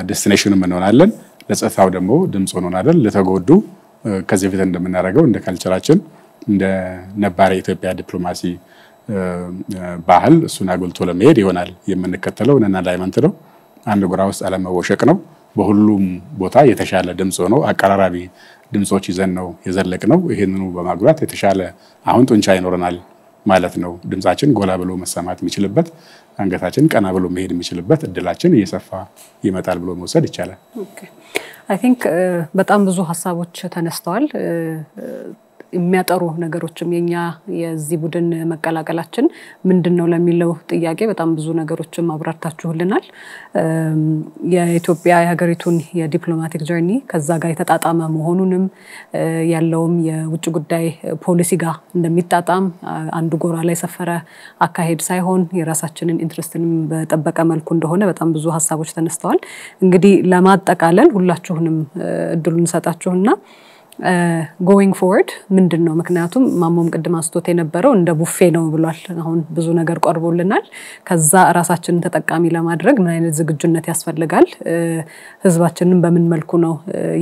ዴስቲኔሽንም እንሆናለን፣ ለጸጥታው ደግሞ ድምጽ እንሆናለን። ለተጎዱ ከዚህ በፊት እንደምናደርገው እንደ ካልቸራችን እንደ ነባር የኢትዮጵያ ዲፕሎማሲ ባህል እሱን አጎልቶ ለመሄድ ይሆናል የምንከተለው እና ዳይመንት ነው። አንድ ጎራ ውስጥ አለመወሸቅ ነው። በሁሉም ቦታ የተሻለ ድምጽ ሆኖ አቀራራቢ ድምጾች ይዘን ነው የዘለቅነው። ይሄንኑ በማጉላት የተሻለ አሁን ጡንቻ ይኖረናል ማለት ነው። ድምጻችን ጎላ ብሎ መሰማት የሚችልበት አንገታችን ቀና ብሎ መሄድ የሚችልበት እድላችን እየሰፋ ይመጣል ብሎ መውሰድ ይቻላል። አይ ቲንክ በጣም ብዙ ሀሳቦች ተነስተዋል። የሚያጠሩ ነገሮችም የኛ የዚህ ቡድን መቀላቀላችን ምንድነው ለሚለው ጥያቄ በጣም ብዙ ነገሮችም አብራርታችሁልናል። የኢትዮጵያ የሀገሪቱን የዲፕሎማቲክ ጀርኒ ከዛ ጋር የተጣጣመ መሆኑንም ያለውም የውጭ ጉዳይ ፖሊሲ ጋር እንደሚጣጣም አንዱ ጎራ ላይ ሰፈረ አካሄድ ሳይሆን የራሳችንን ኢንትረስትንም በጠበቀ መልኩ እንደሆነ በጣም ብዙ ሀሳቦች ተነስተዋል። እንግዲህ ለማጠቃለል ሁላችሁንም እድሉን ሰጣችሁና going forward ምንድነው ምክንያቱም ማሞም ቅድም አስቶት የነበረው እንደ ቡፌ ነው ብሏል። አሁን ብዙ ነገር ቀርቦልናል። ከዛ ራሳችንን ተጠቃሚ ለማድረግ ምን አይነት ዝግጁነት ያስፈልጋል? ህዝባችንን በምን መልኩ ነው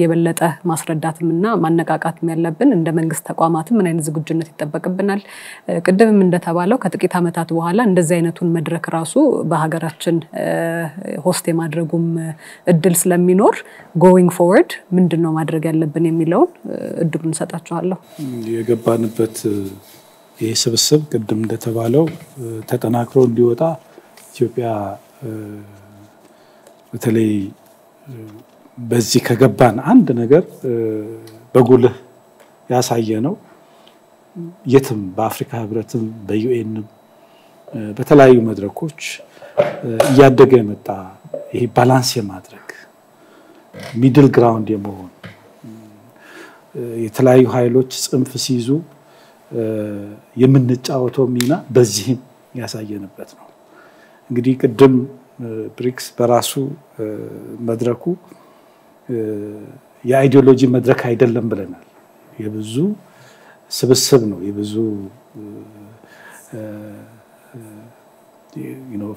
የበለጠ ማስረዳትምና ማነቃቃትም ያለብን? እንደ መንግስት ተቋማትም ምን አይነት ዝግጁነት ይጠበቅብናል? ቅድምም እንደተባለው ከጥቂት አመታት በኋላ እንደዚህ አይነቱን መድረክ ራሱ በሀገራችን ሆስት የማድረጉም እድል ስለሚኖር going forward ምንድነው ማድረግ ያለብን የሚለው እድሉን ሰጣችኋለሁ። የገባንበት ይሄ ስብስብ ቅድም እንደተባለው ተጠናክሮ እንዲወጣ ኢትዮጵያ በተለይ በዚህ ከገባን አንድ ነገር በጉልህ ያሳየ ነው። የትም በአፍሪካ ህብረትም በዩኤን በተለያዩ መድረኮች እያደገ የመጣ ይሄ ባላንስ የማድረግ ሚድል ግራውንድ የመሆን የተለያዩ ኃይሎች ጽንፍ ሲይዙ የምንጫወተው ሚና በዚህም ያሳየንበት ነው። እንግዲህ ቅድም ብሪክስ በራሱ መድረኩ የአይዲዮሎጂ መድረክ አይደለም ብለናል። የብዙ ስብስብ ነው። የብዙ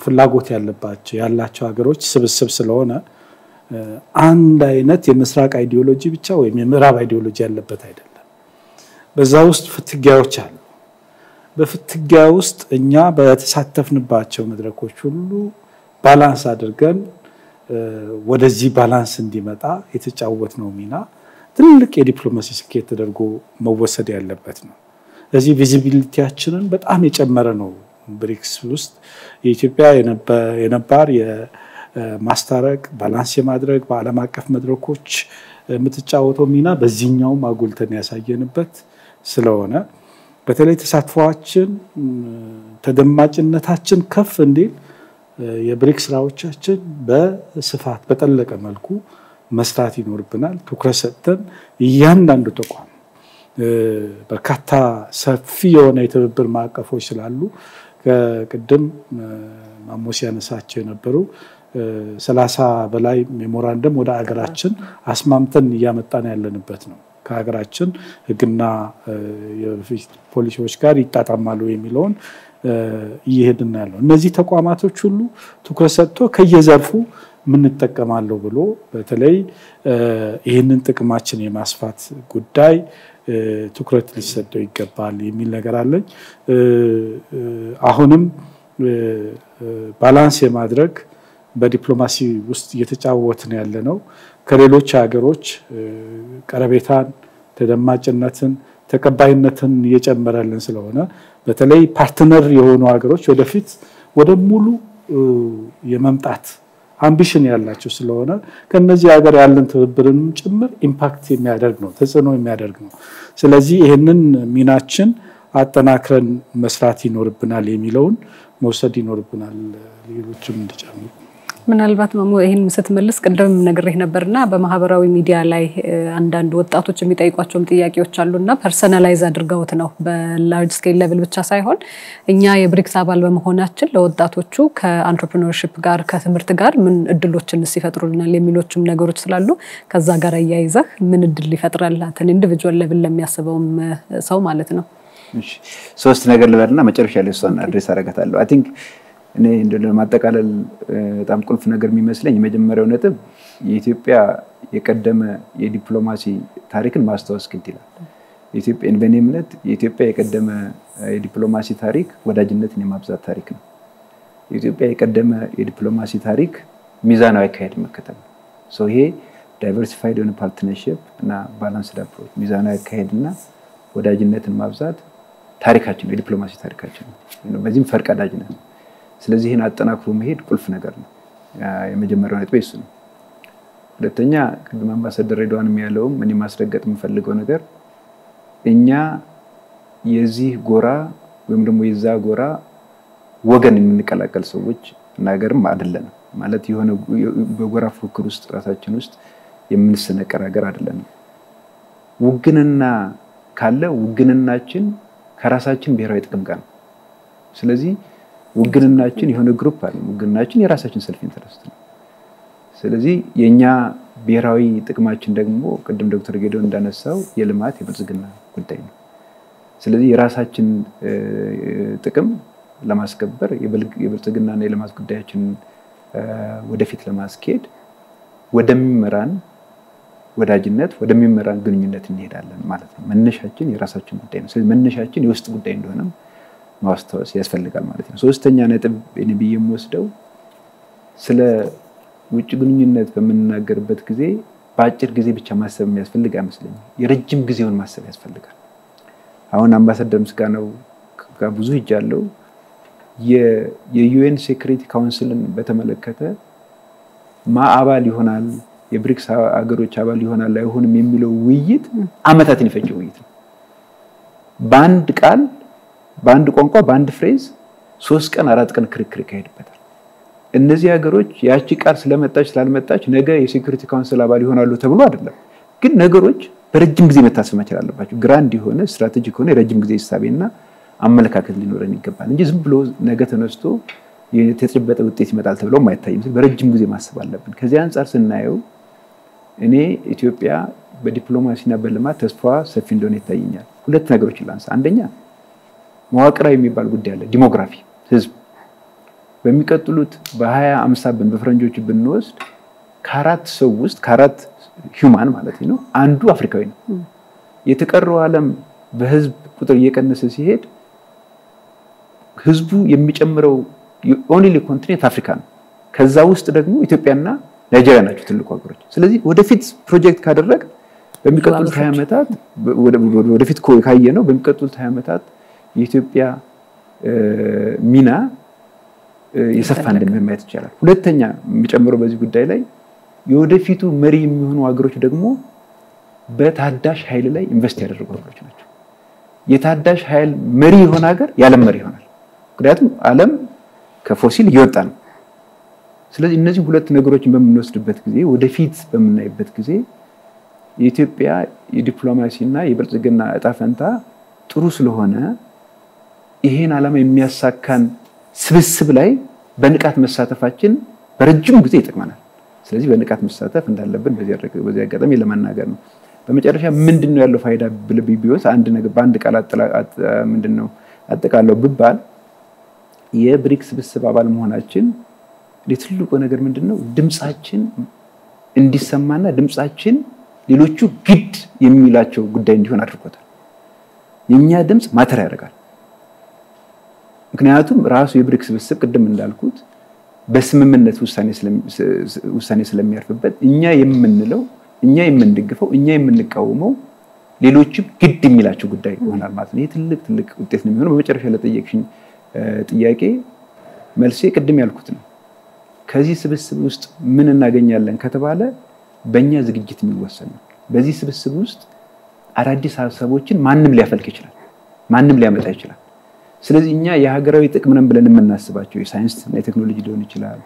ፍላጎት ያላቸው ሀገሮች ስብስብ ስለሆነ አንድ አይነት የምስራቅ አይዲዮሎጂ ብቻ ወይም የምዕራብ አይዲዮሎጂ ያለበት አይደለም። በዛ ውስጥ ፍትጊያዎች አሉ። በፍትጊያ ውስጥ እኛ በተሳተፍንባቸው መድረኮች ሁሉ ባላንስ አድርገን ወደዚህ ባላንስ እንዲመጣ የተጫወትነው ሚና ትልቅ የዲፕሎማሲ ስኬት ተደርጎ መወሰድ ያለበት ነው። ለዚህ ቪዚቢሊቲያችንን በጣም የጨመረ ነው። ብሪክስ ውስጥ የኢትዮጵያ የነባር ማስታረቅ ባላንስ የማድረግ በዓለም አቀፍ መድረኮች የምትጫወተው ሚና በዚህኛው ማጉልተን ያሳየንበት ስለሆነ በተለይ ተሳትፏችን ተደማጭነታችን ከፍ እንዲል የብሪክስ ስራዎቻችን በስፋት በጠለቀ መልኩ መስራት ይኖርብናል። ትኩረት ሰጥተን እያንዳንዱ ተቋም በርካታ ሰፊ የሆነ የትብብር ማዕቀፎች ስላሉ ከቅድም ማሞስ ያነሳቸው የነበሩ 30 በላይ ሜሞራንደም ወደ ሀገራችን አስማምተን እያመጣን ያለንበት ነው። ከሀገራችን ህግና ፖሊሲዎች ጋር ይጣጣማሉ የሚለውን እየሄድን ያለው እነዚህ ተቋማቶች ሁሉ ትኩረት ሰጥቶ ከየዘርፉ ምን ተጠቀማለሁ ብሎ በተለይ ይሄንን ጥቅማችን የማስፋት ጉዳይ ትኩረት ሊሰጠው ይገባል የሚል ነገር አለኝ። አሁንም ባላንስ የማድረግ በዲፕሎማሲ ውስጥ እየተጫወትን ያለነው ከሌሎች ሀገሮች ቀረቤታን ተደማጭነትን ተቀባይነትን እየጨመረልን ስለሆነ በተለይ ፓርትነር የሆኑ ሀገሮች ወደፊት ወደ ሙሉ የመምጣት አምቢሽን ያላቸው ስለሆነ ከነዚህ ሀገር ያለን ትብብርን ጭምር ኢምፓክት የሚያደርግ ነው ተጽዕኖ የሚያደርግ ነው ስለዚህ ይሄንን ሚናችን አጠናክረን መስራት ይኖርብናል የሚለውን መውሰድ ይኖርብናል ሌሎችም እንዲጨምሩ ምናልባት ማሞ ይሄን ስትመልስ ቀደም ነግሬህ ነበርና በማህበራዊ ሚዲያ ላይ አንዳንድ ወጣቶች የሚጠይቋቸው ጥያቄዎች አሉና ፐርሰናላይዝ አድርገውት ነው በላርጅ ስኬል ሌቭል ብቻ ሳይሆን እኛ የብሪክስ አባል በመሆናችን ለወጣቶቹ ከአንትረፕረነርሺፕ ጋር ከትምህርት ጋር ምን እድሎችን ይፈጥሩልናል የሚሎችም ነገሮች ስላሉ ከዛ ጋር ያያይዘህ ምን እድል ይፈጥራል አተን ኢንዲቪጁዋል ሌቭል ለሚያስበው ሰው ማለት ነው እሺ ሶስት ነገር ልበልና መጨረሻ ላይ እሷን አድሬስ አደርጋታለሁ አይ ቲንክ እኔ እንደው ማጠቃለል በጣም ቁልፍ ነገር የሚመስለኝ የመጀመሪያው ነጥብ የኢትዮጵያ የቀደመ የዲፕሎማሲ ታሪክን ማስተዋወስ ግድ ይላል የኢትዮጵያ በኔ እምነት የኢትዮጵያ የቀደመ የዲፕሎማሲ ታሪክ ወዳጅነትን የማብዛት ታሪክ ነው የኢትዮጵያ የቀደመ የዲፕሎማሲ ታሪክ ሚዛናዊ አካሄድ መከተል ነው ሶ ይሄ ዳይቨርሲፋይድ የሆነ ፓርትነርሺፕ እና ባላንስድ አፕሮች ሚዛናዊ አካሄድና ወዳጅነትን ማብዛት ታሪካችን የዲፕሎማሲ ታሪካችን ነው በዚህም ፈርቀዳጅ ነን ስለዚህ ይሄን አጠናክሮ መሄድ ቁልፍ ነገር ነው የመጀመሪያው ነጥብ እሱ ነው ሁለተኛ ቅድም አምባሳደር ሬድዋን የሚያለውም እኔ ማስረገጥ የምፈልገው ነገር እኛ የዚህ ጎራ ወይም ደግሞ የዛ ጎራ ወገን የምንቀላቀል ሰዎች እናገርም አይደለም ማለት የሆነ በጎራ ፉክክር ውስጥ ራሳችን ውስጥ የምንሰነቀር ሀገር አይደለም ውግንና ካለ ውግንናችን ከራሳችን ብሔራዊ ጥቅም ጋር ነው ስለዚህ ውግንናችን የሆነ ግሩፕ አለ ውግንናችን የራሳችን ሰልፍ ኢንተረስት ነው ስለዚህ የኛ ብሔራዊ ጥቅማችን ደግሞ ቅድም ዶክተር ጌዶን እንዳነሳው የልማት የብልጽግና ጉዳይ ነው ስለዚህ የራሳችን ጥቅም ለማስከበር የብልጽግናና የልማት ጉዳያችን ወደፊት ለማስኬድ ወደሚመራን ወዳጅነት ወደሚመራን ግንኙነት እንሄዳለን ማለት ነው መነሻችን የራሳችን ጉዳይ ነው ስለዚህ መነሻችን የውስጥ ጉዳይ እንደሆነ ማስተዋወስ ያስፈልጋል ማለት ነው ሶስተኛ ነጥብ እኔ በየምወስደው ስለ ውጭ ግንኙነት በመናገርበት ጊዜ በአጭር ጊዜ ብቻ ማሰብ የሚያስፈልግ አይመስልኝም የረጅም ጊዜውን ማሰብ ያስፈልጋል አሁን አምባሳደር ምስጋናው ጋር ብዙ ይጃለው የዩኤን ሴኩሪቲ ካውንስልን በተመለከተ ማአባል ይሆናል የብሪክስ ሀገሮች አባል ይሆናል አይሆንም የሚለው ውይይት አመታትን ይፈጀው ውይይት ነው በአንድ ቃል በአንድ ቋንቋ በአንድ ፍሬዝ 3 ቀን 4 ቀን ክርክር ይካሄድበታል እነዚህ ሀገሮች ያቺ ቃል ስለመጣች ስላልመጣች ነገ የሴኩሪቲ ካውንስል አባል ይሆናሉ ተብሎ አይደለም ግን ነገሮች በረጅም ጊዜ መታሰብ መቻል አለባቸው ግራንድ የሆነ ስትራቴጂክ ሆነ የረጅም ጊዜ ሐሳብና አመለካከት ሊኖረን ይገባል እንጂ ዝም ብሎ ነገ ተነስቶ የተጨበጠ ውጤት ይመጣል ተብሎ ማይታይም በረጅም ጊዜ ማሰብ አለብን ከዚህ አንፃር ስናየው እኔ ኢትዮጵያ በዲፕሎማሲና በልማት ተስፋ ሰፊ እንደሆነ ይታየኛል ሁለት ነገሮች ላንሳ አንደኛ መዋቅራዊ የሚባል ጉዳይ አለ ዲሞግራፊ ህዝብ በሚቀጥሉት በ2050 በፈረንጆች ብንወስድ ከአራት ሰው ውስጥ ከአራት ሂዩማን ማለት ነው አንዱ አፍሪካዊ ነው የተቀረው ዓለም በህዝብ ቁጥር እየቀነሰ ሲሄድ ህዝቡ የሚጨምረው ኦንሊ ኮንቲኔንት አፍሪካ ነው ከዛ ውስጥ ደግሞ ኢትዮጵያና ናይጄሪያ ናቸው ትልቁ ሀገሮች ስለዚህ ወደፊት ፕሮጀክት ካደረግ በሚቀጥሉት 20 ዓመታት ወደፊት ካየነው በሚቀጥሉት 20 ዓመታት የኢትዮጵያ ሚና የሰፋ እንደሚሆን ማየት ይቻላል ሁለተኛ የሚጨምረው በዚህ ጉዳይ ላይ የወደፊቱ መሪ የሚሆኑ ሀገሮች ደግሞ በታዳሽ ኃይል ላይ ኢንቨስት ያደርጉ ሀገሮች ናቸው የታዳሽ ኃይል መሪ የሆነ ሀገር ያለም መሪ ይሆናል ምክንያቱም ዓለም ከፎሲል እየወጣ ነው ስለዚህ እነዚህ ሁለት ነገሮችን በመንወስድበት ጊዜ ወደፊት በመናይበት ጊዜ የኢትዮጵያ የዲፕሎማሲና የብልጽግና ዕጣ ፈንታ ጥሩ ስለሆነ ይሄን ዓላማ የሚያሳካን ስብስብ ላይ በንቃት መሳተፋችን በረጅም ጊዜ ይጠቅመናል ስለዚህ በንቃት መሳተፍ እንዳለብን በዚህ አጋጣሚ ለማናገር ነው በመጨረሻ ምንድነው ያለው ፋይዳ ቢቢዮስ አንድ ነገር በአንድ ቃል ምንድነው አጠቃለው ብባል የብሪክስ ስብስብ አባል መሆናችን ለትልቁ ነገር ምንድነው ድምጻችን እንዲሰማና ድምጻችን ሌሎቹ ግድ የሚላቸው ጉዳይ እንዲሆን አድርጎታል የኛ ድምጽ ማተር ያደርጋል ምክንያቱም ራሱ የብሪክስ ስብስብ ቅድም እንዳልኩት በስምምነት ውሳኔ ስለሚያርፍበት እኛ የምንለው እኛ የምንደግፈው እኛ የምንቃወመው ሌሎችም ግድ የሚላቸው ጉዳይ ይሆናል ማለት ነው። ይሄ ትልቅ ውጤት ነው የሚሆነው። በመጨረሻ ለጠየቅሽኝ ጥያቄ መልሴ ቅድም ያልኩት ነው። ከዚህ ስብስብ ውስጥ ምን እናገኛለን ከተባለ በእኛ ዝግጅት የሚወሰን ነው። በዚህ ስብስብ ውስጥ አዳዲስ ሀሳቦችን ማንም ሊያፈልቅ ይችላል፣ ማንም ሊያመጣ ይችላል። ስለዚህ እኛ የሀገራዊ ጥቅም ነን ብለን የምናስባቸው የሳይንስ እና የቴክኖሎጂ ሊሆን ይችላል፣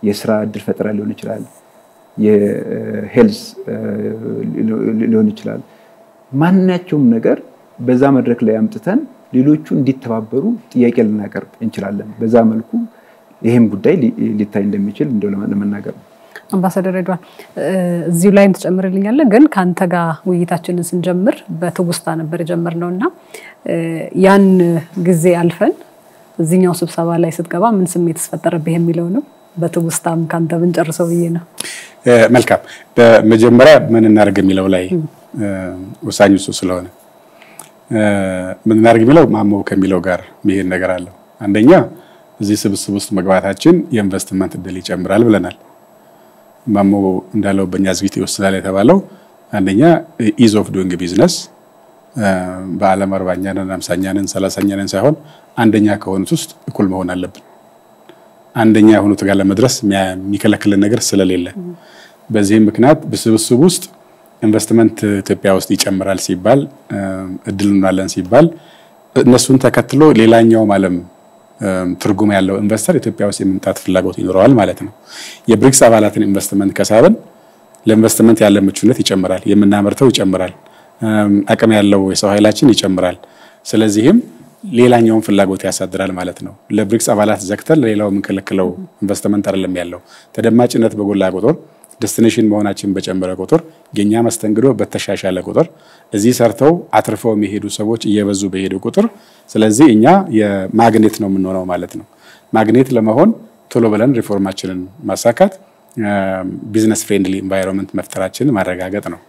የስራ እድል ፈጠራ ሊሆን ይችላል፣ የሄልዝ ሊሆን ይችላል። ማናቸውም ነገር በዛ መድረክ ላይ አምጥተን ሌሎቹ እንዲተባበሩ ጥያቄ ልናቀርብ እንችላለን። በዛ መልኩ ይሄም ጉዳይ ሊታይ እንደሚችል እንደው ለመናገር ነው። አምባሳደር ሬድዋን እዚሁ ላይ ተጨምርልኛል። ግን ካንተ ጋር ውይይታችንን ስንጀምር በትውስታ ነበር የጀመርነውና ያን ጊዜ አልፈን እዚህኛው ስብሰባ ላይ ስትገባ ምን ስሜት ተፈጠረብህ የሚለው ነው። በትውስታም ካንተ ብንጨርሰው ብዬ ነው። መልካም። በመጀመሪያ ምን እናደርግ የሚለው ላይ ወሳኙ እሱ ስለሆነ ምን እናደርግ የሚለው ማሞ ከሚለው ጋር መሄድ ነገር አለው። አንደኛ እዚህ ስብስብ ውስጥ መግባታችን የኢንቨስትመንት እድል ይጨምራል ብለናል። ማሞ እንዳለው በእኛ ዝግጅት ይወስናል የተባለው አንደኛ ኢዝ ኦፍ ዱይንግ ቢዝነስ በዓለም 40ኛ ነን 50ኛ ነን 30ኛ ነን ሳይሆን አንደኛ ከሆኑት ውስጥ እኩል መሆን አለብን። አንደኛ የሆኑት ጋር ለመድረስ የሚከለክልን ነገር ስለሌለ በዚህ ምክንያት በስብስብ ውስጥ ኢንቨስትመንት ኢትዮጵያ ውስጥ ይጨምራል ሲባል እድሉን አለን ሲባል እነሱን ተከትሎ ሌላኛው ዓለም ትርጉም ያለው ኢንቨስተር ኢትዮጵያ ውስጥ የመምጣት ፍላጎት ይኖረዋል ማለት ነው። የብሪክስ አባላትን ኢንቨስትመንት ከሳበን ለኢንቨስትመንት ያለ ምቹነት ይጨምራል፣ የምናመርተው ይጨምራል፣ አቅም ያለው የሰው ኃይላችን ይጨምራል። ስለዚህም ሌላኛውን ፍላጎት ያሳድራል ማለት ነው። ለብሪክስ አባላት ዘክተን ሌላው የምንከለክለው ኢንቨስትመንት አይደለም ያለው። ተደማጭነት በጎላ ቁጥር ዴስቲኔሽን መሆናችን በጨመረ ቁጥር የኛ መስተንግዶ በተሻሻለ ቁጥር እዚህ ሰርተው አትርፈው የሚሄዱ ሰዎች እየበዙ በሄዱ ቁጥር ስለዚህ እኛ የማግኔት ነው የምንሆነው ማለት ነው። ማግኔት ለመሆን ቶሎ ብለን ሪፎርማችንን ማሳካት ቢዝነስ ፍሬንድሊ ኤንቫይሮንመንት መፍጠራችንን ማረጋገጥ ነው።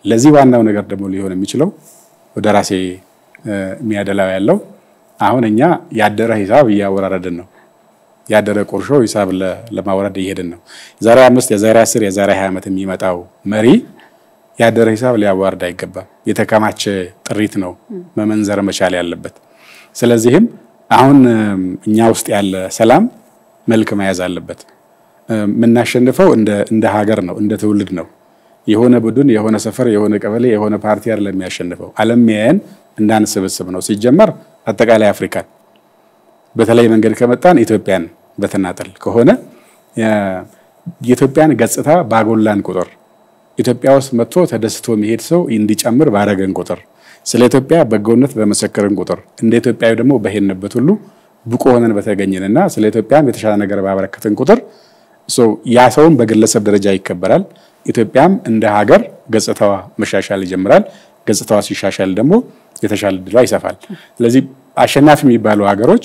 ለዚህ ዋናው ነገር ደግሞ ሊሆን የሚችለው ወደ ራሴ የሚያደላው ያለው አሁን እኛ ያደረ ሂሳብ እያወራረድን ነው። ያደረ ቁርሾ ሂሳብ ለማወራድ እየሄድን ነው። ዛሬ 5 የዛሬ 10 የዛሬ 20 ዓመት የሚመጣው መሪ ያደረ ሂሳብ ሊያዋርድ አይገባም። የተከማቸ ጥሪት ነው መመንዘር መቻል ያለበት። ስለዚህም አሁን እኛ ውስጥ ያለ ሰላም መልክ መያዝ አለበት። የምናሸንፈው እንደ ሀገር ነው፣ እንደ ትውልድ ነው። የሆነ ቡድን የሆነ ሰፈር የሆነ ቀበሌ የሆነ ፓርቲ አይደለም የሚያሸንፈው። ዓለም ያየን እንዳንሰበሰብ ነው። ሲጀመር አጠቃላይ አፍሪካን በተለይ መንገድ ከመጣን ኢትዮጵያን በተናጠል ከሆነ የኢትዮጵያን ገጽታ ባጎላን ቁጥር ኢትዮጵያ ውስጥ መጥቶ ተደስቶ የሚሄድ ሰው እንዲጨምር ባረገን ቁጥር ስለ ኢትዮጵያ በጎነት በመሰከረን ቁጥር እንደ ኢትዮጵያዊ ደግሞ በሄንበት ሁሉ ብቁ ሆነን በተገኘንና ስለ ኢትዮጵያም የተሻለ ነገር ባበረከተን ቁጥር ያ ሰውም በግለሰብ ደረጃ ይከበራል። ኢትዮጵያም እንደ ሀገር ገጽታዋ መሻሻል ይጀምራል። ገጽታዋ ሲሻሻል ደግሞ የተሻለ ድሏ ይሰፋል። ስለዚህ አሸናፊ የሚባሉ ሀገሮች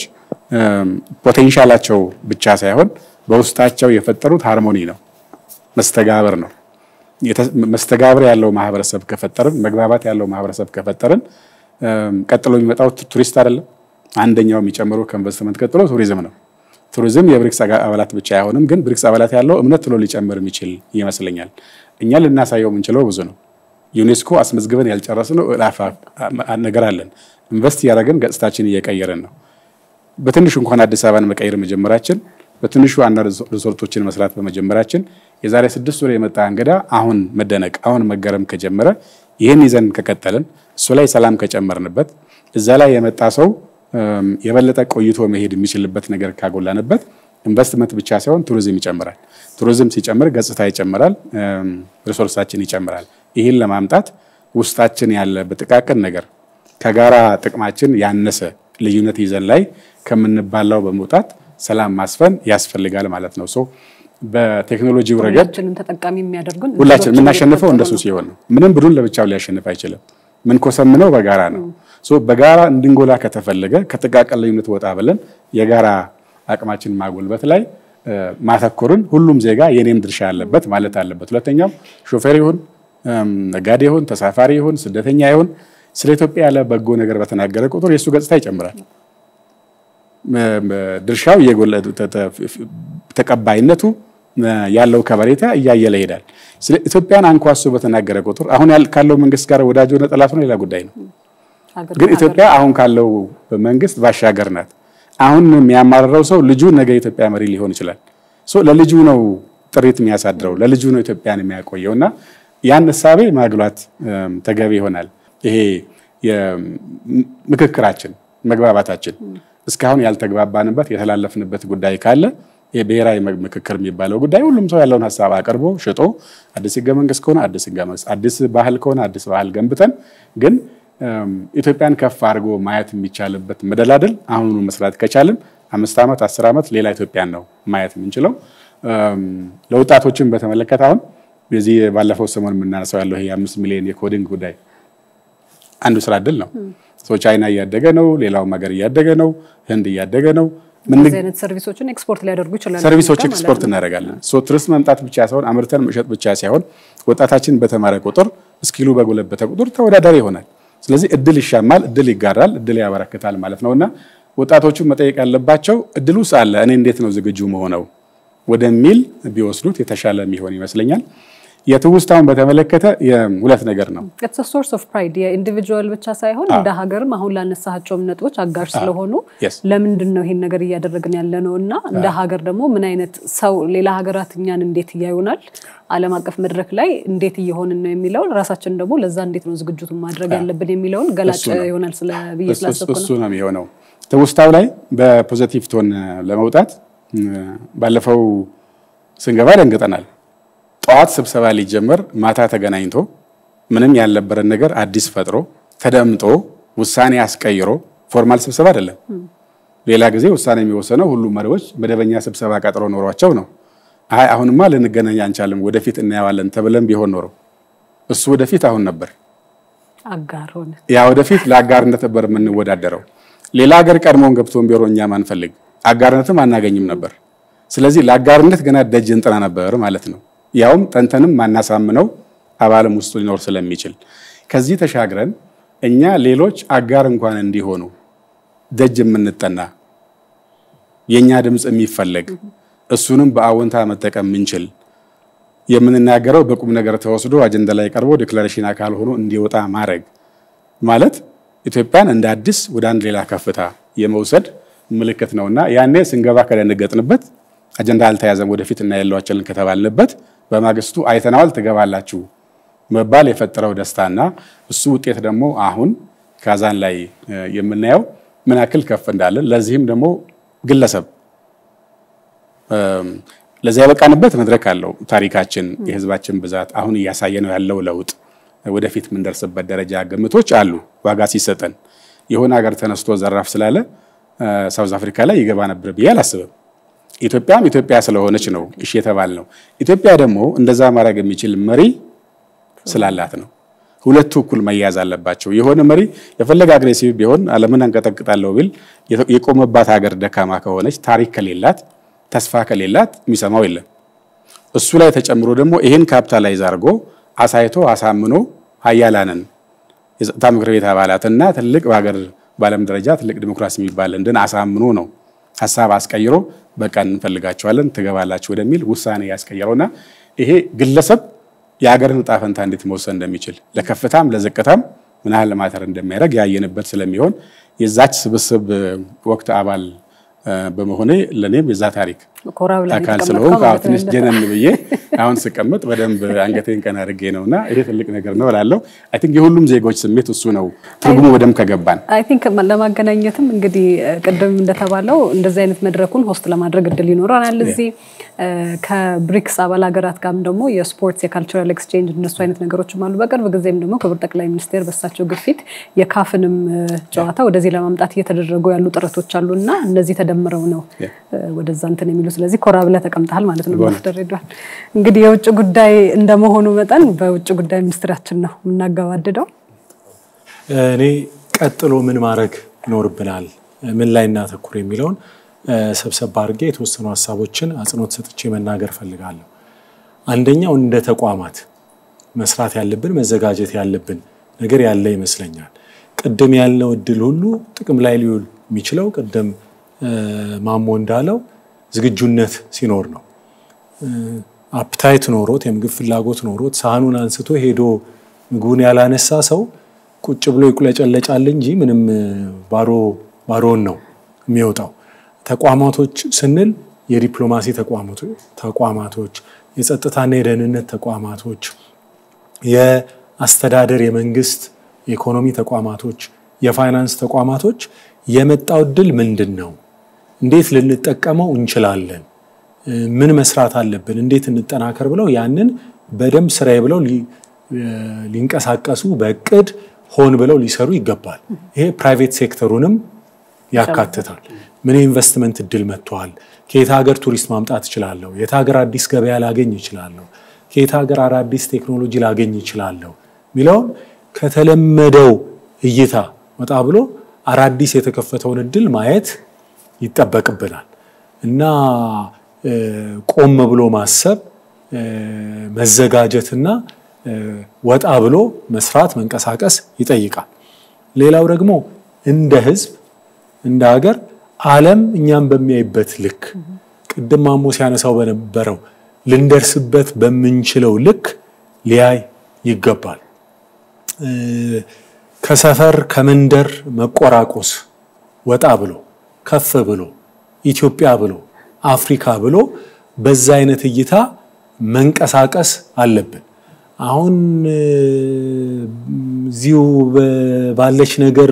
ፖቴንሻላቸው ብቻ ሳይሆን በውስጣቸው የፈጠሩት ሃርሞኒ ነው፣ መስተጋብር ነው። መስተጋብር ያለው ማህበረሰብ ከፈጠርን መግባባት ያለው ማህበረሰብ ከፈጠርን ቀጥሎ የሚመጣው ቱሪስት አይደለም። አንደኛው የሚጨምረው ከኢንቨስትመንት ቀጥሎ ቱሪዝም ነው። ቱሪዝም የብሪክስ አባላት ብቻ አይሆንም፣ ግን ብሪክስ አባላት ያለው እምነት ቶሎ ሊጨምር የሚችል ይመስለኛል። እኛ ልናሳየው የምንችለው ብዙ ነው። ዩኔስኮ አስመዝግበን ያልጨረስነው ነገር አለን። ኢንቨስት ያደረግን ገጽታችን እየቀየረን ነው። በትንሹ እንኳን አዲስ አበባን መቀየር መጀመራችን በትንሹ አንዳንድ ሪዞርቶችን መስራት በመጀመራችን የዛሬ 6 ወር የመጣ እንግዳ አሁን መደነቅ አሁን መገረም ከጀመረ ይሄን ይዘን ከቀጠልን እሱ ላይ ሰላም ከጨመርንበት እዛ ላይ የመጣ ሰው የበለጠ ቆይቶ መሄድ የሚችልበት ነገር ካጎላንበት ኢንቨስትመንት ብቻ ሳይሆን ቱሪዝም ይጨምራል። ቱሪዝም ሲጨምር ገጽታ ይጨምራል፣ ሪሶርሳችን ይጨምራል። ይሄን ለማምጣት ውስጣችን ያለ በጥቃቅን ነገር ከጋራ ጥቅማችን ያነሰ ልዩነት ይዘን ላይ ከምንባላው በመውጣት ሰላም ማስፈን ያስፈልጋል ማለት ነው። በቴክኖሎጂው ረገድ ሁላችንም ተጠቃሚ የሚያደርጉን ሁላችንም የምናሸንፈው እንደሱ ሲሆን ነው። ምንም ቡድን ለብቻው ሊያሸንፍ አይችልም። ምን ኮሰምነው በጋራ ነው። በጋራ እንድንጎላ ከተፈለገ ከጥቃቅን ልዩነት ወጣ ብለን የጋራ አቅማችን ማጎልበት ላይ ማተኮርን ሁሉም ዜጋ የኔም ድርሻ ያለበት ማለት አለበት። ሁለተኛው ሾፌር ይሁን ነጋዴ ይሁን ተሳፋሪ ይሁን ስደተኛ ይሁን ስለ ኢትዮጵያ ያለ በጎ ነገር በተናገረ ቁጥር የሱ ገጽታ ይጨምራል። ድርሻው የጎለ ተቀባይነቱ ያለው ከበሬታ እያየለ ይሄዳል። ስለ ኢትዮጵያን አንኳሶ በተናገረ ቁጥር አሁን ካለው መንግስት ጋር ወዳጅ ሆነ ጠላት ነው ሌላ ጉዳይ ነው። ግን ኢትዮጵያ አሁን ካለው መንግስት ባሻገር ናት። አሁን የሚያማርረው ሰው ልጁ ነገ የኢትዮጵያ መሪ ሊሆን ይችላል። ለልጁ ነው ጥሪት የሚያሳድረው፣ ለልጁ ነው ኢትዮጵያን የሚያቆየውና ያን ሐሳቤ ማግሏት ተገቢ ይሆናል። ይሄ የምክክራችን መግባባታችን እስካሁን ያልተግባባንበት የተላለፍንበት ጉዳይ ካለ የብሔራዊ ምክክር የሚባለው ጉዳይ ሁሉም ሰው ያለውን ሐሳብ አቀርቦ ሽጦ አዲስ ህገ መንግስት ከሆነ አዲስ ህገ መንግስት፣ አዲስ ባህል ከሆነ አዲስ ባህል ገንብተን ግን ኢትዮጵያን ከፍ አድርጎ ማየት የሚቻልበት መደላደል አሁኑ መስራት ከቻልን 5 ዓመት 10 ዓመት ሌላ ኢትዮጵያን ነው ማየት የምንችለው። ለወጣቶችን በተመለከተ አሁን በዚህ ባለፈው ሰሞን የምናነሳው ያለው ይሄ 5 ሚሊዮን የኮዲንግ ጉዳይ አንዱ ስራ ዕድል ነው። ቻይና እያደገ ነው፣ ሌላው ሀገር እያደገ ነው፣ ህንድ እያደገ ነው። ምን አይነት ሰርቪሶችን ኤክስፖርት ሊያደርጉ ይችላል? ሰርቪሶች ኤክስፖርት እናደርጋለን። ቱሪስት መምጣት ብቻ ሳይሆን አምርተን መሸጥ ብቻ ሳይሆን ወጣታችን በተማረ ቁጥር ስኪሉ በጎለበተ ቁጥር ተወዳዳሪ ይሆናል። ስለዚህ እድል ይሻማል፣ እድል ይጋራል፣ እድል ያበረክታል ማለት ነውና ወጣቶቹ መጠየቅ ያለባቸው እድሉስ አለ እኔ እንዴት ነው ዝግጁ መሆነው ወደሚል ቢወስዱት የተሻለ የሚሆን ይመስለኛል። የትውስታውን በተመለከተ የሁለት ነገር ነው። It's a source of pride የኢንዲቪጁዋል ብቻ ሳይሆን እንደ ሀገርም አሁን ላነሳቸው ነጥቦች አጋር ስለሆኑ ለምንድን ነው ይሄን ነገር እያደረግን ያለነውና እንደ ሀገር ደግሞ ምን አይነት ሰው ሌላ ሀገራት እኛን እንዴት ያዩናል ዓለም አቀፍ መድረክ ላይ እንዴት እየሆንን ነው የሚለው ራሳችን ደግሞ ለዛ እንዴት ነው ዝግጁቱን ማድረግ ያለብን የሚለውን ገላጭ ይሆናል ስለብየስላሰብኩ እሱ ነው የሚሆነው። ትውስታው ላይ በፖዚቲቭ ቶን ለመውጣት ባለፈው ስንገባ ደንግጠናል። ጠዋት ስብሰባ ሊጀመር ማታ ተገናኝቶ ምንም ያልነበረን ነገር አዲስ ፈጥሮ ተደምጦ ውሳኔ አስቀይሮ ፎርማል ስብሰባ አይደለም። ሌላ ጊዜ ውሳኔ የሚወሰነው ሁሉ መሪዎች መደበኛ ስብሰባ ቀጥሮ ኖሯቸው ነው። አሁንማ ልንገናኝ አንቻልም ወደፊት እናያዋለን ተብለን ቢሆን ኖሮ እሱ ወደፊት አሁን ነበር አጋር ሆነ። ያ ወደፊት ለአጋርነት ነበር የምንወዳደረው። ሌላ ሀገር ቀድሞን ገብቶን ቢሮ እኛ ማንፈልግ አጋርነትም አናገኝም ነበር። ስለዚህ ለአጋርነት ገና ደጅ እንጥና ነበር ማለት ነው። ያውም ጠንተንም ማናሳምነው አባልም ውስጥ ሊኖር ስለሚችል ከዚህ ተሻግረን እኛ ሌሎች አጋር እንኳን እንዲሆኑ ደጅ የምንጠና የኛ ድምጽ የሚፈልግ እሱንም በአወንታ መጠቀም ምንችል የምንናገረው በቁም ነገር ተወስዶ አጀንዳ ላይ ቀርቦ ዲክላሬሽን አካል ሆኖ እንዲወጣ ማድረግ ማለት ኢትዮጵያን እንደ አዲስ ወደ አንድ ሌላ ከፍታ የመውሰድ ምልክት ነውና ያኔ ስንገባ ከደነገጥንበት አጀንዳ አልተያዘም ወደፊት እና ያለዋቸልን ከተባልንበት በማግስቱ አይተናል ተገባላችሁ መባል የፈጠረው ደስታና እሱ ውጤት ደግሞ አሁን ካዛን ላይ የምናየው ምን ያክል ከፍ እንዳለ ለዚህም ደግሞ ግለሰብ ለዚያ ያበቃንበት መድረክ አለው። ታሪካችን የህዝባችን ብዛት አሁን እያሳየነው ያለው ለውጥ ወደፊት ምን ደርስበት ደረጃ ግምቶች አሉ። ዋጋ ሲሰጠን የሆነ ሀገር ተነስቶ ዘራፍ ስላለ ሳውዝ አፍሪካ ላይ ይገባ ነበር ብዬ አላስብም። ኢትዮጵያም ኢትዮጵያ ስለሆነች ነው እሺ የተባልነው። ኢትዮጵያ ደግሞ እንደዛ ማድረግ የሚችል መሪ ስላላት ነው። ሁለቱ እኩል መያዝ አለባቸው። የሆነ መሪ የፈለገ አግሬሲቭ ቢሆን ዓለምን አንቀጠቅጣለሁ ቢል የቆመባት ሀገር ደካማ ከሆነች ታሪክ ከሌላት ተስፋ ከሌላት የሚሰማው የለም። እሱ ላይ ተጨምሮ ደግሞ ይሄን ካፒታላይዝ አድርጎ አሳይቶ አሳምኖ ሀያላንን የጸጥታ ምክር ቤት አባላትና ትልቅ በሀገር ባለም ደረጃ ትልቅ ዲሞክራሲ የሚባል እንደን አሳምኖ ነው ሐሳብ አስቀይሮ በቃ እንፈልጋቸዋለን ተገባላችሁ ወደሚል ውሳኔ ያስቀየረውና ይሄ ግለሰብ የሀገርን ዕጣ ፈንታ እንዴት መወሰን እንደሚችል ለከፍታም ለዝቅታም ምን ያህል ማተር እንደሚያደርግ ያየንበት ስለሚሆን የዛች ስብስብ ወቅት አባል በመሆኔ ለኔም የዛ ታሪክ አካል ስለሆንኩ ትንሽ ጀነን ብዬ አሁን ስቀመጥ በደንብ አንገቴን ቀና አድርጌ ነውና ይሄ ትልቅ ነገር ነው እላለሁ። አይ ቲንክ የሁሉም ዜጎች ስሜት እሱ ነው ትርጉሙ በደንብ ከገባን። አይ ቲንክ ለማገናኘትም እንግዲህ ቅድም እንደተባለው እንደዚህ አይነት መድረኩን ሆስት ለማድረግ እድል ይኖራል። እዚህ ከብሪክስ አባል ሀገራት ጋርም ደግሞ የስፖርትስ የካልቸራል ኤክስቼንጅ እነሱ አይነት ነገሮችም አሉ። በቅርብ ጊዜም ደግሞ ክቡር ጠቅላይ ሚኒስትር በሳቸው ግፊት የካፍንም ጨዋታ ወደዚህ ለማምጣት እየተደረጉ ያሉ ጥረቶች አሉና እነዚህ ተደምረው ነው ወደዛ እንትን የሚሉ ስለዚህ ኮራ ብለ ተቀምጣል ማለት ነው። ማስተረዳን እንግዲህ የውጭ ጉዳይ እንደመሆኑ መጠን በውጭ ጉዳይ ሚኒስትራችን ነው እናጋባደደው። እኔ ቀጥሎ ምን ማድረግ ይኖርብናል ምን ላይ እናተኩር የሚለውን ሰብሰብ አድርጌ የተወሰኑ ሐሳቦችን አጽንኦት ሰጥቼ መናገር ፈልጋለሁ። አንደኛው እንደ ተቋማት መስራት ያለብን መዘጋጀት ያለብን ነገር ያለ ይመስለኛል። ቅድም ያለው እድል ሁሉ ጥቅም ላይ ሊውል የሚችለው ቅድም ማሞ እንዳለው ዝግጁነት ሲኖር ነው። አፕታይት ኖሮት የምግብ ፍላጎት ኖሮት ሳህኑን አንስቶ ሄዶ ምግቡን ያላነሳ ሰው ቁጭ ብሎ ይቁለጨለጫል እንጂ ምንም ባሮን ነው የሚወጣው። ተቋማቶች ስንል የዲፕሎማሲ ተቋማቶች፣ የጸጥታና የደህንነት ተቋማቶች፣ የአስተዳደር የመንግስት የኢኮኖሚ ተቋማቶች፣ የፋይናንስ ተቋማቶች የመጣው እድል ምንድነው? እንዴት ልንጠቀመው እንችላለን? ምን መስራት አለብን? እንዴት እንጠናከር ብለው ያንን በደንብ ስራዬ ብለው ሊንቀሳቀሱ በእቅድ ሆን ብለው ሊሰሩ ይገባል። ይሄ ፕራይቬት ሴክተሩንም ያካትታል። ምን ኢንቨስትመንት እድል መጥቷል? ከየት ሀገር ቱሪስት ማምጣት እችላለሁ? የት ሀገር አዲስ ገበያ ላገኝ እችላለሁ? ከየት ሀገር አዳዲስ ቴክኖሎጂ ላገኝ እችላለሁ? ሚለውን ከተለመደው እይታ ወጣ ብሎ አዳዲስ የተከፈተውን እድል ማየት ይጠበቅብናል እና ቆም ብሎ ማሰብ መዘጋጀትና ወጣ ብሎ መስራት መንቀሳቀስ ይጠይቃል። ሌላው ደግሞ እንደ ህዝብ እንደ ሀገር ዓለም እኛም በሚያይበት ልክ ቅድም ማሞ ሲያነሳው በነበረው ልንደርስበት በምንችለው ልክ ሊያይ ይገባል። ከሰፈር ከመንደር መቆራቆስ ወጣ ብሎ ከፍ ብሎ ኢትዮጵያ ብሎ አፍሪካ ብሎ በዛ አይነት እይታ መንቀሳቀስ አለብን። አሁን ዚሁ ባለች ነገር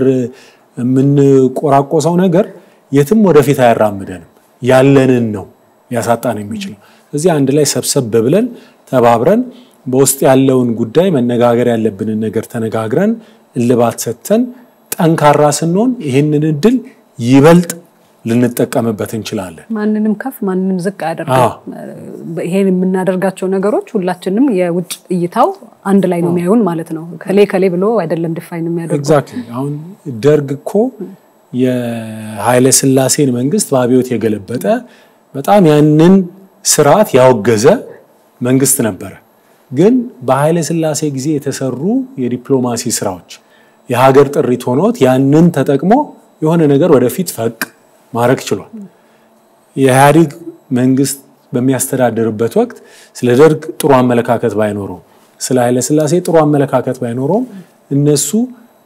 የምንቆራቆሰው ነገር የትም ወደፊት አያራምደንም፣ ያለንን ነው ያሳጣን የሚችለው። ስለዚህ አንድ ላይ ሰብሰብ ብለን ተባብረን በውስጥ ያለውን ጉዳይ መነጋገር ያለብንን ነገር ተነጋግረን እልባት ሰጥተን ጠንካራ ስንሆን ይሄንን እድል ይበልጥ ልንጠቀምበት እንችላለን። ማንንም ከፍ ማንንም ዝቅ አያደርግም። ይሄን የምናደርጋቸው ነገሮች ሁላችንም የውጭ እይታው አንድ ላይ ነው የሚያዩን ማለት ነው። ከሌ ብሎ አይደለም ዲፋይን የሚያደርገው። ኤግዛክትሊ። አሁን ደርግ እኮ የኃይለ ሥላሴን መንግስት በአብዮት የገለበጠ በጣም ያንን ስርዓት ያወገዘ መንግስት ነበረ። ግን በኃይለ ሥላሴ ጊዜ የተሰሩ የዲፕሎማሲ ስራዎች የሀገር ጥሪት ሆኖት ያንን ተጠቅሞ የሆነ ነገር ወደፊት ፈቅ ማረክ ችሏል። የኢህአዴግ መንግስት በሚያስተዳድርበት ወቅት ስለ ደርግ ጥሩ አመለካከት ባይኖረው ስለ ኃይለ ሥላሴ ጥሩ አመለካከት ባይኖረው እነሱ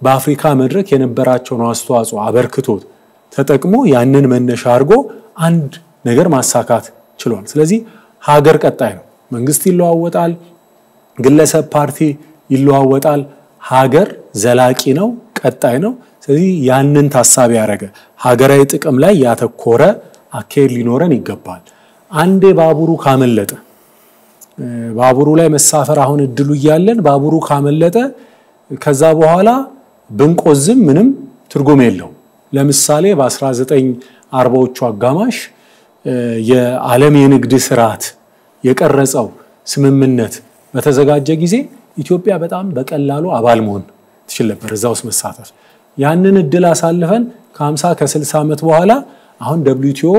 በአፍሪካ መድረክ የነበራቸውን አስተዋጽኦ አበርክቶት ተጠቅሞ ያንን መነሻ አድርጎ አንድ ነገር ማሳካት ችሏል። ስለዚህ ሀገር ቀጣይ ነው። መንግስት ይለዋወጣል፣ ግለሰብ ፓርቲ ይለዋወጣል። ሀገር ዘላቂ ነው፣ ቀጣይ ነው። ስለዚህ ያንን ታሳቢ ያደረገ ሀገራዊ ጥቅም ላይ ያተኮረ አካሄድ ሊኖረን ይገባል። አንዴ ባቡሩ ካመለጠ ባቡሩ ላይ መሳፈር አሁን እድሉ እያለን ባቡሩ ካመለጠ ከዛ በኋላ ብንቆዝም ምንም ትርጉም የለው። ለምሳሌ በ1940ዎቹ አጋማሽ የዓለም የንግድ ስርዓት የቀረጸው ስምምነት በተዘጋጀ ጊዜ ኢትዮጵያ በጣም በቀላሉ አባል መሆን ትችል ነበር፣ እዛው ውስጥ መሳተፍ። ያንን እድል አሳልፈን ከ50 ከ60 ዓመት በኋላ አሁን WTO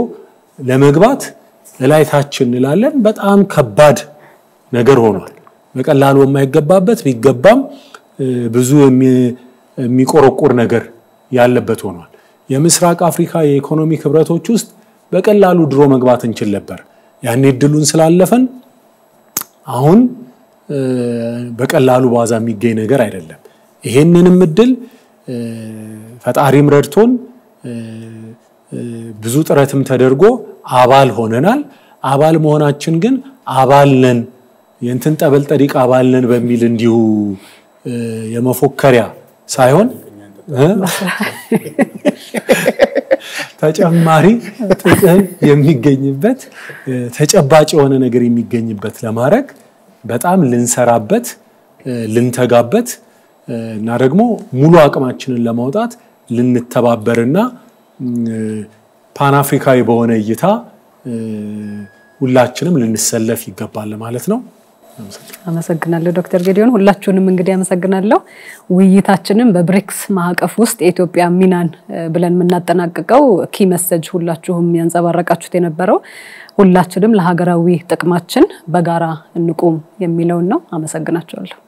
ለመግባት እላይታችን እንላለን። በጣም ከባድ ነገር ሆኗል። በቀላሉ የማይገባበት ቢገባም ብዙ የሚቆረቁር ነገር ያለበት ሆኗል። የምስራቅ አፍሪካ የኢኮኖሚ ህብረቶች ውስጥ በቀላሉ ድሮ መግባት እንችል ነበር። ያኔ እድሉን ስላለፈን አሁን በቀላሉ ባዛ የሚገኝ ነገር አይደለም። ይሄንንም እድል ፈጣሪም ረድቶን ብዙ ጥረትም ተደርጎ አባል ሆነናል። አባል መሆናችን ግን አባል ነን የእንትን ጠበል ጠዲቅ አባል ነን በሚል እንዲሁ የመፎከሪያ ሳይሆን ተጨማሪ ጥቅም የሚገኝበት ተጨባጭ የሆነ ነገር የሚገኝበት ለማድረግ በጣም ልንሰራበት ልንተጋበት እና ደግሞ ሙሉ አቅማችንን ለማውጣት ልንተባበርና ፓን አፍሪካዊ በሆነ እይታ ሁላችንም ልንሰለፍ ይገባል ማለት ነው። አመሰግናለሁ ዶክተር ጌዲዮን። ሁላችሁንም እንግዲህ አመሰግናለሁ። ውይይታችንን በብሪክስ ማዕቀፍ ውስጥ የኢትዮጵያ ሚናን ብለን የምናጠናቅቀው ኪ መሰጅ ሁላችሁም ያንጸባረቃችሁት የነበረው ሁላችንም ለሀገራዊ ጥቅማችን በጋራ እንቁም የሚለው ነው። አመሰግናችኋለሁ።